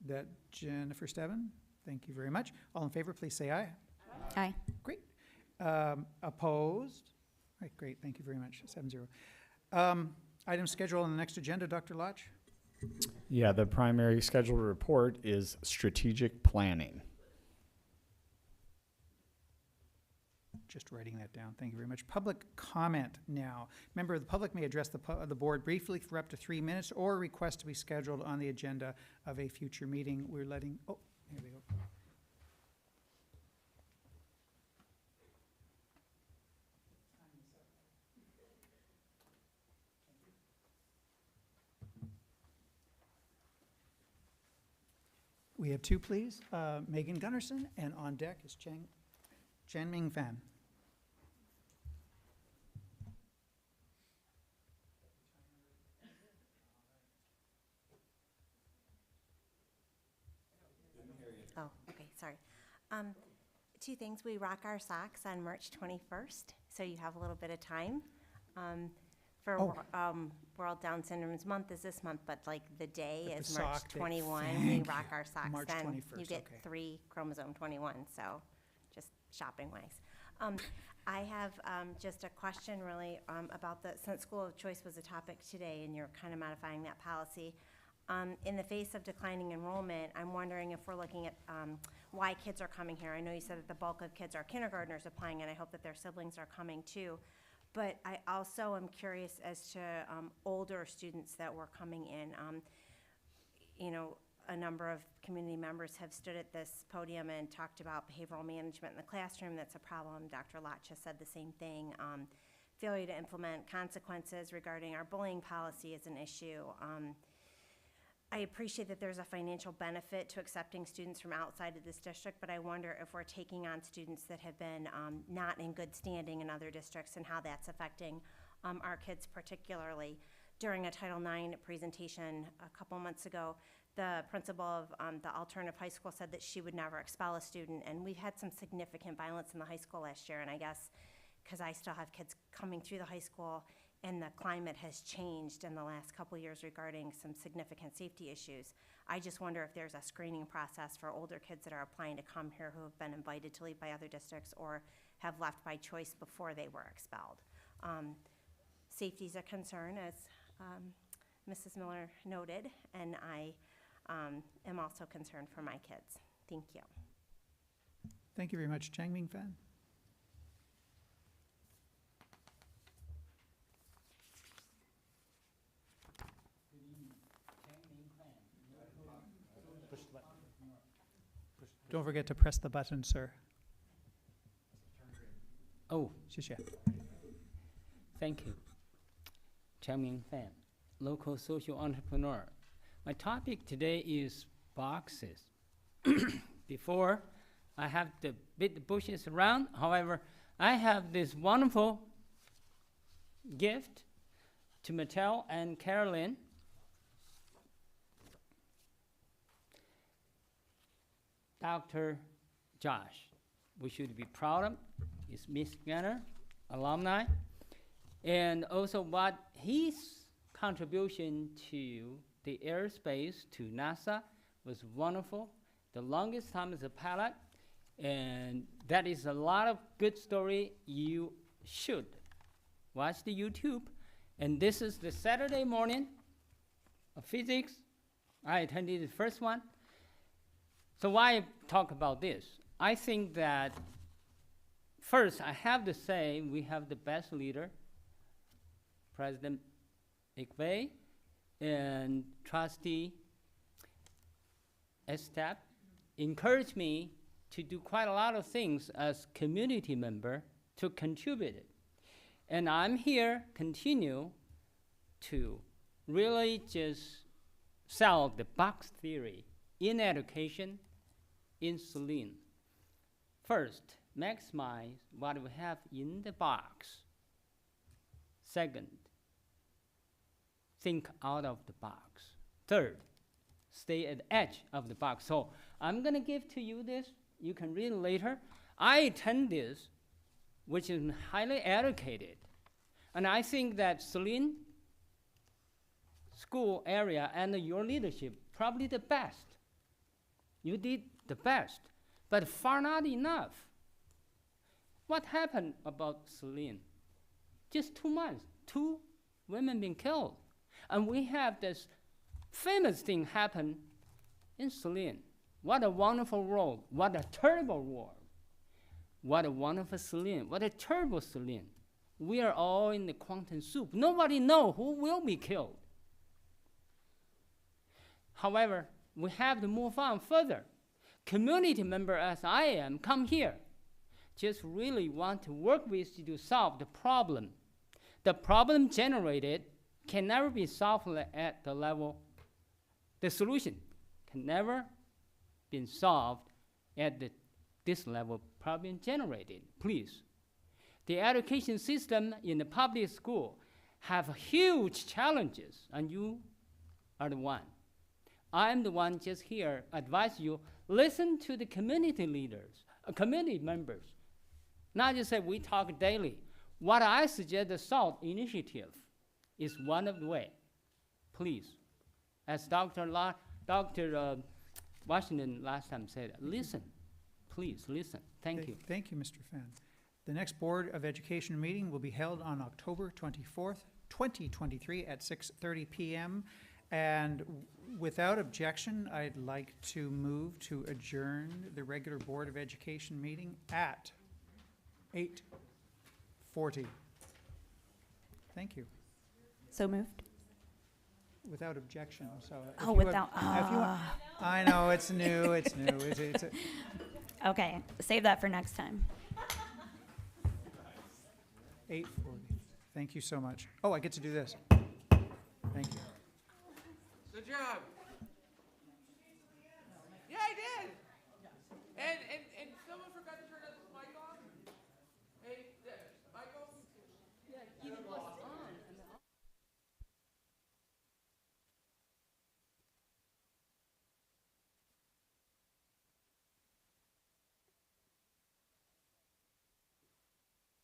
That Jennifer Steven? Thank you very much. All in favor, please say aye. Aye. Great. Opposed? Right, great, thank you very much, 7-0. Item scheduled on the next agenda, Dr. Lodge? Yeah, the primary scheduled report is strategic planning. Just writing that down, thank you very much. Public comment now. Member of the public may address the board briefly for up to 3 minutes or request to be scheduled on the agenda of a future meeting. We're letting, oh, here we go. We have two, please. Megan Gunnarsson, and on deck is Chen Ming Fan. Oh, okay, sorry. Two things. We rock our socks on March 21st, so you have a little bit of time. World Down Syndrome's month is this month, but like the day But is the March sock day. 21. Thank We you. rock our socks March then. 21st, You get okay. 3 chromosome 21, so just shopping wise. I have just a question really about since school of choice was a topic today and you're kind of modifying that policy. In the face of declining enrollment, I'm wondering if we're looking at why kids are coming here. I know you said that the bulk of kids are kindergartners applying, and I hope that their siblings are coming too. But I also am curious as to older students that were coming in. A number of community members have stood at this podium and talked about behavioral management in the classroom. That's a problem. Dr. Lotch has said the same thing. Failure to implement consequences regarding our bullying policy is an issue. I appreciate that there's a financial benefit to accepting students from outside of this district, but I wonder if we're taking on students that have been not in good standing in other districts and how that's affecting our kids particularly. During a Title IX presentation a couple months ago, the principal of the alternative high school said that she would never expel a student, and we've had some significant violence in the high school last year, and I guess because I still have kids coming through the high school, and the climate has changed in the last couple years regarding some significant safety issues. I just wonder if there's a screening process for older kids that are applying to come here who have been invited to leave by other districts or have left by choice before they were expelled. Safety is a concern, as Mrs. Miller noted, and I am also concerned for my kids. Thank you. Thank you very much. Changming Fan. Don't forget to press the button, sir. Oh, 谢谢. thank you. Changming Fan, local social entrepreneur. My topic today is boxes. Before, I have to beat the bushes around. However, I have this wonderful gift to Mattel and Carolyn. Dr. Josh, we should be proud of, is Miss Gunner, alumni, and also what his contribution to the airspace, to NASA, was wonderful. The longest time as a pilot, and that is a lot of good story. You should watch the YouTube. And this is the Saturday morning of physics. I attended the first one. So why talk about this? I think that first I have to say we have the best leader, President McVeigh, and Trustee Estep encouraged me to do quite a lot of things as community member to contribute it. And I'm here continue to really just sell the box theory in education in Saline. First, maximize what we have in the box. Second, think out of the box. Third, stay at the edge of the box. So I'm going to give to you this. You can read it later. I attend this, which is highly educated. And I think that Saline school area and your leadership probably the best. You did the best, but far not enough. What happened about Saline? Just 2 months, 2 women being killed. And we have this famous thing happen in Saline. What a wonderful world, what a terrible world. What a wonderful Saline, what a terrible Saline. We are all in the quantum soup. Nobody knows who will be killed. However, we have to move on further. Community member as I am, come here. Just really want to work with you to solve the problem. The problem generated can never be solved at the level, the solution can never be solved at this level problem generated. Please. The education system in the public school have huge challenges, and you are the one. I'm the one just here advise you, listen to the community leaders, community members. Not just say we talk daily. What I suggest the SALT initiative is one of the way. Please, as Dr. Washington last time said, listen. Please listen. Thank you. Thank you, Mr. Fan. The next Board of Education meeting will be held on October 24th, 2023 at 6:30 p.m. And without objection, I'd like to move to adjourn the regular Board of Education meeting at 8:40. Thank you. So moved. Without objection, so. Oh, without, I know, it's new, it's new. Okay, save that for next time. 8:40. Thank you so much. Oh, I get to do this. Thank you. Good job.